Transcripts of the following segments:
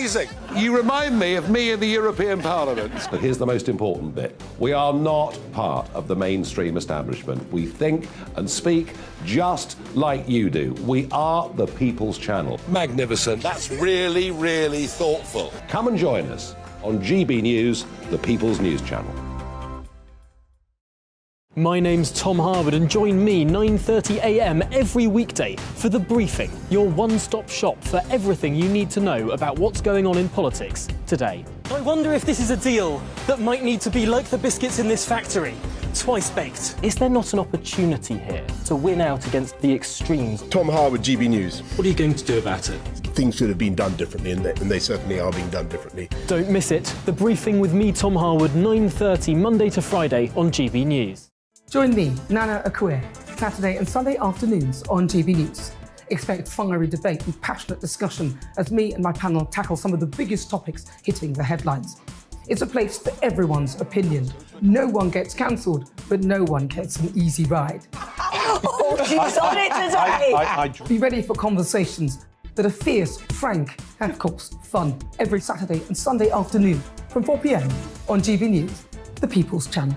amazing. You remind me of me in the European Parliament. But here's the most important bit. We are not part of the mainstream establishment. We think and speak just like you do. We are the People's Channel. Magnificent. That's really, really thoughtful. Come and join us on GB News, the People's News Channel. My name's Tom Harwood and join me 9:30 a.m. every weekday for The Briefing, your one-stop shop for everything you need to know about what's going on in politics today. I wonder if this is a deal that might need to be like the biscuits in this factory, twice baked. Is there not an opportunity here to win out against the extremes? Tom Harwood, GB News. What are you going to do about it? Things should have been done differently, and they certainly are being done differently. Don't miss it. The Briefing with me, Tom Harwood, 9:30 Monday to Friday on GB News. Join me, Nana Akua, Saturday and Sunday afternoons on GB News. Expect fiery debate and passionate discussion as me and my panel tackle some of the biggest topics hitting the headlines. It's a place for everyone's opinion. No one gets cancelled, but no one gets an easy ride. Oh, she's on it today! Be ready for conversations that are fierce, frank, and of course, fun. Every Saturday and Sunday afternoon from 4 p.m. on GB News, the People's Channel.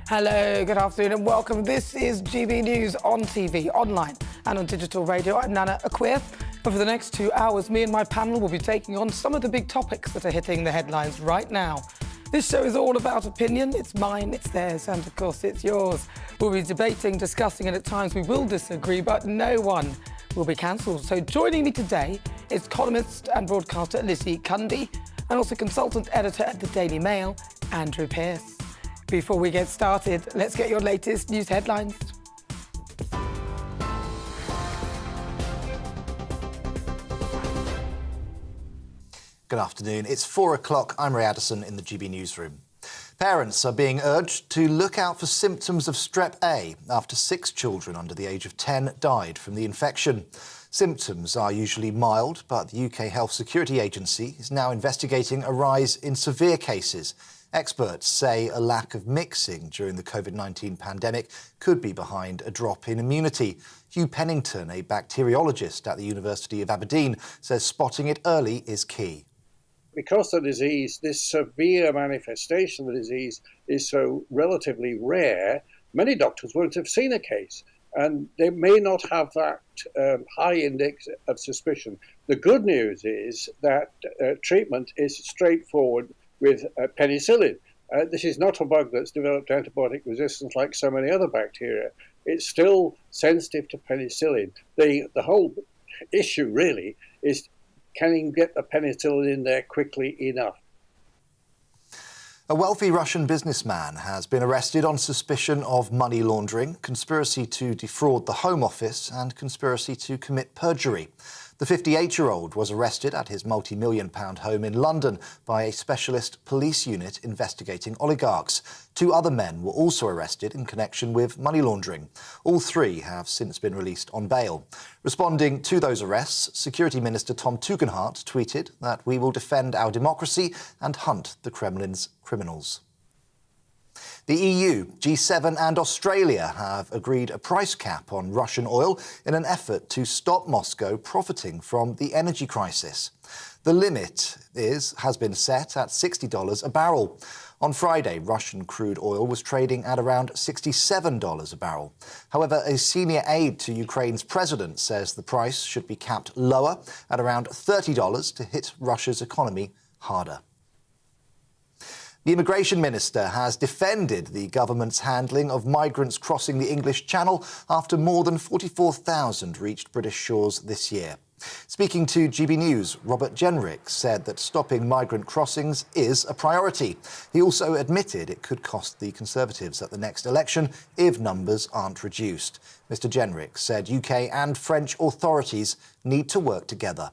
Hello, good afternoon and welcome. This is GB News on TV, online and on digital radio. I'm Nana Akua. And for the next 2 hours, me and my panel will be taking on some of the big topics that are hitting the headlines right now. This show is all about opinion. It's mine, it's theirs, and of course it's yours. We'll be debating, discussing, and at times we will disagree, but no one will be cancelled. So joining me today is columnist and broadcaster Lizzie Cundy and also consultant editor at the Daily Mail, Andrew Pearce. Before we get started, let's get your latest news headlines. Good afternoon. It's 4 o'clock. I'm Ray Addison in the GB newsroom. Parents are being urged to look out for symptoms of strep A after 6 children under the age of 10 died from the infection. Symptoms are usually mild, but the UK Health Security Agency is now investigating a rise in severe cases. Experts say a lack of mixing during the COVID-19 pandemic could be behind a drop in immunity. Hugh Pennington, a bacteriologist at the University of Aberdeen, says spotting it early is key. Because the disease, this severe manifestation of the disease, is so relatively rare, many doctors won't have seen a case, and they may not have that high index of suspicion. The good news is that treatment is straightforward with penicillin. This is not a bug that's developed antibiotic resistance like so many other bacteria. It's still sensitive to penicillin. The whole issue really is, can you get the penicillin in there quickly enough? A wealthy Russian businessman has been arrested on suspicion of money laundering, conspiracy to defraud the Home Office and conspiracy to commit perjury. The 58-year-old was arrested at his multi-million-pound home in London by a specialist police unit investigating oligarchs. 2 other men were also arrested in connection with money laundering. All 3 have since been released on bail. Responding to those arrests, Security Minister Tom Tugendhat tweeted that we will defend our democracy and hunt the Kremlin's criminals. The EU, G7 and Australia have agreed a price cap on Russian oil in an effort to stop Moscow profiting from the energy crisis. The limit has been set at $60 a barrel. On Friday, Russian crude oil was trading at around $67 a barrel. However, a senior aide to Ukraine's president says the price should be capped lower at around $30 to hit Russia's economy harder. The Immigration Minister has defended the government's handling of migrants crossing the English Channel after more than 44,000 reached British shores this year. Speaking to GB News, Robert Jenrick said that stopping migrant crossings is a priority. He also admitted it could cost the Conservatives at the next election if numbers aren't reduced. Mr Jenrick said UK and French authorities need to work together.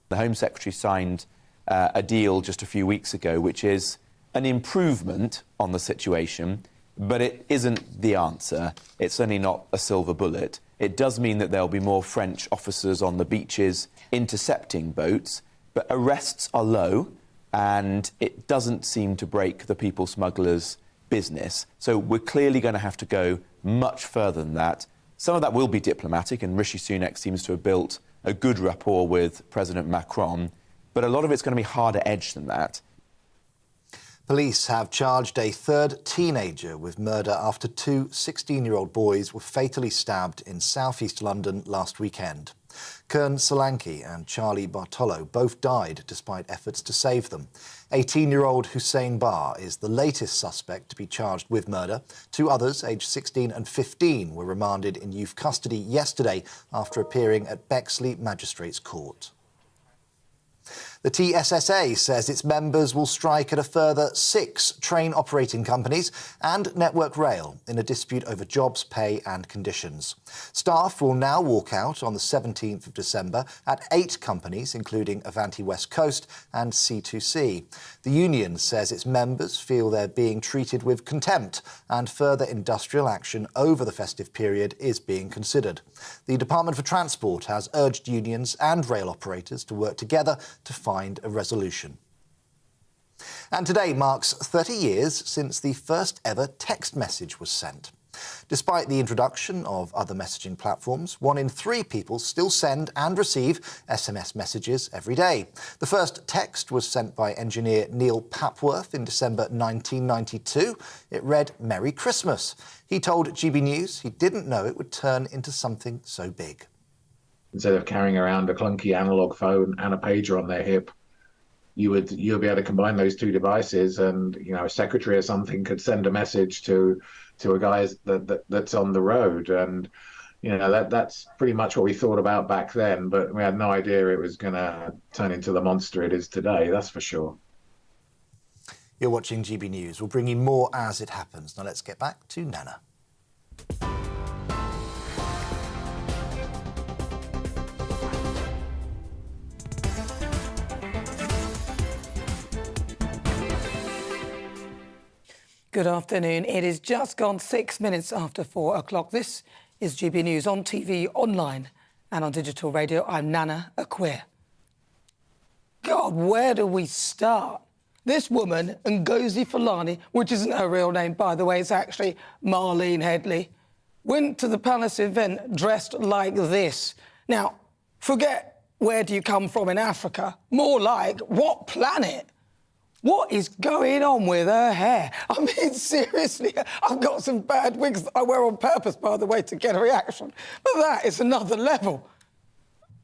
The Home Secretary signed a deal just a few weeks ago, which is an improvement on the situation, but it isn't the answer. It's certainly not a silver bullet. It does mean that there'll be more French officers on the beaches intercepting boats, But arrests are low, and it doesn't seem to break the people smugglers' business. So we're clearly going to have to go much further than that. Some of that will be diplomatic, and Rishi Sunak seems to have built a good rapport with President Macron, but a lot of it's going to be harder edged than that. Police have charged a third teenager with murder after two 16-year-old boys were fatally stabbed in south-east London last weekend. Kern Solanki and Charlie Bartolo both died despite efforts to save them. 18-year-old Hussein Bar is the latest suspect to be charged with murder. Two others, aged 16 and 15, were remanded in youth custody yesterday after appearing at Bexley Magistrates Court. The TSSA says its members will strike at a further 6 train operating companies and Network Rail in a dispute over jobs, pay and conditions. Staff will now walk out on the 17th of December at 8 companies, including Avanti West Coast and C2C. The union says its members feel they're being treated with contempt and further industrial action over the festive period is being considered. The Department for Transport has urged unions and rail operators to work together to find a resolution. And today marks 30 years since the first ever text message was sent. Despite the introduction of other messaging platforms, 1 in 3 people still send and receive SMS messages every day. The first text was sent by engineer Neil Papworth in December 1992. It read, "Merry Christmas." He told GB News he didn't know it would turn into something so big. Instead of carrying around a clunky analog phone and a pager on their hip, you'll be able to combine those two devices, and a secretary or something could send a message to a guy that's on the road, and that's pretty much what we thought about back then. But we had no idea it was going to turn into the monster it is today. That's for sure. You're watching GB News. We'll bring you more as it happens. Now let's get back to Nana. Good afternoon. It is just gone 6 minutes after 4 o'clock. This is GB News on TV, online and on digital radio. I'm Nana Akua. God, where do we start? This woman, Ngozi Fulani, which isn't her real name, by the way, it's actually Marlene Headley, went to the palace event dressed like this. Now, forget where do you come from in Africa, more like what planet? What is going on with her hair? I mean, seriously, I've got some bad wigs that I wear on purpose, by the way, to get a reaction. But that is another level.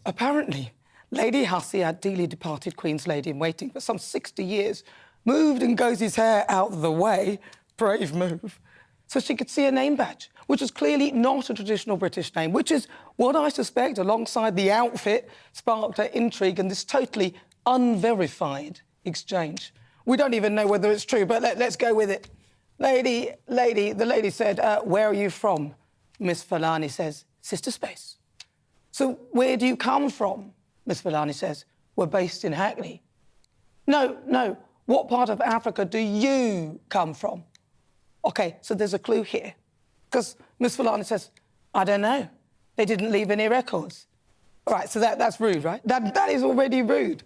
Apparently, Lady Hasiat, dearly departed Queen's Lady-in-Waiting for some 60 years, moved Ngozi's hair out of the way, brave move, so she could see a name badge, which was clearly not a traditional British name, which is what I suspect, alongside the outfit, sparked her intrigue in this totally unverified exchange. We don't even know whether it's true, but let's go with it. The lady said, where are you from? Miss Fulani says, Sister Space. So where do you come from? Miss Fulani says, we're based in Hackney. No, what part of Africa do you come from? OK, so there's a clue here. Because Miss Fulani says, I don't know. They didn't leave any records. All right, so that's rude, right? That is already rude.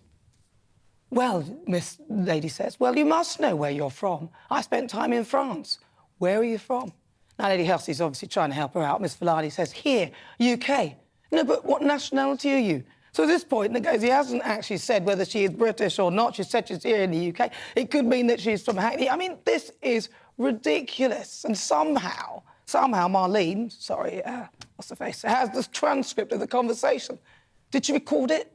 Well, Miss Lady says, well, you must know where you're from. I spent time in France. Where are you from? Now, Lady Helsey's obviously trying to help her out. Miss Fulani says, here, UK. No, but what nationality are you? So at this point, Ngozi hasn't actually said whether she is British or not. She said she's here in the UK. It could mean that she's from Hackney. I mean, this is ridiculous. And somehow Marlene, what's the face, has this transcript of the conversation. Did she record it?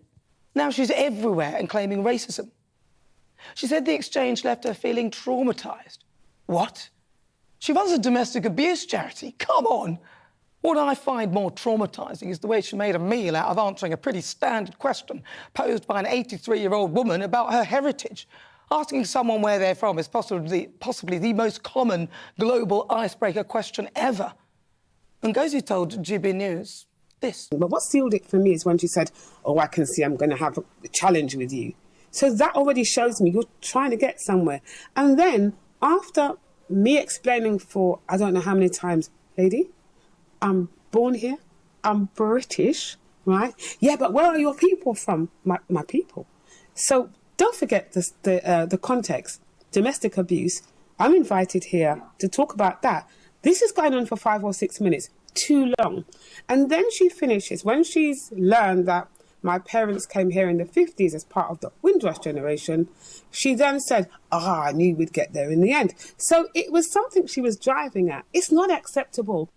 Now she's everywhere and claiming racism. She said the exchange left her feeling traumatised. What? She runs a domestic abuse charity. Come on. What I find more traumatising is the way she made a meal out of answering a pretty standard question posed by an 83-year-old woman about her heritage. Asking someone where they're from is possibly the most common global icebreaker question ever. Ngozi told GB News this. But what sealed it for me is when she said, oh, I can see I'm going to have a challenge with you. So that already shows me you're trying to get somewhere. And then after me explaining for I don't know how many times, lady, I'm born here, I'm British, right? Yeah, but where are your people from? My people. So don't forget the context. Domestic abuse. I'm invited here to talk about that. This is going on for 5 or 6 minutes, too long. And then she finishes, when she's learned that my parents came here in the 50s as part of the Windrush generation, she then said, I knew we'd get there in the end. So it was something she was driving at. It's not acceptable.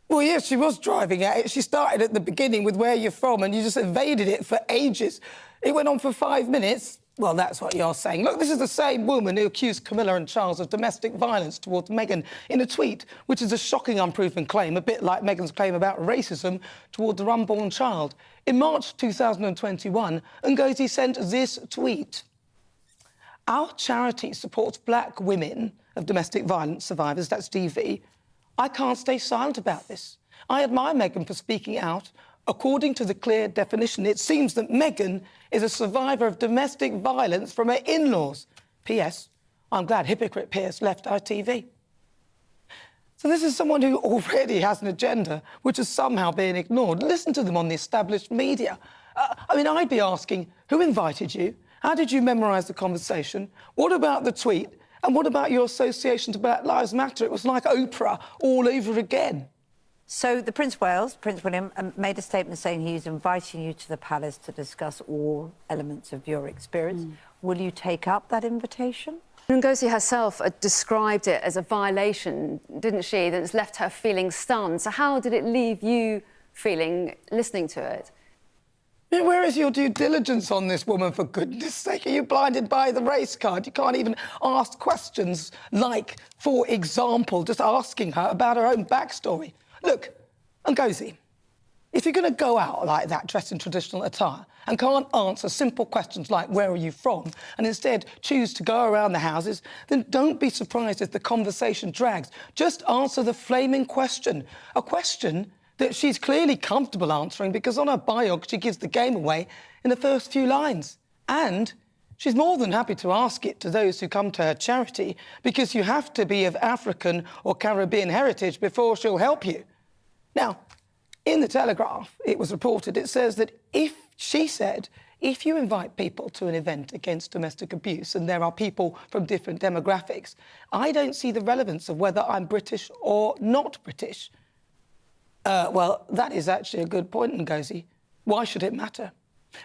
Well, yes, she was driving at it. She started at the beginning with where you're from and you just evaded it for ages. It went on for 5 minutes. Well, that's what you're saying. Look, this is the same woman who accused Camilla and Charles of domestic violence towards Meghan in a tweet, which is a shocking unproven claim, a bit like Meghan's claim about racism towards the unborn child. In March 2021, Ngozi sent this tweet. Our charity supports black women of domestic violence survivors, that's DV. I can't stay silent about this. I admire Meghan for speaking out. According to the clear definition, it seems that Meghan is a survivor of domestic violence from her in-laws. P.S. I'm glad hypocrite Pierce left ITV. So this is someone who already has an agenda which is somehow being ignored. Listen to them on the established media. I'd be asking, who invited you? How did you memorise the conversation? What about the tweet? And what about your association to Black Lives Matter? It was like Oprah all over again. So the Prince of Wales, Prince William, made a statement saying he's inviting you to the palace to discuss all elements of your experience. Will you take up that invitation? Ngozi herself described it as a violation, didn't she? That's left her feeling stunned. So how did it leave you feeling listening to it? Where is your due diligence on this woman, for goodness sake? Are you blinded by the race card? You can't even ask questions like, for example, just asking her about her own backstory. Look, Ngozi, if you're going to go out like that, dressed in traditional attire, and can't answer simple questions like, where are you from, and instead choose to go around the houses, then don't be surprised if the conversation drags. Just answer the flaming question, a question that she's clearly comfortable answering because on her bio she gives the game away in the first few lines. And she's more than happy to ask it to those who come to her charity because you have to be of African or Caribbean heritage before she'll help you. Now, in the Telegraph, it was reported, it says that if you invite people to an event against domestic abuse and there are people from different demographics, I don't see the relevance of whether I'm British or not British. Well, that is actually a good point, Ngozi. Why should it matter?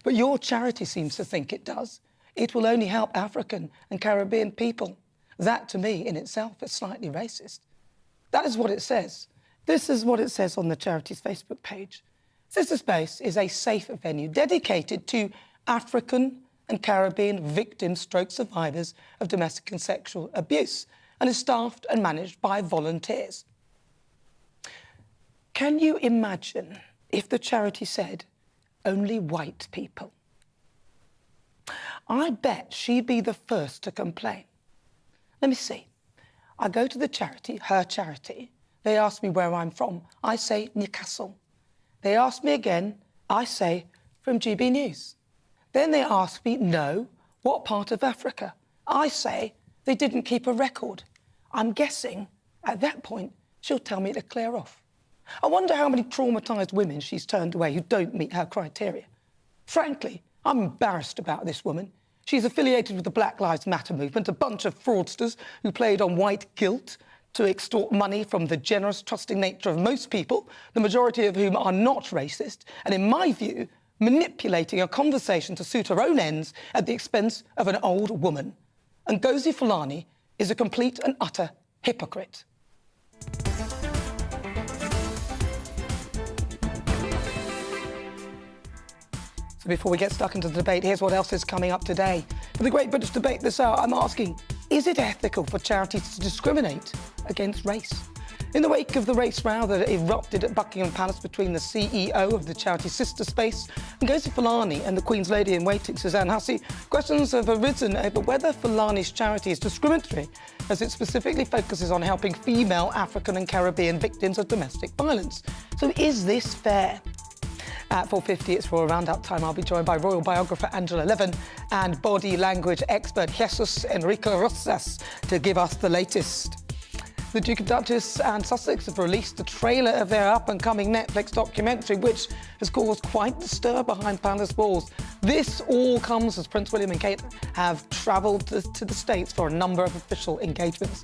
But your charity seems to think it does. It will only help African and Caribbean people. That, to me, in itself, is slightly racist. That is what it says. This is what it says on the charity's Facebook page. Sister Space is a safe venue dedicated to African and Caribbean victims / survivors of domestic and sexual abuse and is staffed and managed by volunteers. Can you imagine if the charity said only white people? I bet she'd be the first to complain. Let me see. I go to the charity, her charity. They ask me where I'm from. I say Newcastle. They ask me again. I say from GBNews. Then they ask me, no, what part of Africa? I say they didn't keep a record. I'm guessing at that point she'll tell me to clear off. I wonder how many traumatised women she's turned away who don't meet her criteria. Frankly, I'm embarrassed about this woman. She's affiliated with the Black Lives Matter movement, a bunch of fraudsters who played on white guilt to extort money from the generous, trusting nature of most people, the majority of whom are not racist, and in my view, manipulating a conversation to suit her own ends at the expense of an old woman. And Ngozi Fulani is a complete and utter hypocrite. So before we get stuck into the debate, here's what else is coming up today. For the Great British Debate this hour, I'm asking, is it ethical for charities to discriminate against race? In the wake of the race row that erupted at Buckingham Palace between the CEO of the charity Sister Space, Ngozi Fulani, and the Queen's Lady-in-Waiting, Suzanne Hussey, questions have arisen over whether Fulani's charity is discriminatory, as it specifically focuses on helping female African and Caribbean victims of domestic violence. So is this fair? At 4:50, it's for a roundup time. I'll be joined by royal biographer Angela Levin and body language expert Jesus Enrico Rosas to give us the latest. The Duke and Duchess and Sussex have released a trailer of their up-and-coming Netflix documentary, which has caused quite the stir behind palace walls. This all comes as Prince William and Kate have travelled to the States for a number of official engagements.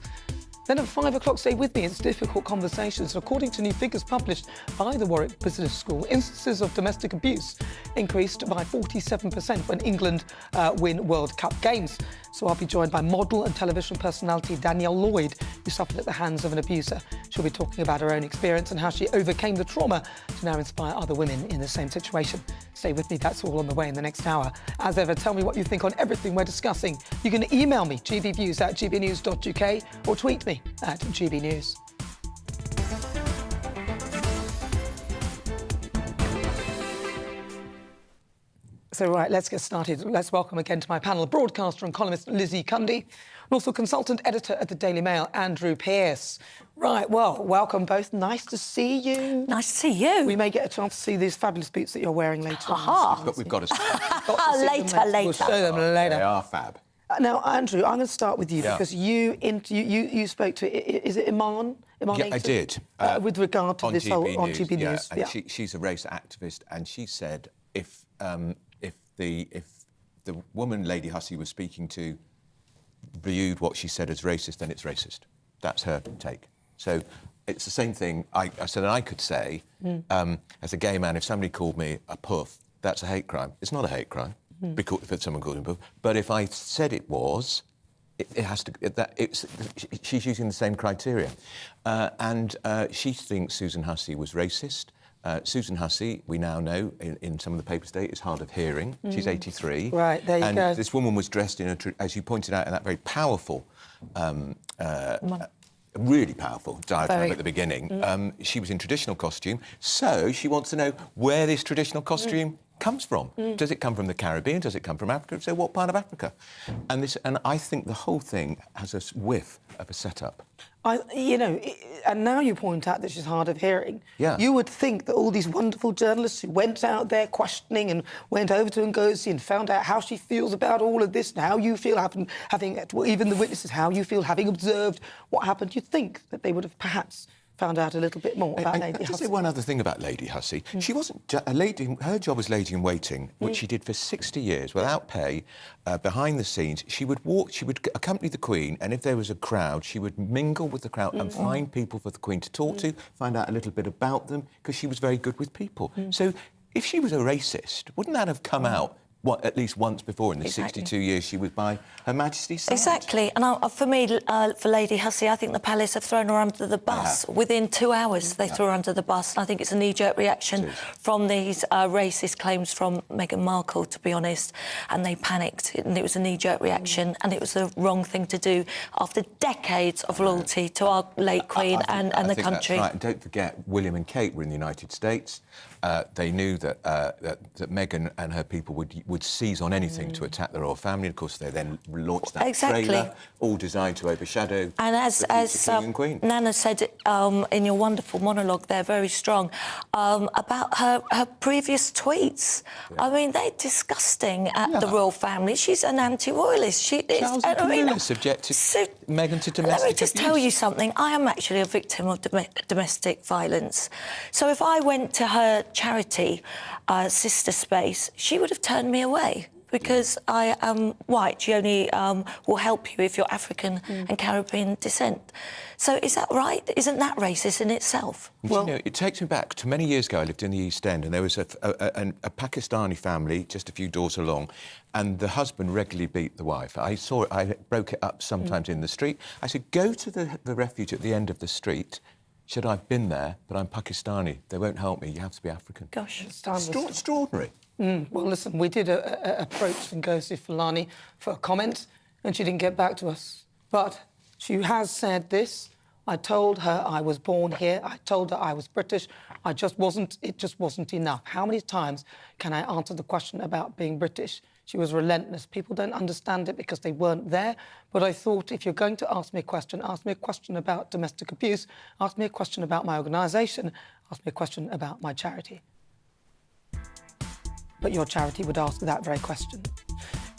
Then at 5 o'clock, stay with me, it's Difficult Conversations. According to new figures published by the Warwick Business School, instances of domestic abuse increased by 47% when England win World Cup games. So I'll be joined by model and television personality Danielle Lloyd, who suffered at the hands of an abuser. She'll be talking about her own experience and how she overcame the trauma to now inspire other women in the same situation. Stay with me, that's all on the way in the next hour. As ever, tell me what you think on everything we're discussing. You can email me, gbviews@gbnews.uk, or tweet me at GBNews. So, right, let's get started. Let's welcome again to my panel broadcaster and columnist Lizzie Cundy, and also consultant editor at the Daily Mail, Andrew Pearce. Right, well, welcome both. Nice to see you. Nice to see you. We may get a chance to see these fabulous boots that you're wearing later on. But we've got to later. We'll show them later. They are fab. Now, Andrew, I'm going to start with you because you spoke to, is it Iman? Yeah, I did. With regard to this whole on GB News. And she's a race activist, and she said if the woman Lady Hussey was speaking to viewed what she said as racist, then it's racist. That's her take. So it's the same thing I said I could say as a gay man, if somebody called me a puff, that's a hate crime. It's not a hate crime because if someone called me a puff. But if I said it was, it has to. She's using the same criteria, and she thinks Susan Hussey was racist. Susan Hussey, we now know in some of the papers today, is hard of hearing. She's 83. Right, there you go. And this woman was dressed in, as you pointed out, in that very powerful, really powerful diagram at the beginning. She was in traditional costume, so she wants to know where this traditional costume comes from. Does it come from the Caribbean? Does it come from Africa? So what part of Africa? And I think the whole thing has a whiff of a setup. And now you point out that she's hard of hearing. Yeah. You would think that all these wonderful journalists who went out there questioning and went over to Ngozi and found out how she feels about all of this and how you feel having even the witnesses, how you feel having observed what happened, you'd think that they would have perhaps found out a little bit more about Lady Hussey. I'll say one other thing about Lady Hussey. She wasn't a lady. Her job was lady in waiting, which she did for 60 years without pay, behind the scenes. She would accompany the Queen, and if there was a crowd, she would mingle with the crowd and find people for the Queen to talk to, find out a little bit about them, because she was very good with people. So if she was a racist, wouldn't that have come out at least once before in the 62 years she was by Her Majesty's side? Exactly. And for me, for Lady Hussey, I think the palace have thrown her under the bus. Within 2 hours, they threw her under the bus. And I think it's a knee-jerk reaction from these racist claims from Meghan Markle, to be honest. And they panicked. And it was a knee-jerk reaction. And it was the wrong thing to do after decades of loyalty to our late Queen and the country. That's right. And don't forget, William and Kate were in the United States. They knew that Meghan and her people would seize on anything to attack the royal family. Of course, they then launched that trailer, all designed to overshadow and as King and Queen. Nana said in your wonderful monologue there, very strong, about her previous tweets. I mean, they're disgusting at the royal family. She's an anti-royalist. Charles and Camilla subjected Meghan to domestic abuse. Let me just tell you something. I am actually a victim of domestic violence. So if I went to her charity, Sister Space, she would have turned me away because I am white. She only will help you if you're African and Caribbean descent. So is that right? Isn't that racist in itself? Well, it takes me back to many years ago. I lived in the East End, and there was a Pakistani family just a few doors along, and the husband regularly beat the wife. I saw it. I broke it up sometimes in the street. I said, go to the refuge at the end of the street. Said, I've been there, but I'm Pakistani. They won't help me. You have to be African. Gosh. Extraordinary. Well, listen, we did approach Ngozi Fulani for a comment, and she didn't get back to us. But she has said this. I told her I was born here. I told her I was British. It just wasn't enough. How many times can I answer the question about being British? She was relentless. People don't understand it because they weren't there. But I thought, if you're going to ask me a question about domestic abuse, ask me a question about my organisation, ask me a question about my charity. But your charity would ask that very question.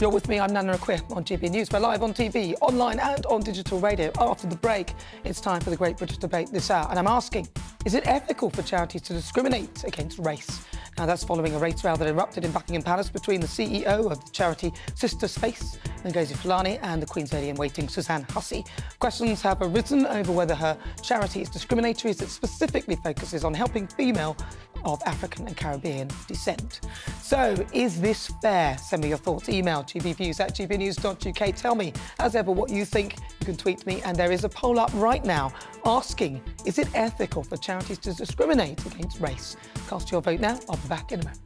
You're with me, I'm Nana Akua on GB News. We're live on TV, online and on digital radio. After the break, it's time for the Great British Debate this hour. And I'm asking, is it ethical for charities to discriminate against race? Now, that's following a race row that erupted in Buckingham Palace between the CEO of the charity Sister Space, Ngozi Fulani, and the Queen's Lady-in-Waiting, Suzanne Hussey. Questions have arisen over whether her charity is discriminatory, as it specifically focuses on helping female of African and Caribbean descent. So, is this fair? Send me your thoughts. Email gbviews@gbnews.uk. Tell me, as ever, what you think. You can tweet me, and there is a poll up right now asking, is it ethical for charities to discriminate against race? Cast your vote now. I'll be back in a moment.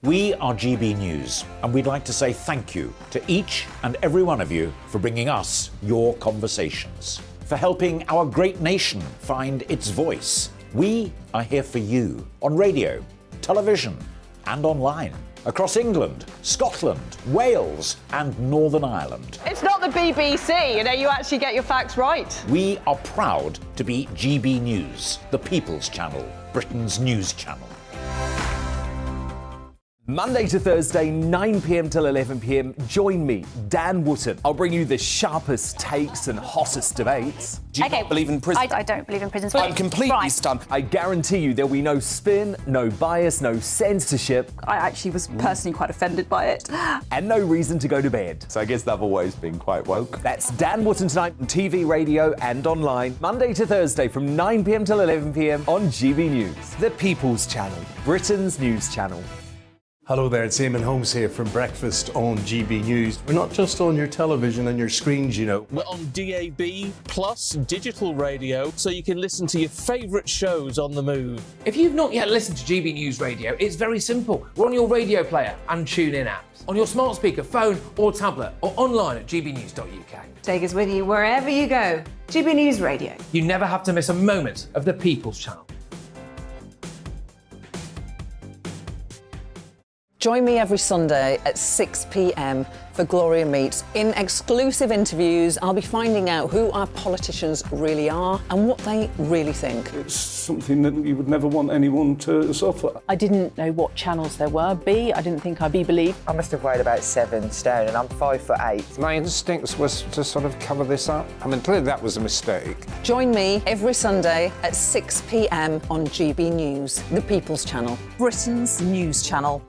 We are GB News, and we'd like to say thank you to each and every one of you for bringing us your conversations, for helping our great nation find its voice. We are here for you on radio, television, and online, across England, Scotland, Wales, and Northern Ireland. It's not the BBC, you actually get your facts right. We are proud to be GB News, the People's Channel, Britain's news channel. Monday to Thursday, 9 p.m. till 11 p.m. Join me, Dan Wootton. I'll bring you the sharpest takes and hottest debates. Do you not believe in prison? I don't believe in prisons. I'm completely stunned. I guarantee you there'll be no spin, no bias, no censorship. I actually was personally quite offended by it. And no reason to go to bed. So I guess they've always been quite woke. That's Dan Wootton tonight on TV, radio and online. Monday to Thursday from 9 p.m. till 11 p.m. on GB News. The People's Channel, Britain's news channel. Hello there, it's Eamon Holmes here from Breakfast on GB News. We're not just on your television and your screens, you know. We're on DAB plus digital radio, so you can listen to your favourite shows on the move. If you've not yet listened to GB News Radio, it's very simple. We're on your radio player and TuneIn apps, on your smart speaker, phone or tablet, or online at gbnews.uk. Take us with you wherever you go. GB News Radio. You never have to miss a moment of the People's Channel. Join me every Sunday at 6 p.m. for Gloria Meets. In exclusive interviews, I'll be finding out who our politicians really are and what they really think. It's something that you would never want anyone to suffer. I didn't know what channels there were. I didn't think I'd be believed. I must have weighed about 7 stone and I'm 5'8". My instincts was to sort of cover this up. I mean, clearly that was a mistake. Join me every Sunday at 6 p.m. on GB News, the People's Channel, Britain's news channel.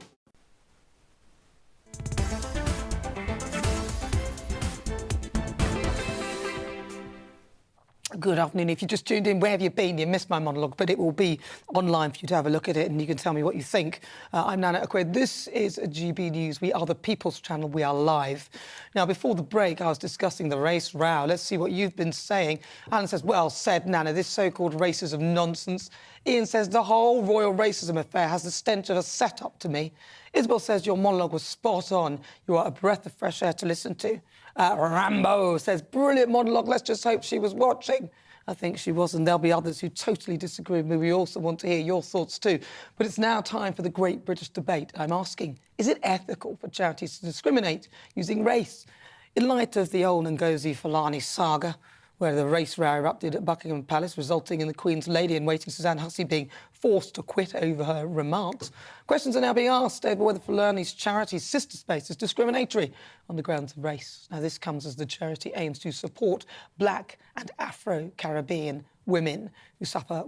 Good afternoon. If you just tuned in, where have you been? You missed my monologue, but it will be online for you to have a look at it and you can tell me what you think. I'm Nana Akua. This is GB News. We are the People's Channel. We are live. Now, before the break, I was discussing the race row. Let's see what you've been saying. Alan says, well said, Nana, this so-called racism nonsense. Ian says, the whole royal racism affair has the stench of a set-up to me. Isabel says, your monologue was spot on. You are a breath of fresh air to listen to. Rambo says, brilliant monologue. Let's just hope she was watching. I think she was, and there'll be others who totally disagree with me. We also want to hear your thoughts too. But it's now time for the great British debate. I'm asking, is it ethical for charities to discriminate using race? In light of the old Ngozi Fulani saga, where the race row erupted at Buckingham Palace, resulting in the Queen's Lady-in-Waiting, Suzanne Hussey, being forced to quit over her remarks. Questions are now being asked over whether Fulani's charity Sister Space is discriminatory on the grounds of race. Now, this comes as the charity aims to support Black and Afro-Caribbean women who suffer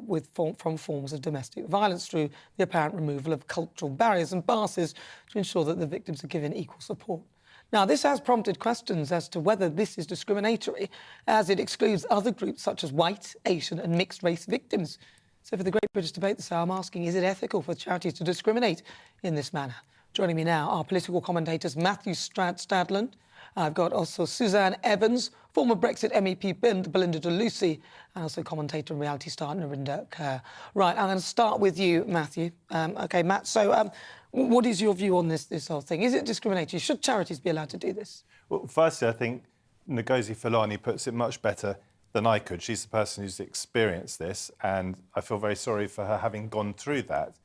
from forms of domestic violence through the apparent removal of cultural barriers and biases to ensure that the victims are given equal support. Now, this has prompted questions as to whether this is discriminatory, as it excludes other groups such as white, Asian and mixed-race victims. So for the Great British Debate this hour, I'm asking, is it ethical for charities to discriminate in this manner? Joining me now are political commentators Matthew Stadland. I've got also Suzanne Evans, former Brexit MEP Belinda de Lucy, and also commentator and reality star Narinda Kerr. Right, I'm going to start with you, Matthew. OK, Matt, so what is your view on this whole thing? Is it discriminatory? Should charities be allowed to do this? Well, firstly, I think Ngozi Fulani puts it much better than I could. She's the person who's experienced this, and I feel very sorry for her having gone through that.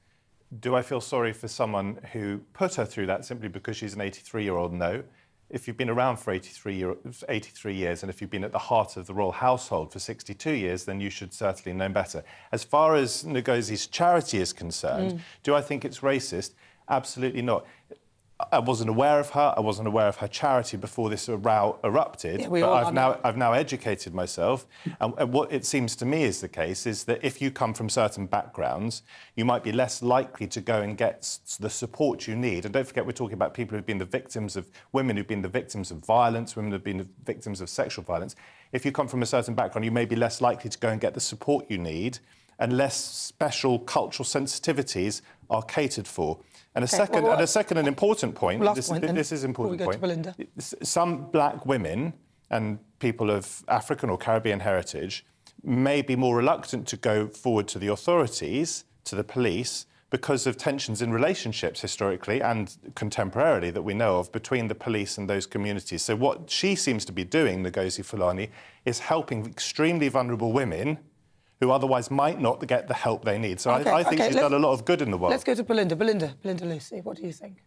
Do I feel sorry for someone who put her through that simply because she's an 83-year-old? No. If you've been around for 83 years and if you've been at the heart of the royal household for 62 years, then you should certainly know better. As far as Ngozi's charity is concerned, do I think it's racist? Absolutely not. I wasn't aware of her. I wasn't aware of her charity before this row erupted. Yeah, we but all I've now educated myself. And what it seems to me is the case is that if you come from certain backgrounds, you might be less likely to go and get the support you need. And don't forget, we're talking about people who've been the victims of women who've been the victims of violence, women who've been the victims of sexual violence. If you come from a certain background, you may be less likely to go and get the support you need, and less special cultural sensitivities are catered for. And a second and important point, this is an important point, some black women and people of African or Caribbean heritage may be more reluctant to go forward to the authorities, to the police, because of tensions in relationships historically and contemporarily that we know of between the police and those communities. So what she seems to be doing, Ngozi Fulani, is helping extremely vulnerable women who otherwise might not get the help they need. So I think she's done a lot of good in the world. Let's go to Belinda. Belinda Lucy, what do you think?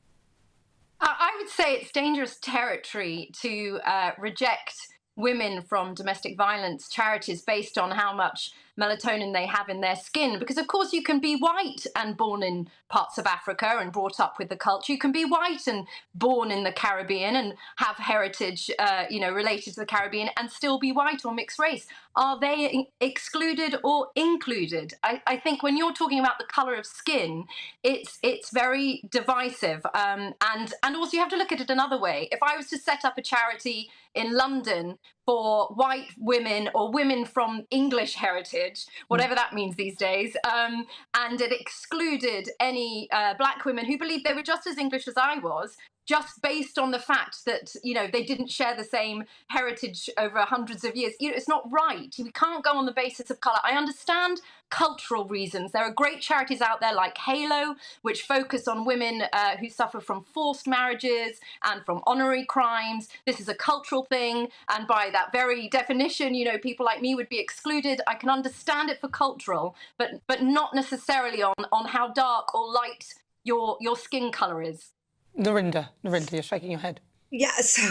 I would say it's dangerous territory to reject women from domestic violence charities based on how much melatonin they have in their skin, because of course you can be white and born in parts of Africa and brought up with the culture. You can be white and born in the Caribbean and have heritage, related to the Caribbean and still be white or mixed race. Are they excluded or included? I think when you're talking about the colour of skin, it's very divisive. And also you have to look at it another way. If I was to set up a charity in London for white women or women from English heritage, whatever that means these days, and it excluded any black women who believed they were just as English as I was, just based on the fact that, they didn't share the same heritage over hundreds of years. It's not right. We can't go on the basis of colour. I understand cultural reasons. There are great charities out there like Halo, which focus on women who suffer from forced marriages and from honorary crimes. This is a cultural thing, and by that very definition, people like me would be excluded. I can understand it for cultural, but not necessarily on how dark or light your skin colour is. Narinda, you're shaking your head. Yeah, so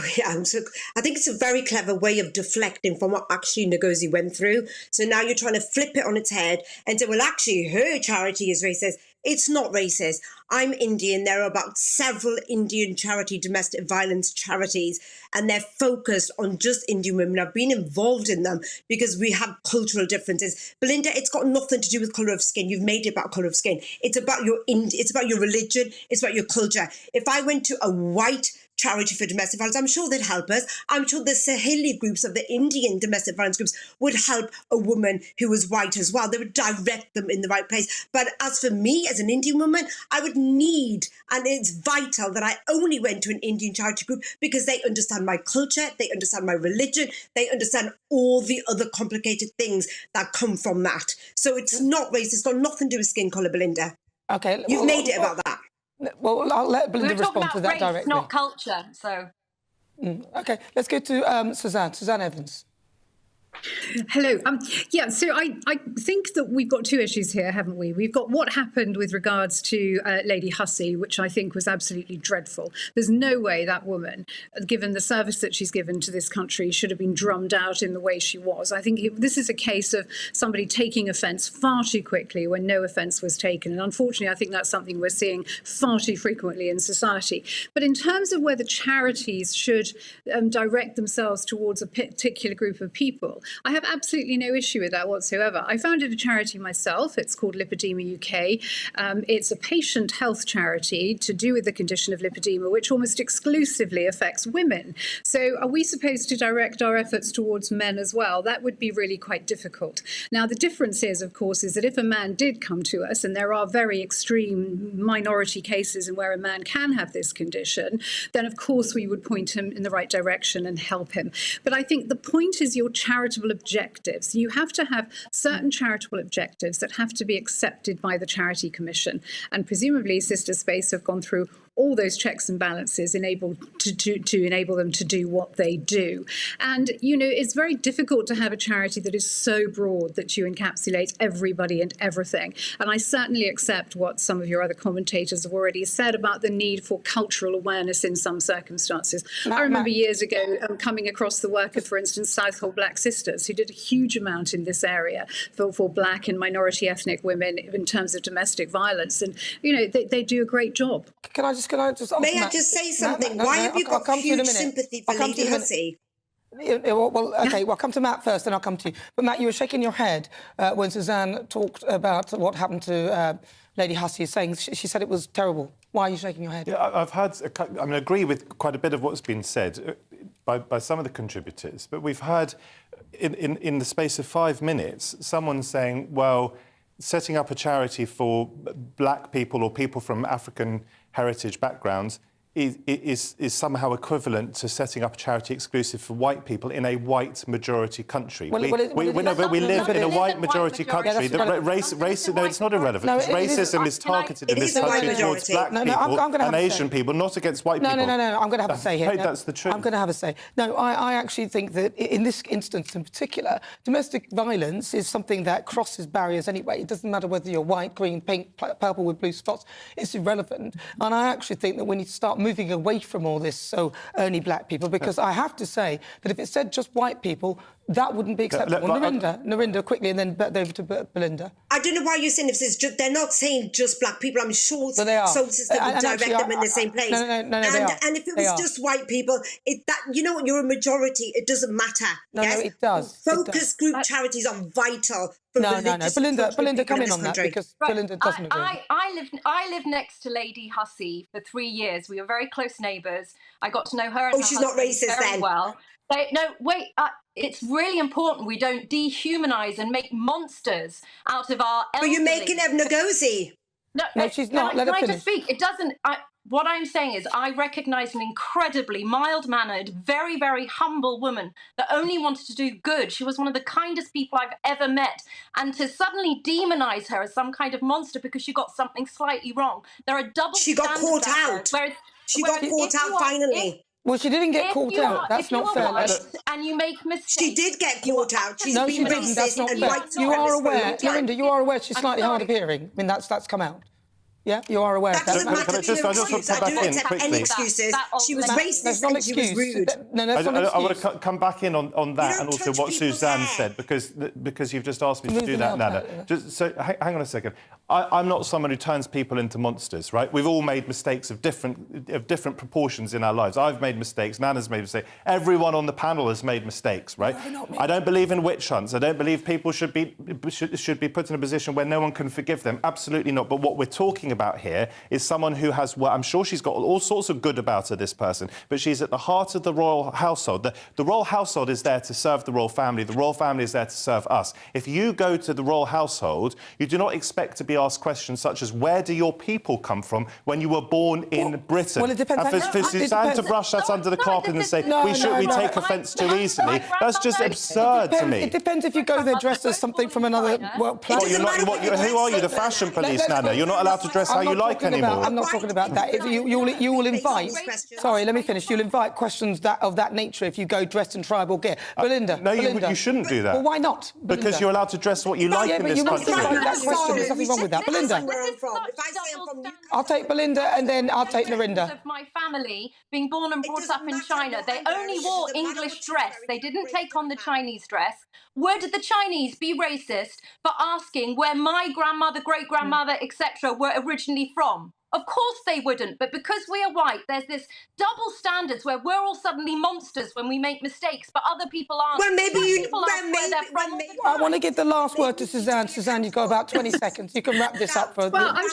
I think it's a very clever way of deflecting from what actually Ngozi went through. So now you're trying to flip it on its head and say, well, actually, her charity is racist. It's not racist. I'm Indian. There are about several Indian domestic violence charities, and they're focused on just Indian women. I've been involved in them because we have cultural differences. Belinda, it's got nothing to do with colour of skin. You've made it about colour of skin. It's about it's about your religion. It's about your culture. If I went to a white charity for domestic violence, I'm sure they'd help us. I'm sure the Saheli groups of the Indian domestic violence groups would help a woman who was white as well. They would direct them in the right place. But as for me, as an Indian woman, I would need, and it's vital that I only went to an Indian charity group because they understand my culture, they understand my religion, they understand all the other complicated things that come from that. So it's not racist. It's got nothing to do with skin colour, Belinda. Okay. You've made it about that. Well, I'll let Belinda respond to that race, directly. not culture, so. Okay, let's go to Suzanne Evans. Hello. So I think that we've got two issues here, haven't we? We've got what happened with regards to Lady Hussey, which I think was absolutely dreadful. There's no way that woman, given the service that she's given to this country, should have been drummed out in the way she was. I think this is a case of somebody taking offence far too quickly when no offence was taken. And unfortunately, I think that's something we're seeing far too frequently in society. But in terms of whether charities should direct themselves towards a particular group of people, I have absolutely no issue with that whatsoever. I founded a charity myself. It's called Lipedema UK. It's a patient health charity to do with the condition of lipedema, which almost exclusively affects women. So are we supposed to direct our efforts towards men as well? That would be really quite difficult. Now, the difference is, of course, is that if a man did come to us, and there are very extreme minority cases in where a man can have this condition, then of course we would point him in the right direction and help him. But I think the point is your charitable objectives. You have to have certain charitable objectives that have to be accepted by the Charity Commission. And presumably Sister Space have gone through all those checks and balances to enable them to do what they do. And, it's very difficult to have a charity that is so broad that you encapsulate everybody and everything. And I certainly accept what some of your other commentators have already said about the need for cultural awareness in some circumstances. I remember years ago coming across the work of, for instance, Southall Black Sisters, who did a huge amount in this area for black and minority ethnic women in terms of domestic violence. And, they do a great job. Can I just can I just? May I just say something? Why have you got huge sympathy for Lady Hussey? Well, OK, well, I'll come to Matt first, then I'll come to you. But, Matt, you were shaking your head when Suzanne talked about what happened to Lady Hussey, saying she said it was terrible. Why are you shaking your head? Yeah, I agree with quite a bit of what's been said by some of the contributors, but we've heard in the space of 5 minutes someone saying, well, setting up a charity for black people or people from African heritage backgrounds is somehow equivalent to setting up a charity exclusive for white people in a white majority country. We live in a white majority country. No, it's not irrelevant. Racism is targeted in this country towards black people and Asian people, not against white people. No, I'm going to have a say here. That's the truth. I'm going to have a say. No, I actually think that in this instance in particular, domestic violence is something that crosses barriers anyway. It doesn't matter whether you're white, green, pink, purple with blue spots. It's irrelevant. And I actually think that we need to start moving away from all this, so only black people, because I have to say that if it said just white people, that wouldn't be acceptable. Narinda, quickly, and then over to Belinda. I don't know why you're saying they're not saying just black people. I'm sure they are. Soul System would direct them in the same place. No, they are. And if it was just white people, you know what, you're a majority. It doesn't matter. No, it does. Focus group charities are vital. No. Belinda, come in on that, because Belinda doesn't agree. I lived next to Lady Hussey for 3 years. We were very close neighbours. I got to know her and her she's not racist very then. well. It's really important we don't dehumanise and make monsters out of our elderly. But you're making Ebna Ngozi. No, she's not. Let her finish. Can I just speak? It doesn't... What I'm saying is I recognise an incredibly mild-mannered, very, very humble woman that only wanted to do good. She was one of the kindest people I've ever met. And to suddenly demonise her as some kind of monster because she got something slightly wrong, there are double standards. She got caught out. She got caught out finally. Well, she didn't get caught out. That's not fair. And you make mistakes. She did get caught out. She's no, been she didn't. That's not fair. You are aware, Narinda, you are aware she's slightly hard of hearing. I mean, that's come out. Yeah, you are aware of that. I just want to come back in quickly. Any excuses. She was racist and she was rude. I want to come back in on that and also what Suzanne said, because you've just asked me to do that, Nana. So hang on a second. I'm not someone who turns people into monsters, right? We've all made mistakes of different proportions in our lives. I've made mistakes. Nana's made mistakes. Everyone on the panel has made mistakes, right? I don't believe in witch hunts. I don't believe people should be put in a position where no one can forgive them. Absolutely not. But what we're talking about here is someone who has, well, I'm sure she's got all sorts of good about her, this person, but she's at the heart of the royal household. The royal household is there to serve the royal family. The royal family is there to serve us. If you go to the royal household, you do not expect to be asked questions such as, where do your people come from when you were born in Britain? Well, it depends. And for Suzanne to brush that under the carpet and say, we take offence too easily, that's just absurd to me. It depends if you go there dressed as something from another place. Who are you, the fashion police, Nana? You're not allowed to dress how you like anymore. I'm not talking about that. You will invite... Sorry, let me finish. You'll invite questions of that nature if you go dressed in tribal gear. Belinda, no, you shouldn't do that. Well, why not? Because you're allowed to dress what you like in this country. That question. There's nothing wrong with that. Belinda. I'll take Belinda and then I'll take Narinda. Of my family being born and brought up in China, they only wore English dress. They didn't take on the Chinese dress. Where did the Chinese be racist for asking where my grandmother, great-grandmother, etc. were originally from? Of course they wouldn't, but because we are white, there's this double standards where we're all suddenly monsters when we make mistakes, but other people aren't. Well, maybe I want to give the last word to Suzanne. Suzanne, you've got about 20 seconds. You can wrap this up for. Well, I'm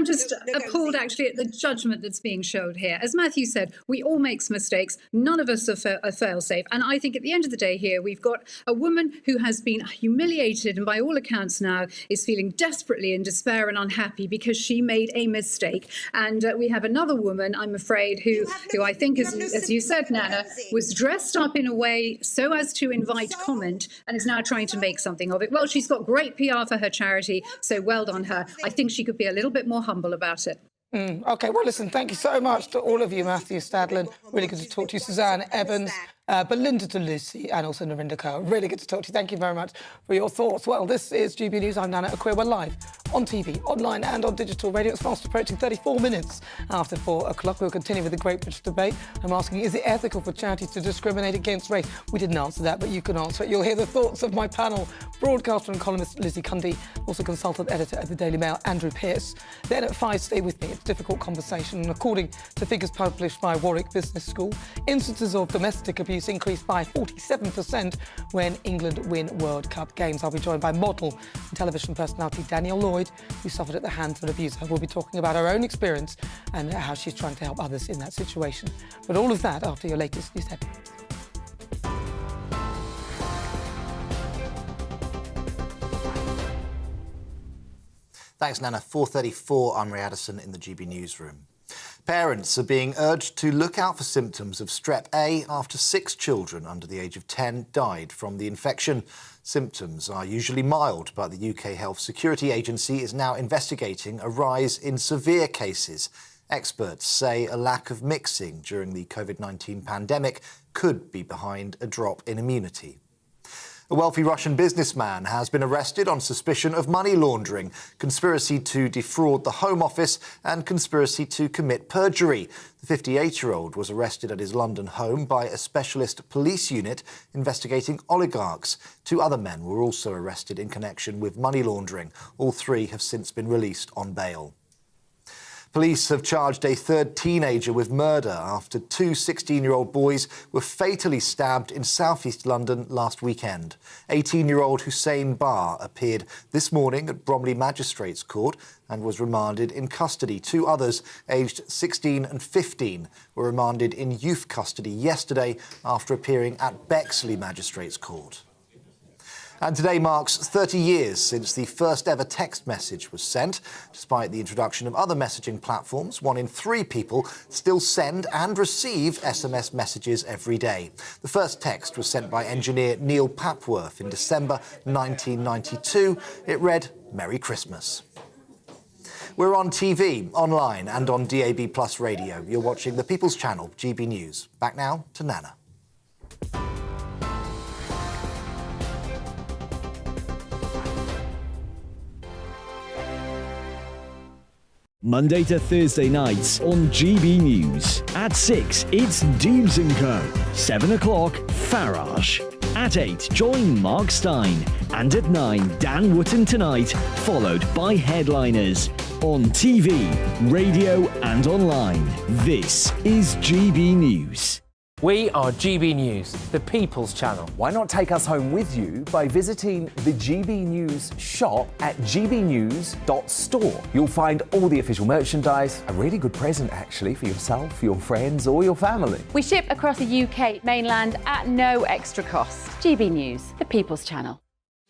just appalled actually at the judgment that's being showed here. As Matthew said, we all make mistakes. None of us are fail-safe, and I think at the end of the day here we've got a woman who has been humiliated and by all accounts now is feeling desperately in despair and unhappy because she made a mistake. And we have another woman, I'm afraid, who I think, as you said, Nana, was dressed up in a way so as to invite comment and is now trying to make something of it. Well, she's got great PR for her charity, so well done her. I think she could be a little bit more humble about it. OK, well, listen, thank you so much to all of you, Matthew Stadlin. Really good to talk to you, Suzanne Evans, Belinda de Lucy, and also Narinda Kaur. Really good to talk to you. Thank you very much for your thoughts. Well, this is GB News. I'm Nana Akua. We're live on TV, online and on digital radio. It's fast approaching 34 minutes after 4 o'clock. We'll continue with the Great British Debate. I'm asking, is it ethical for charities to discriminate against race? We didn't answer that, but you can answer it. You'll hear the thoughts of my panel, broadcaster and columnist Lizzie Cundy, also consultant editor at the Daily Mail, Andrew Pearce. Then at 5, stay with me. It's a difficult conversation. And according to figures published by Warwick Business School, instances of domestic abuse increased by 47% when England win World Cup games. I'll be joined by model and television personality Danielle Lloyd, who suffered at the hands of an abuser. We'll be talking about her own experience and how she's trying to help others in that situation. But all of that after your latest news headlines. Thanks, Nana. 4:34, I'm Ray Addison in the GB Newsroom. Parents are being urged to look out for symptoms of strep A after 6 children under the age of 10 died from the infection. Symptoms are usually mild, but the UK Health Security Agency is now investigating a rise in severe cases. Experts say a lack of mixing during the COVID-19 pandemic could be behind a drop in immunity. A wealthy Russian businessman has been arrested on suspicion of money laundering, conspiracy to defraud the Home Office and conspiracy to commit perjury. The 58-year-old was arrested at his London home by a specialist police unit investigating oligarchs. 2 other men were also arrested in connection with money laundering. All 3 have since been released on bail. Police have charged a 3rd teenager with murder after 2 16-year-old boys were fatally stabbed in southeast London last weekend. 18-year-old Hussein Bar appeared this morning at Bromley Magistrates Court and was remanded in custody. 2 others, aged 16 and 15, were remanded in youth custody yesterday after appearing at Bexley Magistrates Court. And today marks 30 years since the first ever text message was sent. Despite the introduction of other messaging platforms, 1 in 3 people still send and receive SMS messages every day. The first text was sent by engineer Neil Papworth in December 1992. It read, "Merry Christmas." We're on TV, online and on DAB Plus radio. You're watching the People's Channel, GB News. Back now to Nana. Monday to Thursday nights on GB News. At 6, it's Dubes & Co. 7 o'clock, Farage. At 8, join Mark Stein. And at 9, Dan Wootton Tonight, followed by Headliners. On TV, radio and online. This is GB News. We are GB News, the People's Channel. Why not take us home with you by visiting the GB News shop at gbnews.store. You'll find all the official merchandise, a really good present actually for yourself, your friends or your family. We ship across the UK mainland at no extra cost. GB News, the People's Channel.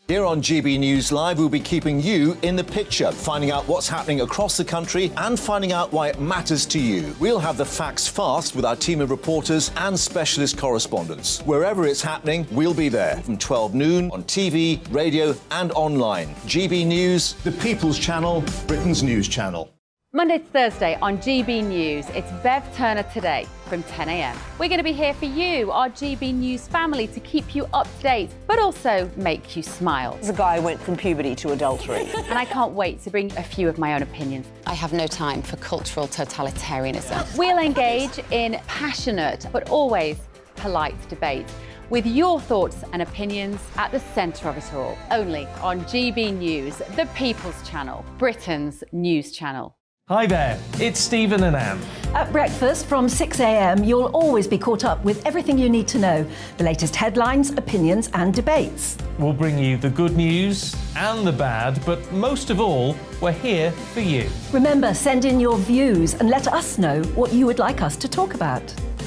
Here on GB News Live, we'll be keeping you in the picture, finding out what's happening across the country and finding out why it matters to you. We'll have the facts fast with our team of reporters and specialist correspondents. Wherever it's happening, we'll be there from 12 noon on TV, radio and online. GB News, the People's Channel, Britain's news channel. Monday to Thursday on GB News, it's Bev Turner Today from 10 a.m. We're going to be here for you, our GB News family, to keep you up to date, but also make you smile. The guy went from puberty to adultery. And I can't wait to bring a few of my own opinions. I have no time for cultural totalitarianism. We'll engage in passionate, but always polite debate, with your thoughts and opinions at the centre of it all. Only on GB News, the People's Channel, Britain's news channel. Hi there, it's Stephen and Anne. At breakfast from 6 a.m, you'll always be caught up with everything you need to know, the latest headlines, opinions and debates. We'll bring you the good news and the bad, but most of all, we're here for you. Remember, send in your views and let us know what you would like us to talk about.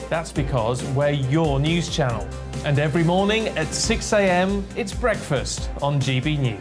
That's because we're your news channel. And every morning at 6 a.m, it's breakfast on GB News.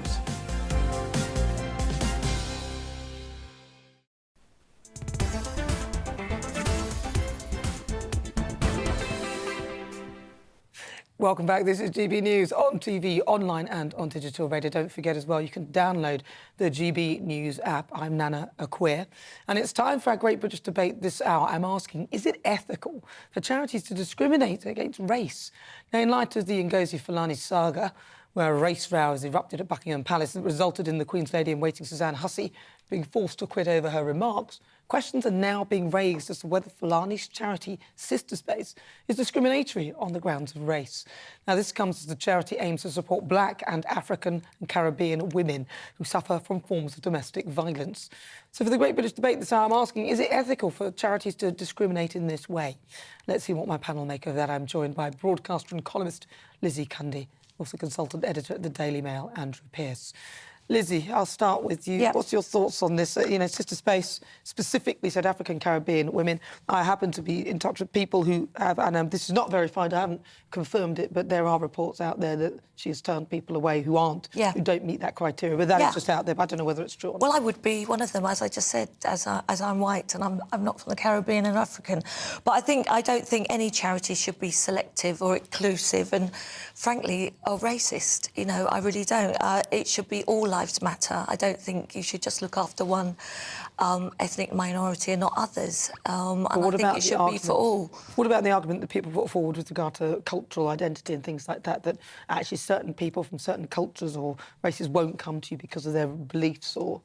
Welcome back. This is GB News on TV, online and on digital radio. Don't forget as well, you can download the GB News app. I'm Nana Akua. And it's time for our Great British Debate this hour. I'm asking, is it ethical for charities to discriminate against race? Now, in light of the Ngozi Fulani saga, where a race row has erupted at Buckingham Palace that resulted in the Queen's Lady-in-Waiting, Suzanne Hussey, being forced to quit over her remarks. Questions are now being raised as to whether Fulani's charity Sister Space is discriminatory on the grounds of race. Now, this comes as the charity aims to support Black and African and Caribbean women who suffer from forms of domestic violence. So for the Great British Debate this hour, I'm asking, is it ethical for charities to discriminate in this way? Let's see what my panel make of that. I'm joined by broadcaster and columnist Lizzie Cundy, also consultant editor at the Daily Mail, Andrew Pearce. Lizzie, I'll start with you. Yep. What's your thoughts on this? Sister Space specifically said African Caribbean women. I happen to be in touch with people who have, and this is not verified, I haven't confirmed it, but there are reports out there that she has turned people away who who don't meet that criteria. But that is just out there, but I don't know whether it's true or not. Well, I would be one of them, as I just said, as I'm white and I'm not from the Caribbean and African. But I don't think any charity should be selective or inclusive and, frankly, or racist. I really don't. It should be all lives matter. I don't think you should just look after one ethnic minority and not others. And I think it should be for all. What about the argument that people put forward with regard to cultural identity and things like that, that actually certain people from certain cultures or races won't come to you because of their beliefs or...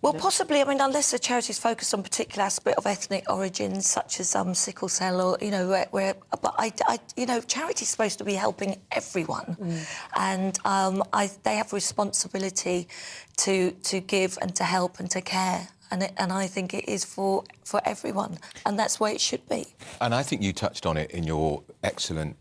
Well, possibly. I mean, unless the charity's focused on a particular aspect of ethnic origins, such as sickle cell, or but charity's supposed to be helping everyone, and they have responsibility to give and to help and to care, and I think it is for everyone, and that's where it should be. And I think you touched on it in your excellent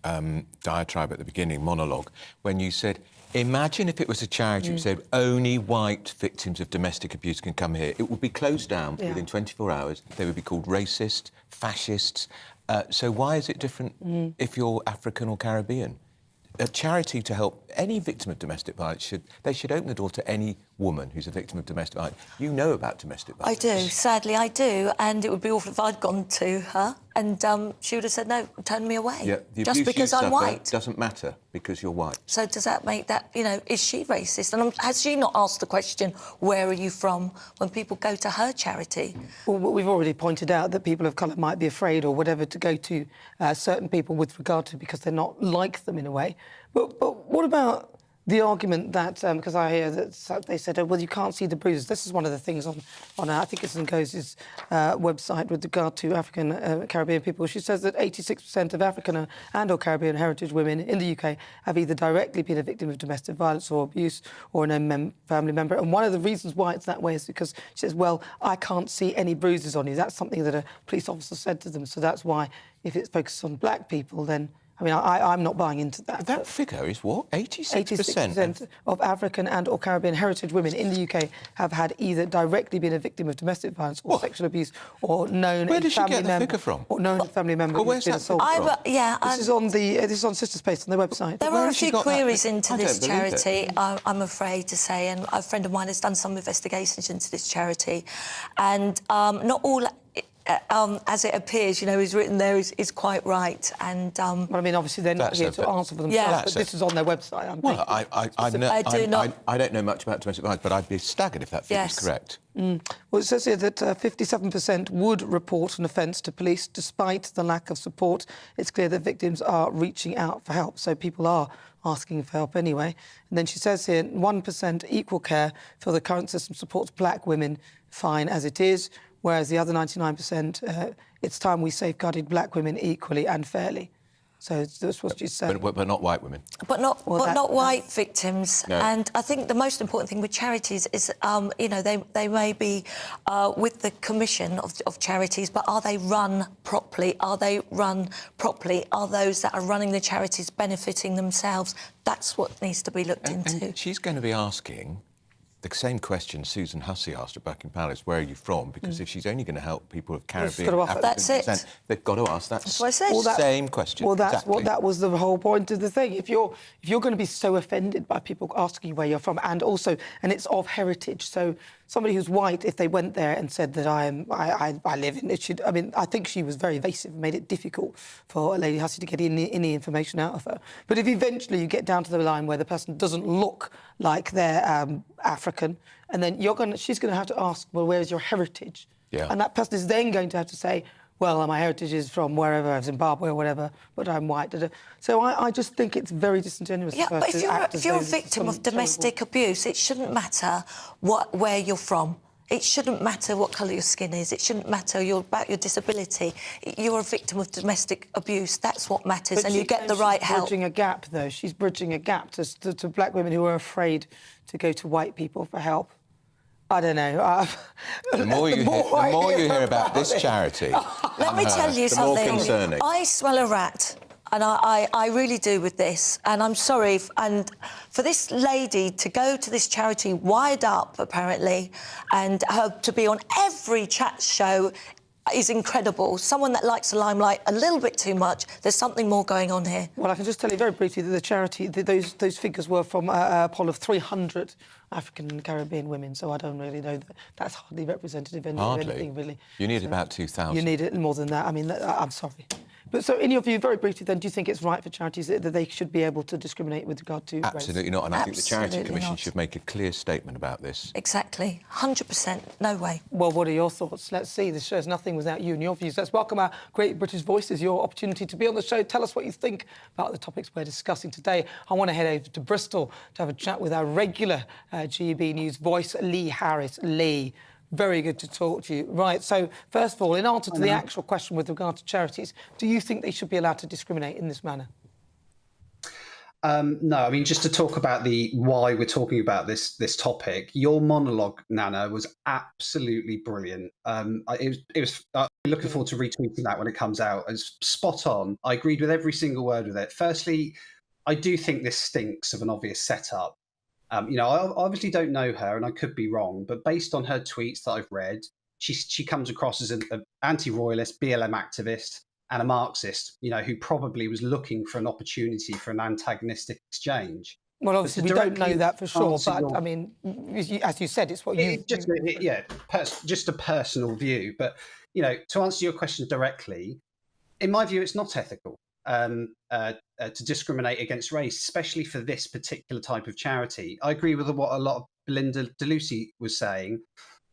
diatribe at the beginning, monologue, when you said, imagine if it was a charity who said only white victims of domestic abuse can come here. It would be closed down within 24 hours. They would be called racist, fascists. So why is it different if you're African or Caribbean? A charity to help any victim of domestic violence should open the door to any woman who's a victim of domestic violence. You know about domestic violence. I do, sadly I do, and it would be awful if I'd gone to her and she would have said no, turned me away. Yeah, the just because I'm white doesn't matter because you're white. So does that make that, is she racist? And has she not asked the question, where are you from, when people go to her charity? Well, we've already pointed out that people of colour might be afraid or whatever to go to certain people with regard to because they're not like them in a way. But what about the argument that, because I hear that they said, well, you can't see the bruises. This is one of the things on I think it's Ngozi's website with regard to African Caribbean people. She says that 86% of African and or Caribbean heritage women in the UK have either directly been a victim of domestic violence or abuse or a family member. And one of the reasons why it's that way is because she says, well, I can't see any bruises on you. That's something that a police officer said to them. So that's why if it's focused on black people, then... I mean, I'm not buying into that. That figure is what? 86%? 86% of African and or Caribbean heritage women in the UK have had either directly been a victim of domestic violence or sexual abuse or known Where a does she family get the member figure from? or known a family member Well, who's been where's that assaulted. from? This is on Sister Space on their website. There are a few queries into this charity, I'm afraid to say, and a friend of mine has done some investigations into this charity, and not all... as it appears, is written there is quite right. And well, I mean, obviously they're not here to answer for themselves, but this is on their website. I don't know much about domestic violence, but I'd be staggered if that figure is correct. Well, it says here that 57% would report an offence to police despite the lack of support. It's clear that victims are reaching out for help, so people are asking for help anyway. And then she says here, 1% equal care for the current system supports black women fine as it is, whereas the other 99%, it's time we safeguarded black women equally and fairly. So that's what she said. But not white women. But not white victims. No. And I think the most important thing with charities is, they may be with the commission of charities, but are they run properly? Are they run properly? Are those that are running the charities benefiting themselves? That's what needs to be looked into. And she's going to be asking the same question Susan Hussey asked at Buckingham Palace, where are you from? Because if she's only going to help people of Caribbean, African descent, they've got to ask that same question. Well, that was the whole point of the thing. If you're going to be so offended by people asking you where you're from, and it's of heritage, so somebody who's white, if they went there and said that I live in it, should, I mean, I think she was very evasive and made it difficult for Lady Hussey to get any information out of her. But if eventually you get down to the line where the person doesn't look like they're African, and then she's going to have to ask, well, where's your heritage? Yeah. And that person is then going to have to say, well, my heritage is from wherever, Zimbabwe or whatever, but I'm white. So I just think it's very disingenuous. Yeah, but if you're a victim of domestic abuse, it shouldn't matter where you're from. It shouldn't matter what colour your skin is. It shouldn't matter about your disability. You're a victim of domestic abuse. That's what matters, and you get the right help. She's bridging a gap, though. She's bridging a gap to black women who are afraid to go to white people for help. I don't know. The more you hear about this charity, let me tell you the more something. concerning. I smell a rat. And I really do with this. And I'm sorry. And for this lady to go to this charity wired up, apparently, and her to be on every chat show is incredible. Someone that likes the limelight a little bit too much. There's something more going on here. Well, I can just tell you very briefly that the charity, those figures were from a poll of 300 African and Caribbean women, so I don't really know that that's hardly representative of anything, really. You need about 2,000. You need it more than that. I mean, I'm sorry. But so, in your view, very briefly, then, do you think it's right for charities that they should be able to discriminate with regard to Absolutely race? not, and I think the Charity Absolutely Commission not. should make a clear statement about this. Exactly. 100%. No way. Well, what are your thoughts? Let's see. This show's nothing without you and your views. Let's welcome our great British voices, your opportunity to be on the show. Tell us what you think about the topics we're discussing today. I want to head over to Bristol to have a chat with our regular GB News voice, Lee Harris. Lee, very good to talk to you. Right, so first of all, in answer to the actual question with regard to charities, do you think they should be allowed to discriminate in this manner? No, I mean, just to talk about why we're talking about this topic, your monologue, Nana, was absolutely brilliant. I'm looking forward to retweeting that when it comes out. It's spot on. I agreed with every single word with it. Firstly, I do think this stinks of an obvious setup. I obviously don't know her, and I could be wrong, but based on her tweets that I've read, she comes across as an anti-royalist, BLM activist, and a Marxist, who probably was looking for an opportunity for an antagonistic exchange. Well, obviously, we don't know that for sure, but, I mean, as you said, it's what you... Just a personal view. But, to answer your question directly, in my view, it's not ethical to discriminate against race, especially for this particular type of charity. I agree with what a lot of Belinda DeLucy was saying.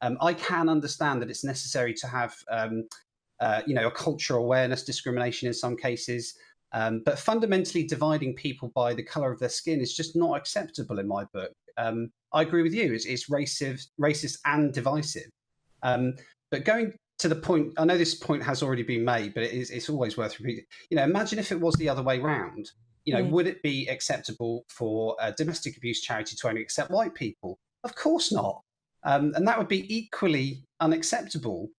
I can understand that it's necessary to have a cultural awareness discrimination in some cases, but fundamentally dividing people by the colour of their skin is just not acceptable in my book. I agree with you, it's racist and divisive. But going to the point, I know this point has already been made, but it's always worth repeating. Imagine if it was the other way round. Would it be acceptable for a domestic abuse charity to only accept white people? Of course not. And that would be equally unacceptable.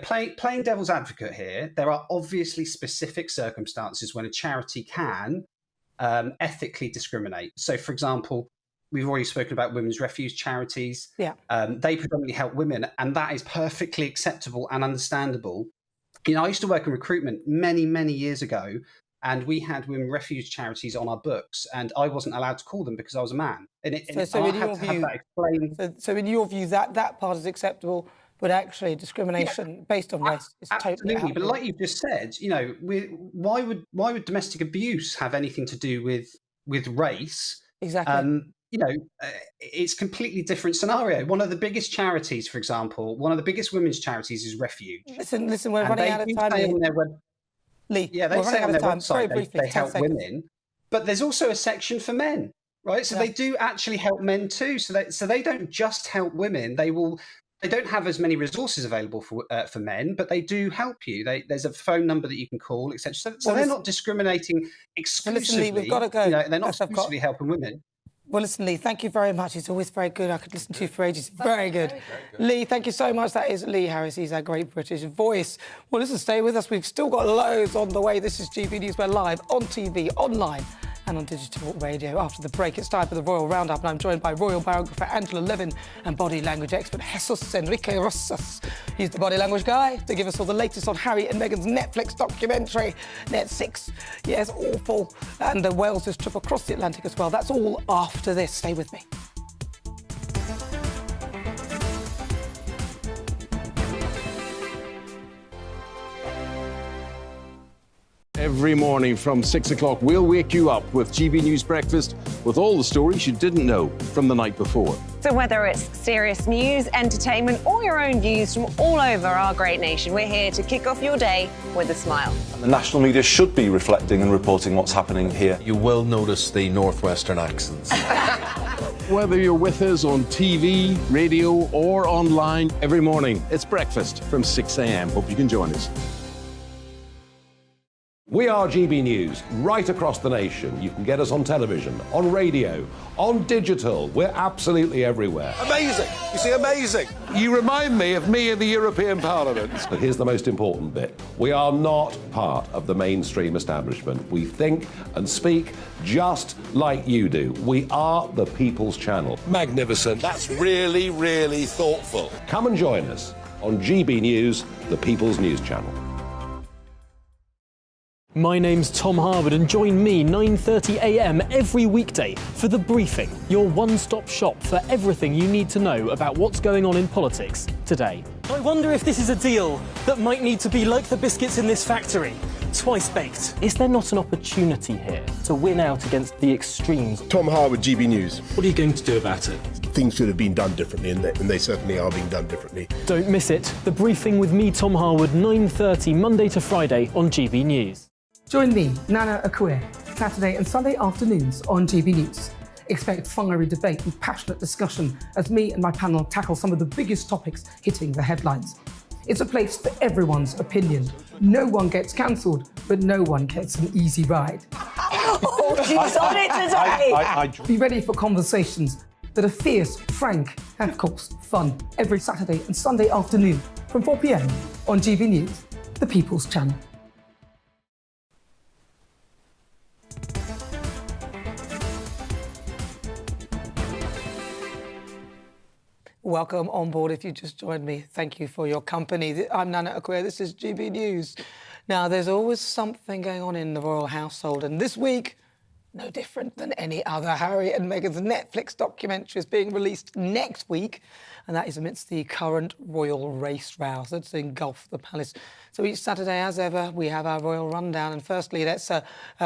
Playing devil's advocate here, there are obviously specific circumstances when a charity can ethically discriminate. So, for example, we've already spoken about women's refuge charities. Yeah. They predominantly help women, and that is perfectly acceptable and understandable. I used to work in recruitment many, many years ago, and we had women refuge charities on our books, and I wasn't allowed to call them because I was a man. So in your view, that part is acceptable, but actually discrimination based on race is totally absolutely. But like you've just said, why would domestic abuse have anything to do with race? Exactly. It's a completely different scenario. One of the biggest charities, for example, one of the biggest women's charities is Refuge. Listen, we're running out of time. Lee, yeah, they say on their website they help 10 women, but there's also a section for men, right? So they do actually help men too. So they don't just help women. They don't have as many resources available for men, but they do help you. There's a phone number that you can call, etc. So they're not discriminating exclusively. Listen, Lee, we've got to go. They're not exclusively helping women. Well, listen, Lee, thank you very much. It's always very good. I could listen to you for ages. Very good. Lee, thank you so much. That is Lee Harris. He's our great British voice. Well, listen, stay with us. We've still got loads on the way. This is GB News. We're live on TV, online and on digital radio. After the break, it's time for the Royal Roundup, and I'm joined by royal biographer Angela Levin and body language expert Jesus Enrique Rosas. He's the body language guy to give us all the latest on Harry and Meghan's Netflix documentary, Net 6. Yes, awful. And the Wales' trip across the Atlantic as well. That's all after this. Stay with me. Every morning from 6 o'clock, we'll wake you up with GB News Breakfast with all the stories you didn't know from the night before. So whether it's serious news, entertainment, or your own views from all over our great nation, we're here to kick off your day with a smile. And the national media should be reflecting and reporting what's happening here. You will notice the northwestern accents. Whether you're with us on TV, radio, or online, every morning, it's breakfast from 6 a.m. Hope you can join us. We are GB News, right across the nation. You can get us on television, on radio, on digital. We're absolutely everywhere. Amazing! You see, amazing! You remind me of me in the European Parliament. But here's the most important bit. We are not part of the mainstream establishment. We think and speak just like you do. We are the People's Channel. Magnificent. That's really, really thoughtful. Come and join us on GB News, the People's News Channel. My name's Tom Harwood and join me 9:30 a.m. every weekday for The Briefing, your one-stop shop for everything you need to know about what's going on in politics today. I wonder if this is a deal that might need to be like the biscuits in this factory, twice baked. Is there not an opportunity here to win out against the extremes? Tom Harwood, GB News. What are you going to do about it? Things should have been done differently, and they certainly are being done differently. Don't miss it. The Briefing with me, Tom Harwood, 9:30 Monday to Friday on GB News. Join me, Nana Akua, Saturday and Sunday afternoons on GB News. Expect fiery debate and passionate discussion as me and my panel tackle some of the biggest topics hitting the headlines. It's a place for everyone's opinion. No one gets cancelled, but no one gets an easy ride. Oh, she's on it today! Be ready for conversations that are fierce, frank, and of course, fun. Every Saturday and Sunday afternoon from 4 p.m. on GB News, the People's Channel. Welcome on board if you just joined me. Thank you for your company. I'm Nana Akua, this is GB News. Now, there's always something going on in the royal household, and this week, no different than any other. Harry and Meghan's Netflix documentary is being released next week, and that is amidst the current royal race rows that's engulfed the palace. So each Saturday, as ever, we have our royal rundown. And firstly, let's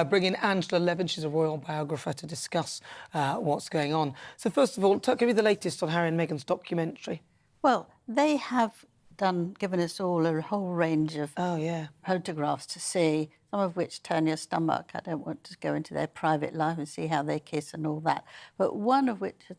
bring in Angela Levin. She's a royal biographer to discuss what's going on. So first of all, give me the latest on Harry and Meghan's documentary. Well, they have given us all a whole range of photographs to see, some of which turn your stomach. I don't want to go into their private life and see how they kiss and all that. But one of which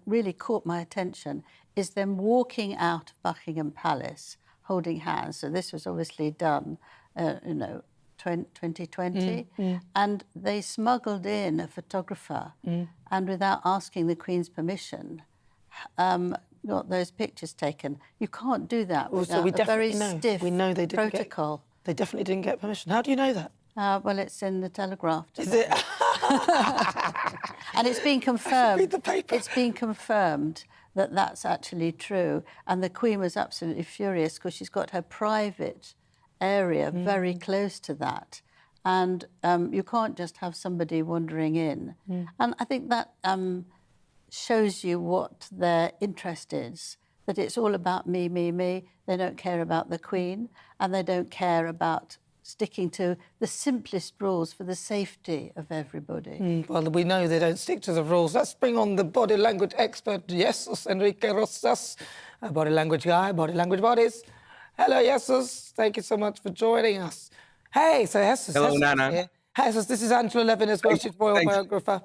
really caught my attention is them walking out of Buckingham Palace holding hands. So this was obviously done, 2020. And they smuggled in a photographer and without asking the Queen's permission, got those pictures taken. You can't do that without a very stiff protocol. They definitely didn't get permission. How do you know that? Well, it's in the Telegraph. Is it? And it's been confirmed. Read the paper. It's been confirmed that that's actually true. And the Queen was absolutely furious because she's got her private area very close to that. And you can't just have somebody wandering in. And I think that shows you what their interest is, that it's all about me, me, me. They don't care about the Queen, and they don't care about sticking to the simplest rules for the safety of everybody. Well, we know they don't stick to the rules. Let's bring on the body language expert, Jesus Enrique Rosas, a body language guy, body language bodies. Hello, Jesus. Thank you so much for joining us. Hey, so Jesus. Hello, Nana. Here. Hey, Jesus, this is Angela Levin as well. She's royal biographer.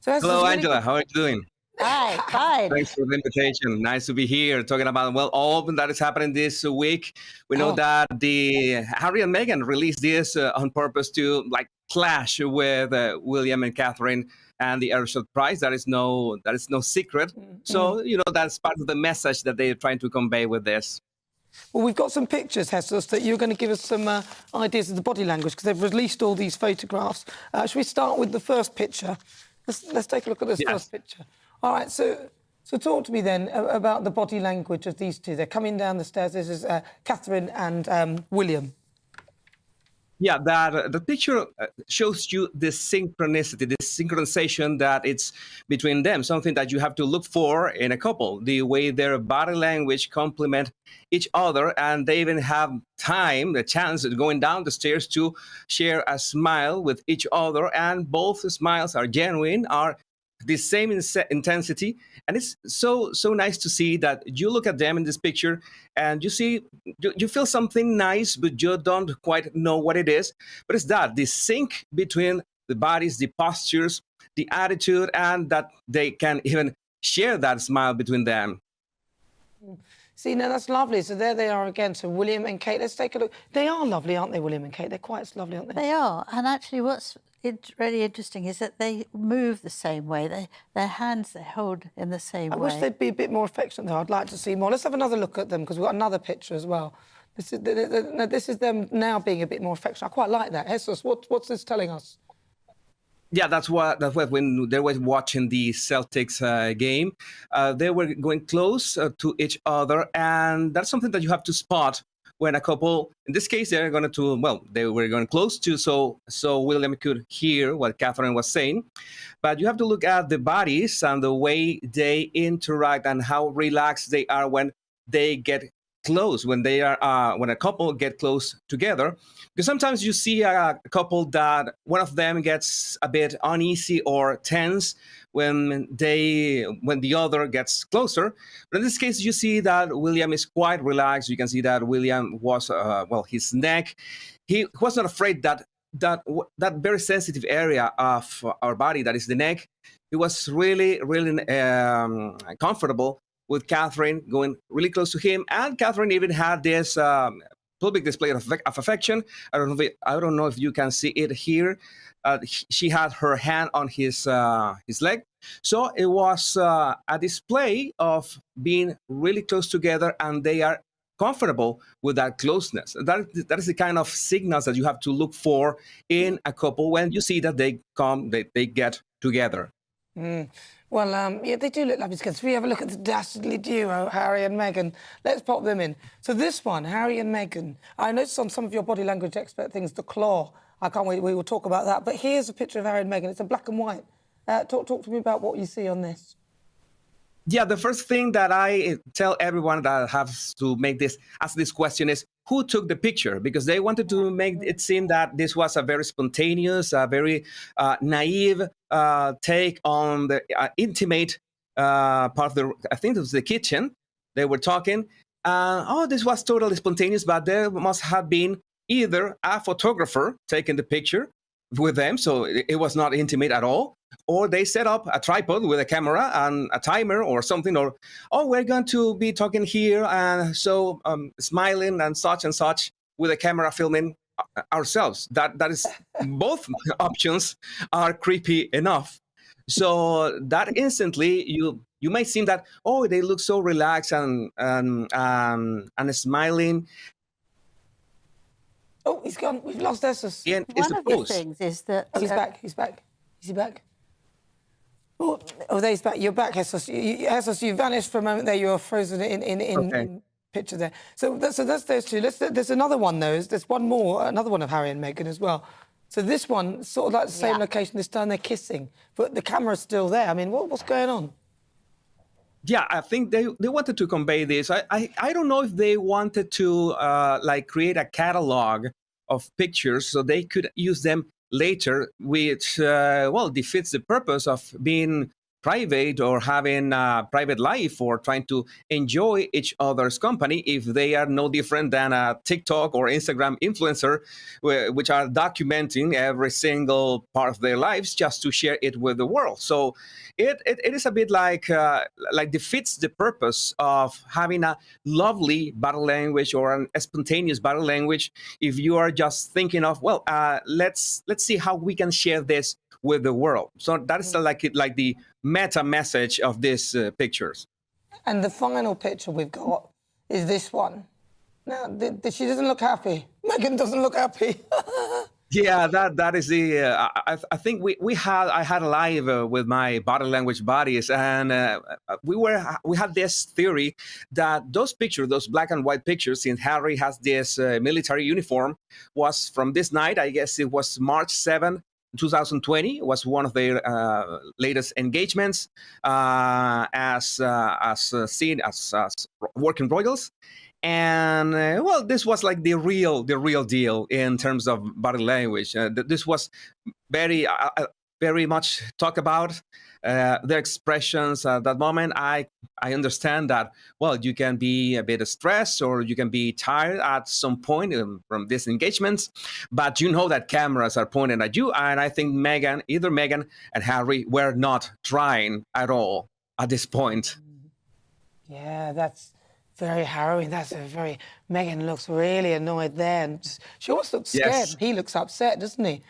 So, Jesus, hello, Angela. How are you doing? Hi, fine. Thanks for the invitation. Nice to be here talking about, well, all that is happening this week. We know that the Harry and Meghan released this on purpose to clash with William and Catherine and the Earlship Prize. That is no secret. So, that's part of the message that they're trying to convey with this. Well, we've got some pictures, Jesus, that you're going to give us some ideas of the body language because they've released all these photographs. Should we start with the first picture? Let's take a look at this first picture. All right, so talk to me then about the body language of these two. They're coming down the stairs. This is Catherine and William. Yeah, that the picture shows you the synchronicity, the synchronization that it's between them, something that you have to look for in a couple, the way their body language complement each other, and they even have time, the chance of going down the stairs to share a smile with each other, and both smiles are genuine, are the same intensity, and it's so nice to see that you look at them in this picture and you see you feel something nice, but you don't quite know what it is. But it's that the sync between the bodies, the postures, the attitude, and that they can even share that smile between them. See, now that's lovely. So there they are again. So William and Kate, let's take a look. They are lovely, aren't they, William and Kate? They're quite lovely, aren't they? They are. And actually what's really interesting is that they move the same way. Their hands they hold in the same way. I wish they'd be a bit more affectionate, though. I'd like to see more. Let's have another look at them, because we've got another picture as well. This is them now being a bit more affectionate. I quite like that. Jesus, what's this telling us? Yeah, that's what when they were watching the Celtics game, they were going close to each other, and that's something that you have to spot when a couple, in this case, they were going close to, so William could hear what Catherine was saying. But you have to look at the bodies and the way they interact and how relaxed they are when they get close, when they are when a couple get close together. Because sometimes you see a couple that one of them gets a bit uneasy or tense when the other gets closer. But in this case, you see that William is quite relaxed. You can see that William was his neck. He was not afraid that very sensitive area of our body, that is the neck. He was really comfortable with Catherine going really close to him, and Catherine even had this public display of affection. I don't know if you can see it here. She had her hand on his leg, so it was a display of being really close together, and they are comfortable with that closeness. That is the kind of signals that you have to look for in a couple when you see that they get together. Well, yeah, they do look lovely together. So we have a look at the dastardly duo, Harry and Meghan. Let's pop them in. So this one, Harry and Meghan, I noticed on some of your body language expert things, the claw. I can't wait, we will talk about that. But here's a picture of Harry and Meghan. It's in black and white. Talk to me about what you see on this. Yeah, the first thing that I tell everyone that has to ask this question is, who took the picture? Because they wanted to make it seem that this was a very spontaneous, very naive take on the intimate part of I think it was the kitchen. They were talking, this was totally spontaneous, but there must have been either a photographer taking the picture with them, so it was not intimate at all, or they set up a tripod with a camera and a timer or something, or we're going to be talking here and so smiling and such with a camera filming ourselves. That is both options are creepy enough. So that instantly you may seem that they look so relaxed and smiling. Oh, he's gone. We've lost Jesus. Yeah, one of the things is that... Oh, he's back. He's back. Is he back? Oh, there he's back. You're back, Jesus. Jesus, you vanished for a moment there. You were frozen in picture there. So that's those two. There's another one, though. There's one more, another one of Harry and Meghan as well. So this one, sort of like the same location. This time they're kissing, but the camera's still there. I mean, what's going on? Yeah, I think they wanted to convey this. I don't know if they wanted to create a catalog of pictures so they could use them later, which defeats the purpose of being private or having a private life or trying to enjoy each other's company if they are no different than a TikTok or Instagram influencer, which are documenting every single part of their lives just to share it with the world. So it is a bit like defeats the purpose of having a lovely body language or a spontaneous body language if you are just thinking of, let's see how we can share this with the world. So that is like the meta message of these pictures. And the final picture we've got is this one. Now, she doesn't look happy. Meghan doesn't look happy. Yeah, that is the. I think I had a live with my body language buddies, and we had this theory that those pictures, those black and white pictures, since Harry has this military uniform, was from this night. I guess it was March 7, 2020. Was one of their latest engagements as seen as working royals. And well, this was like the real deal in terms of body language. This was very much talked about. Their expressions at that moment. I understand that. Well, you can be a bit stressed or you can be tired at some point from these engagements, but you know that cameras are pointed at you. And I think either Meghan and Harry were not trying at all at this point. Yeah, that's very harrowing. Meghan looks really annoyed there. And she almost looks scared. Yes. He looks upset, doesn't he?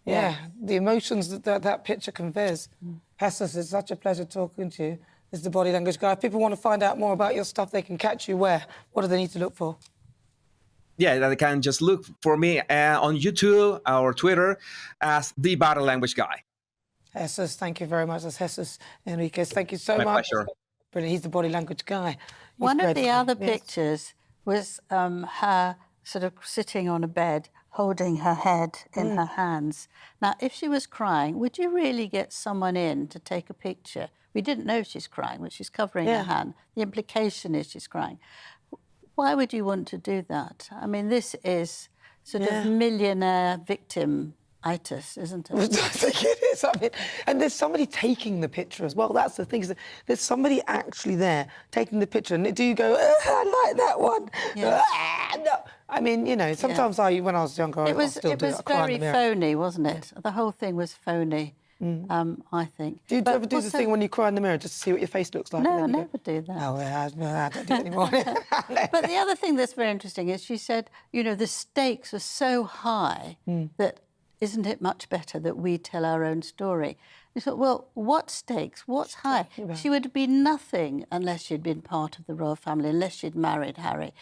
Yeah. The emotions that picture conveys. Hessus, it's such a pleasure talking to you. This is the body language guy. If people want to find out more about your stuff, they can catch you where? What do they need to look for? Yeah, they can just look for me on YouTube or Twitter as the body language guy. Hessus, thank you very much. That's Hessus Enriquez. Thank you so much. My pleasure. Brilliant. He's the body language guy. One of the other pictures was her sort of sitting on a bed, holding her head in her hands. Now, if she was crying, would you really get someone in to take a picture? We didn't know she's crying, but she's covering her hand. The implication is she's crying. Why would you want to do that? I mean, this is sort of millionaire victim-itis, isn't it? I think it is. I mean, and there's somebody taking the picture as well. That's the thing. Is that there's somebody actually there taking the picture. And do you go, I like that one? Yeah. No. I mean, you know, sometimes when I was younger, I still do it. It was very phony, wasn't it? The whole thing was phony, I think. Do you ever do the thing when you cry in the mirror just to see what your face looks like? No, I never do that. Oh, I don't do it anymore. But the other thing that's very interesting is she said, you know, the stakes were so high that isn't it much better that we tell our own story? You thought, well, what stakes? What's high? She would be nothing unless she'd been part of the royal family, unless she'd married Harry.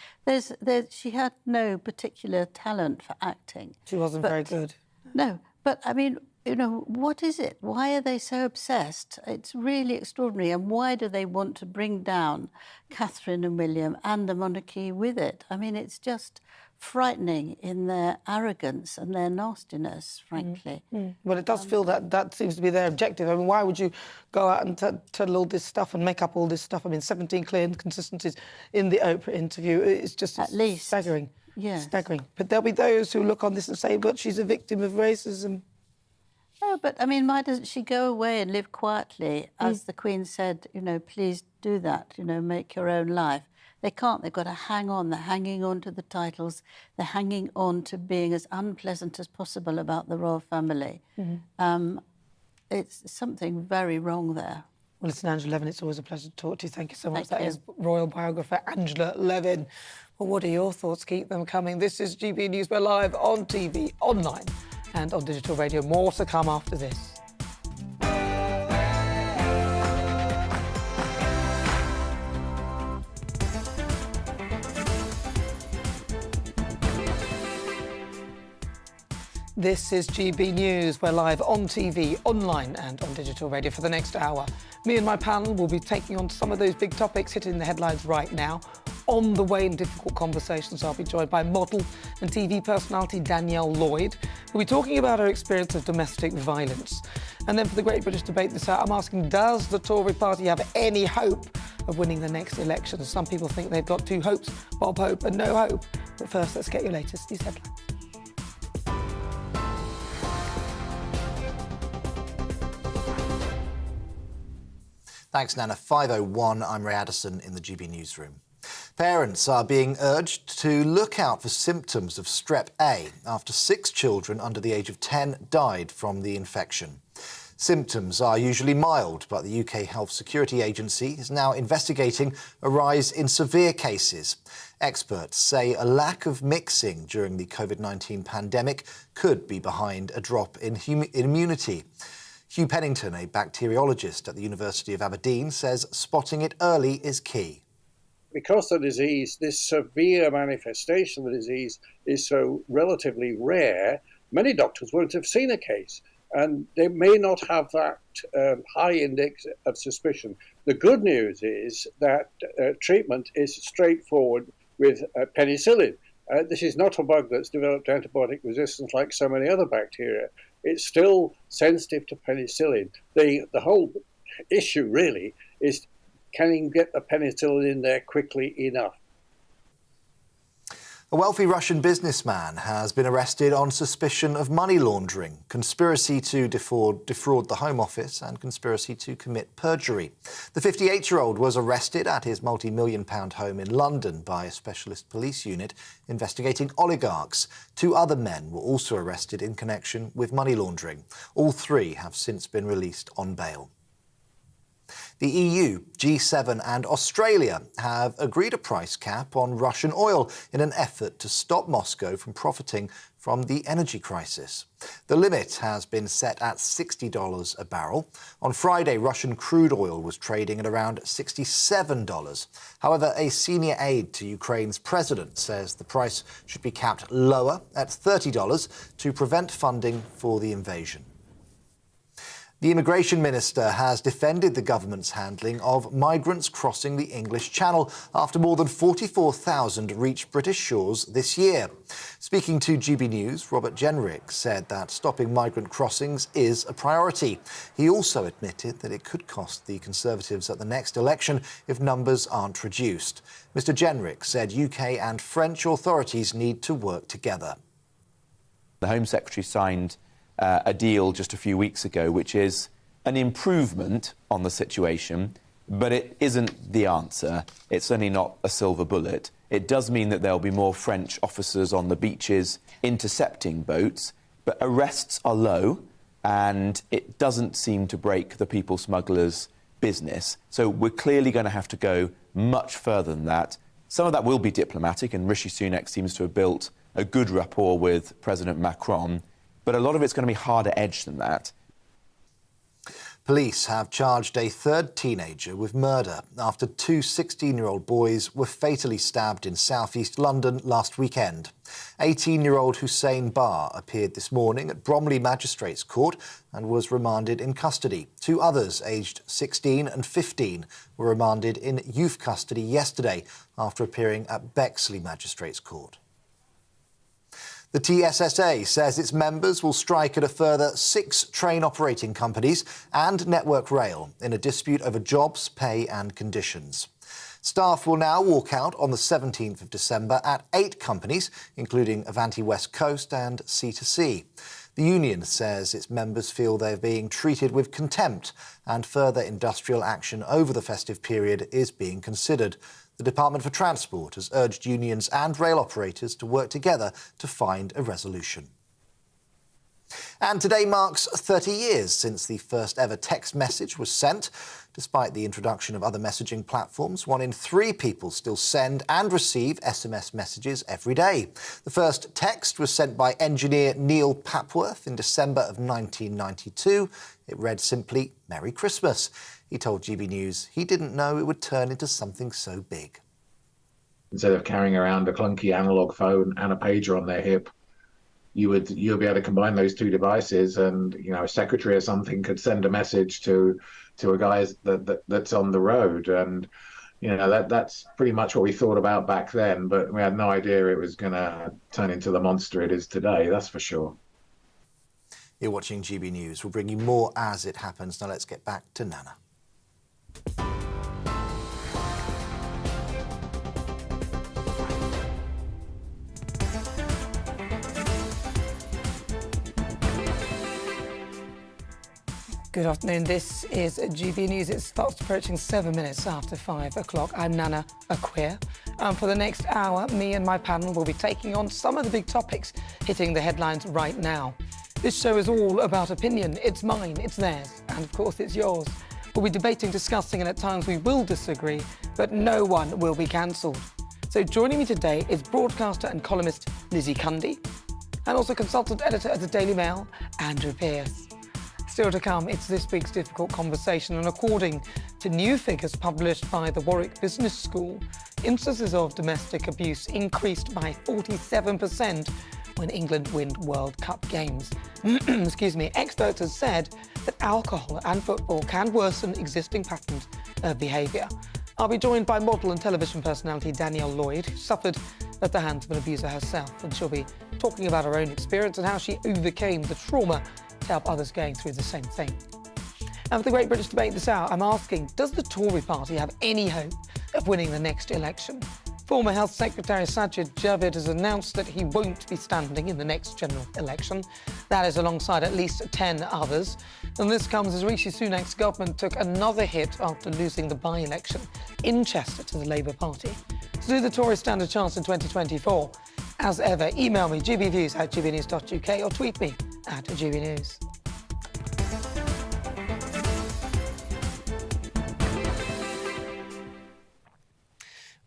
She had no particular talent for acting. She wasn't very good. No, but I mean, you know, what is it? Why are they so obsessed? It's really extraordinary. And why do they want to bring down Catherine and William and the monarchy with it? I mean, it's just frightening in their arrogance and their nastiness, frankly. Well, it does feel that seems to be their objective. I mean, why would you go out and tell all this stuff and make up all this stuff? I mean, 17 clear inconsistencies in the Oprah interview. It's just at least staggering. Yeah, staggering. But there'll be those who look on this and say, but she's a victim of racism. No, but I mean, why doesn't she go away and live quietly? As the Queen said, you know, please do that, you know, make your own life. They can't. They've got to hang on. They're hanging on to the titles. They're hanging on to being as unpleasant as possible about the royal family. It's something very wrong there. Well, listen, Angela Levin, it's always a pleasure to talk to you. Thank you so much. That is royal biographer Angela Levin. Well, what are your thoughts? Keep them coming. This is GB News. We're live on TV, online and on digital radio. More to come after this. This is GB News. We're live on TV, online and on digital radio for the next hour. Me and my panel will be taking on some of those big topics hitting the headlines right now. On the way in difficult conversations, I'll be joined by model and TV personality Danielle Lloyd. We'll be talking about her experience of domestic violence. And then for the Great British Debate this hour, I'm asking, does the Tory party have any hope of winning the next election? Some people think they've got two hopes, Bob Hope and no hope. But first, let's get your latest news headlines. Thanks, Nana. 5:01, I'm Ray Addison in the GB newsroom. Parents are being urged to look out for symptoms of strep A after 6 children under the age of 10 died from the infection. Symptoms are usually mild, but the UK Health Security Agency is now investigating a rise in severe cases. Experts say a lack of mixing during the COVID-19 pandemic could be behind a drop in immunity. Hugh Pennington, a bacteriologist at the University of Aberdeen, says spotting it early is key. Because the disease, this severe manifestation of the disease, is so relatively rare, many doctors won't have seen a case, and they may not have that high index of suspicion. The good news is that treatment is straightforward with penicillin. This is not a bug that's developed antibiotic resistance like so many other bacteria. It's still sensitive to penicillin. The whole issue really is, can you get the penicillin in there quickly enough? A wealthy Russian businessman has been arrested on suspicion of money laundering, conspiracy to defraud the Home Office and conspiracy to commit perjury. The 58-year-old was arrested at his multi-million-pound home in London by a specialist police unit investigating oligarchs. 2 other men were also arrested in connection with money laundering. All 3 have since been released on bail. The EU, G7 and Australia have agreed a price cap on Russian oil in an effort to stop Moscow from profiting from the energy crisis. The limit has been set at $60 a barrel. On Friday, Russian crude oil was trading at around $67. However, a senior aide to Ukraine's president says the price should be capped lower at $30 to prevent funding for the invasion. The Immigration Minister has defended the government's handling of migrants crossing the English Channel after more than 44,000 reached British shores this year. Speaking to GB News, Robert Jenrick said that stopping migrant crossings is a priority. He also admitted that it could cost the Conservatives at the next election if numbers aren't reduced. Mr Jenrick said UK and French authorities need to work together. The Home Secretary signed a deal just a few weeks ago, which is an improvement on the situation, but it isn't the answer. It's certainly not a silver bullet. It does mean that there'll be more French officers on the beaches intercepting boats, but arrests are low, and it doesn't seem to break the people smugglers' business. So we're clearly going to have to go much further than that. Some of that will be diplomatic, and Rishi Sunak seems to have built a good rapport with President Macron, but a lot of it's going to be harder edged than that. Police have charged a 3rd teenager with murder after 2 16-year-old boys were fatally stabbed in south-east London last weekend. 18-year-old Hussein Bar appeared this morning at Bromley Magistrates Court and was remanded in custody. 2 others, aged 16 and 15, were remanded in youth custody yesterday after appearing at Bexley Magistrates Court. The TSSA says its members will strike at a further 6 train operating companies and Network Rail in a dispute over jobs, pay and conditions. Staff will now walk out on the 17th of December at 8 companies, including Avanti West Coast and C2C. The union says its members feel they're being treated with contempt and further industrial action over the festive period is being considered. The Department for Transport has urged unions and rail operators to work together to find a resolution. And today marks 30 years since the first ever text message was sent. Despite the introduction of other messaging platforms, 1 in 3 people still send and receive SMS messages every day. The first text was sent by engineer Neil Papworth in December of 1992. It read simply, "Merry Christmas." He told GB News he didn't know it would turn into something so big. Instead of carrying around a clunky analog phone and a pager on their hip, you'll be able to combine those 2 devices, and a secretary or something could send a message to a guy that's on the road, and that's pretty much what we thought about back then, but we had no idea it was going to turn into the monster it is today, that's for sure. You're watching GB News. We'll bring you more as it happens. Now let's get back to Nana. Good afternoon. This is GB News. It starts approaching 7 minutes after 5 o'clock. I'm Nana Akua. For the next hour, me and my panel will be taking on some of the big topics hitting the headlines right now. This show is all about opinion. It's mine, it's theirs, and of course it's yours. We'll be debating, discussing, and at times we will disagree, but no one will be cancelled. So joining me today is broadcaster and columnist Lizzie Cundy, and also consultant editor at the Daily Mail, Andrew Pearce. Still to come, it's this week's difficult conversation, and according to new figures published by the Warwick Business School, instances of domestic abuse increased by 47% when England win World Cup games. Excuse me. Experts have said that alcohol and football can worsen existing patterns of behaviour. I'll be joined by model and television personality Danielle Lloyd, who suffered at the hands of an abuser herself, and she'll be talking about her own experience and how she overcame the trauma to help others going through the same thing. And for the Great British Debate this hour, I'm asking, does the Tory party have any hope of winning the next election? Former Health Secretary Sajid Javid has announced that he won't be standing in the next general election. That is alongside at least 10 others. And this comes as Rishi Sunak's government took another hit after losing the by-election in Chester to the Labour Party. So do the Tories stand a chance in 2024? As ever, email me gbviews@gbnews.uk or tweet me @gbnews.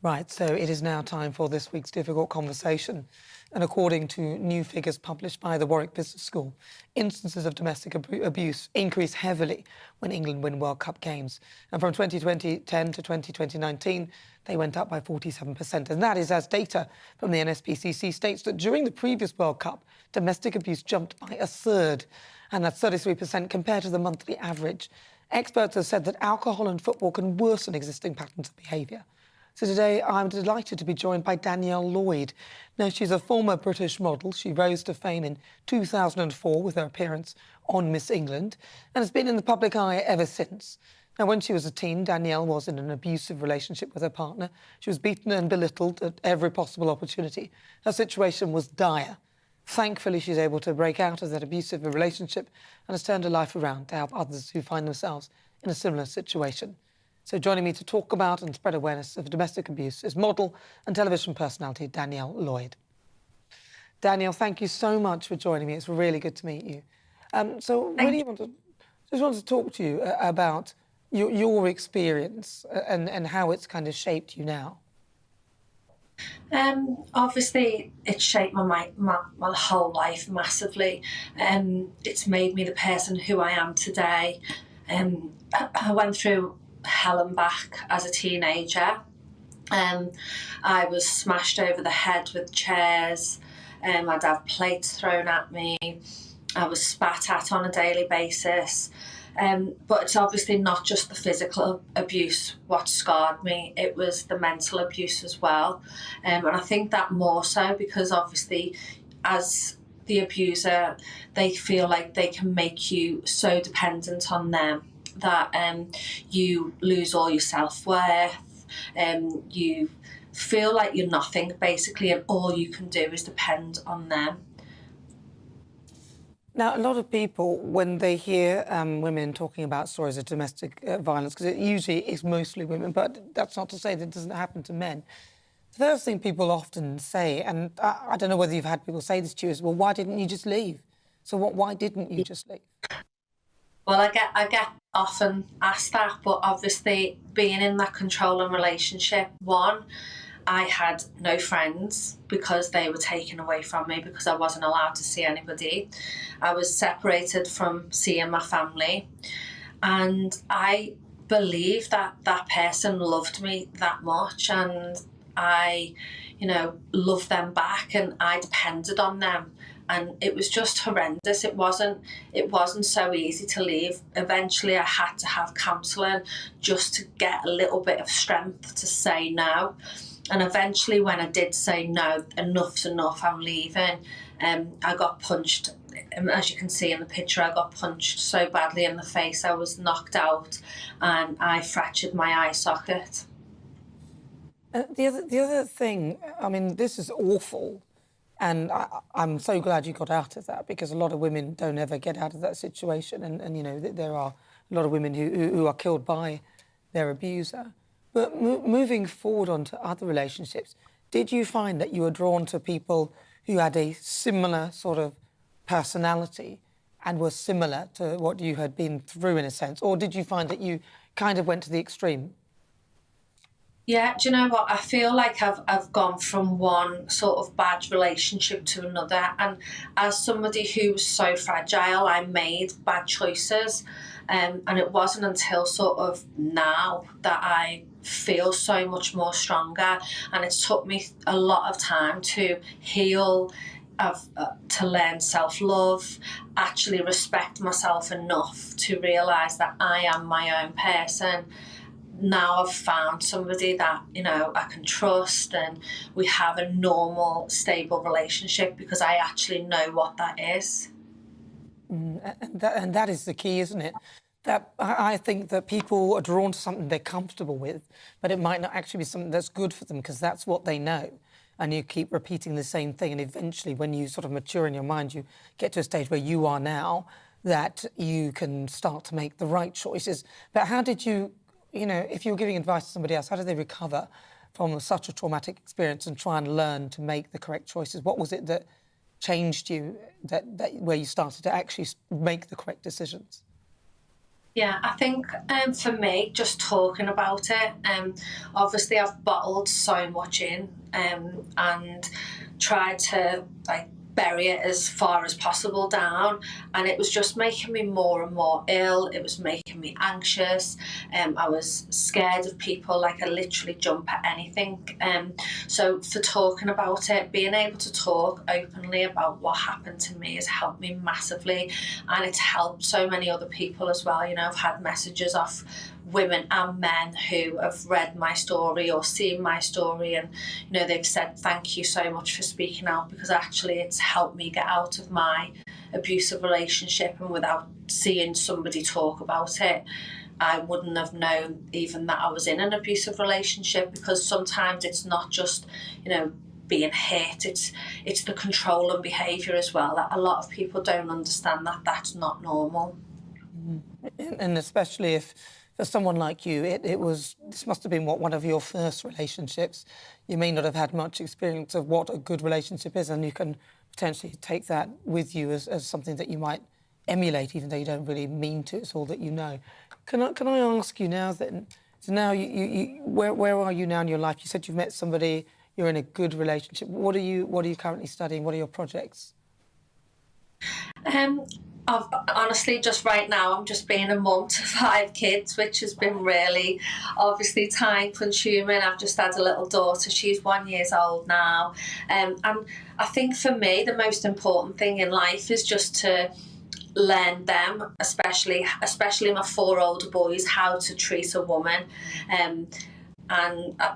Right, so it is now time for this week's difficult conversation. And according to new figures published by the Warwick Business School, instances of domestic abuse increase heavily when England win World Cup games. And from 2010 to 2019, they went up by 47%. And that is as data from the NSPCC states that during the previous World Cup, domestic abuse jumped by a third. And that's 33% compared to the monthly average. Experts have said that alcohol and football can worsen existing patterns of behaviour. So today I'm delighted to be joined by Danielle Lloyd. Now, she's a former British model. She rose to fame in 2004 with her appearance on Miss England and has been in the public eye ever since. Now, when she was a teen, Danielle was in an abusive relationship with her partner. She was beaten and belittled at every possible opportunity. Her situation was dire. Thankfully, she's able to break out of that abusive relationship and has turned her life around to help others who find themselves in a similar situation. So joining me to talk about and spread awareness of domestic abuse is model and television personality Danielle Lloyd. Danielle, thank you so much for joining me. It's really good to meet you. So really want to talk to you about your experience and how it's kind of shaped you now. Obviously, it's shaped my whole life massively. It's made me the person who I am today. I went through hell and back as a teenager. I was smashed over the head with chairs. I'd have plates thrown at me. I was spat at on a daily basis. But it's obviously not just the physical abuse what scarred me, it was the mental abuse as well. And I think that more so because obviously as the abuser, they feel like they can make you so dependent on them that you lose all your self-worth, you feel like you're nothing basically, and all you can do is depend on them. Now, a lot of people, when they hear women talking about stories of domestic violence, because it usually is mostly women, but that's not to say that it doesn't happen to men. The first thing people often say, and I don't know whether you've had people say this to you, is, well, why didn't you just leave? So why didn't you just leave? Well, I get often asked that, but obviously being in that controlling relationship, one, I had no friends because they were taken away from me because I wasn't allowed to see anybody. I was separated from seeing my family, and I believe that that person loved me that much, and I, loved them back, and I depended on them. And it was just horrendous. It wasn't so easy to leave. Eventually I had to have counselling just to get a little bit of strength to say no. And eventually when I did say no, enough's enough, I'm leaving, I got punched. As you can see in the picture, I got punched so badly in the face, I was knocked out and I fractured my eye socket. The other thing, I mean, this is awful. And I'm so glad you got out of that, because a lot of women don't ever get out of that situation. And there are a lot of women who are killed by their abuser. But moving forward onto other relationships, did you find that you were drawn to people who had a similar sort of personality and were similar to what you had been through in a sense? Or did you find that you kind of went to the extreme? Yeah, do you know what? I feel like I've gone from one sort of bad relationship to another, and as somebody who was so fragile, I made bad choices, and it wasn't until sort of now that I feel so much more stronger, and it's took me a lot of time to heal to learn self-love, actually respect myself enough to realise that I am my own person. Now I've found somebody that, you know, I can trust, and we have a normal, stable relationship because I actually know what that is. And that is the key, isn't it? That I think that people are drawn to something they're comfortable with, but it might not actually be something that's good for them because that's what they know. And you keep repeating the same thing, and eventually when you sort of mature in your mind, you get to a stage where you are now, that you can start to make the right choices. But how did you, you know, if you were giving advice to somebody else, how did they recover from such a traumatic experience and try and learn to make the correct choices? What was it that changed you, that where you started to actually make the correct decisions? Yeah, I think for me, just talking about it, obviously I've bottled so much in and tried to bury it as far as possible down, and it was just making me more and more ill. It was making me anxious. I was scared of people, I literally jump at anything. So for talking about it, being able to talk openly about what happened to me has helped me massively, and it's helped so many other people as well. You know, I've had messages off women and men who have read my story or seen my story, and you know, they've said thank you so much for speaking out, because actually it's helped me get out of my abusive relationship, and without seeing somebody talk about it, I wouldn't have known even that I was in an abusive relationship, because sometimes it's not just, you know, being hit, it's the control and behaviour as well, that a lot of people don't understand that that's not normal. And especially if for someone like you, this must have been one of your first relationships. You may not have had much experience of what a good relationship is, and you can potentially take that with you as something that you might emulate, even though you don't really mean to. It's all that you know. Can I ask you now then? So now where are you now in your life? You said you've met somebody. You're in a good relationship. What are you currently studying? What are your projects? Honestly, just right now, I'm just being a mum to 5 kids, which has been really, obviously, time-consuming. I've just had a little daughter. She's 1 year old now. And I think for me, the most important thing in life is just to learn them, especially my 4 older boys, how to treat a woman. And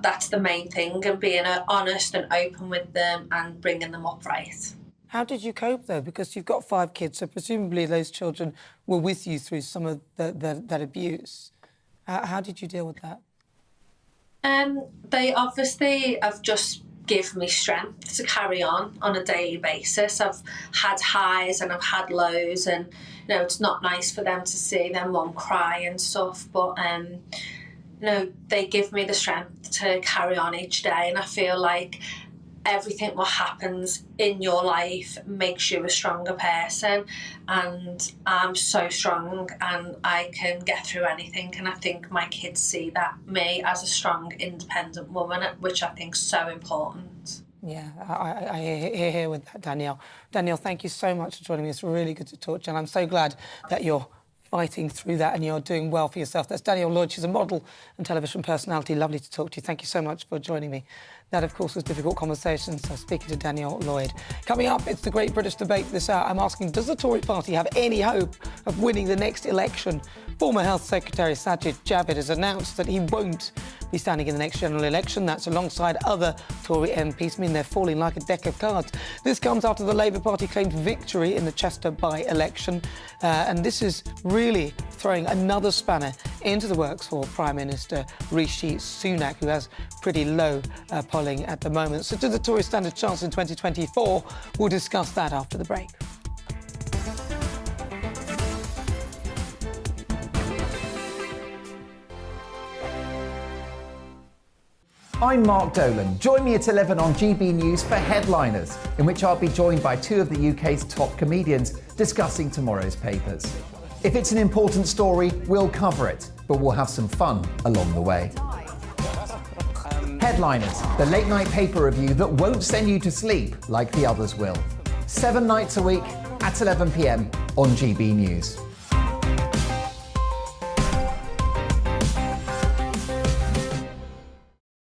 that's the main thing, and being honest and open with them and bringing them up right. How did you cope, though? Because you've got 5 kids, so presumably those children were with you through some of that abuse. How did you deal with that? They obviously have just given me strength to carry on a daily basis. I've had highs and I've had lows, and you know, it's not nice for them to see their mum cry and stuff, but you know, they give me the strength to carry on each day, and I feel like everything what happens in your life makes you a stronger person, and I'm so strong and I can get through anything, and I think my kids see that, me as a strong, independent woman, which I think is so important. Yeah, I hear with that, Danielle. Danielle, thank you so much for joining me. It's really good to talk to you, and I'm so glad that you're fighting through that and you're doing well for yourself. That's Danielle Lloyd. She's a model and television personality. Lovely to talk to you. Thank you so much for joining me. That, of course, was Difficult Conversations, so speaking to Danielle Lloyd. Coming up, it's the Great British Debate this hour. I'm asking, does the Tory party have any hope of winning the next election? Former Health Secretary Sajid Javid has announced that he won't be standing in the next general election. That's alongside other Tory MPs, meaning they're falling like a deck of cards. This comes after the Labour Party claimed victory in the Chester by-election. And this is really throwing another spanner into the works for Prime Minister Rishi Sunak, who has pretty low polling at the moment. So do the Tories stand a chance in 2024? We'll discuss that after the break. I'm Mark Dolan. Join me at 11 on GB News for Headliners, in which I'll be joined by 2 of the UK's top comedians discussing tomorrow's papers. If it's an important story, we'll cover it, but we'll have some fun along the way. Headliners, the late-night paper review that won't send you to sleep like the others will. 7 nights a week at 11 p.m. on GB News.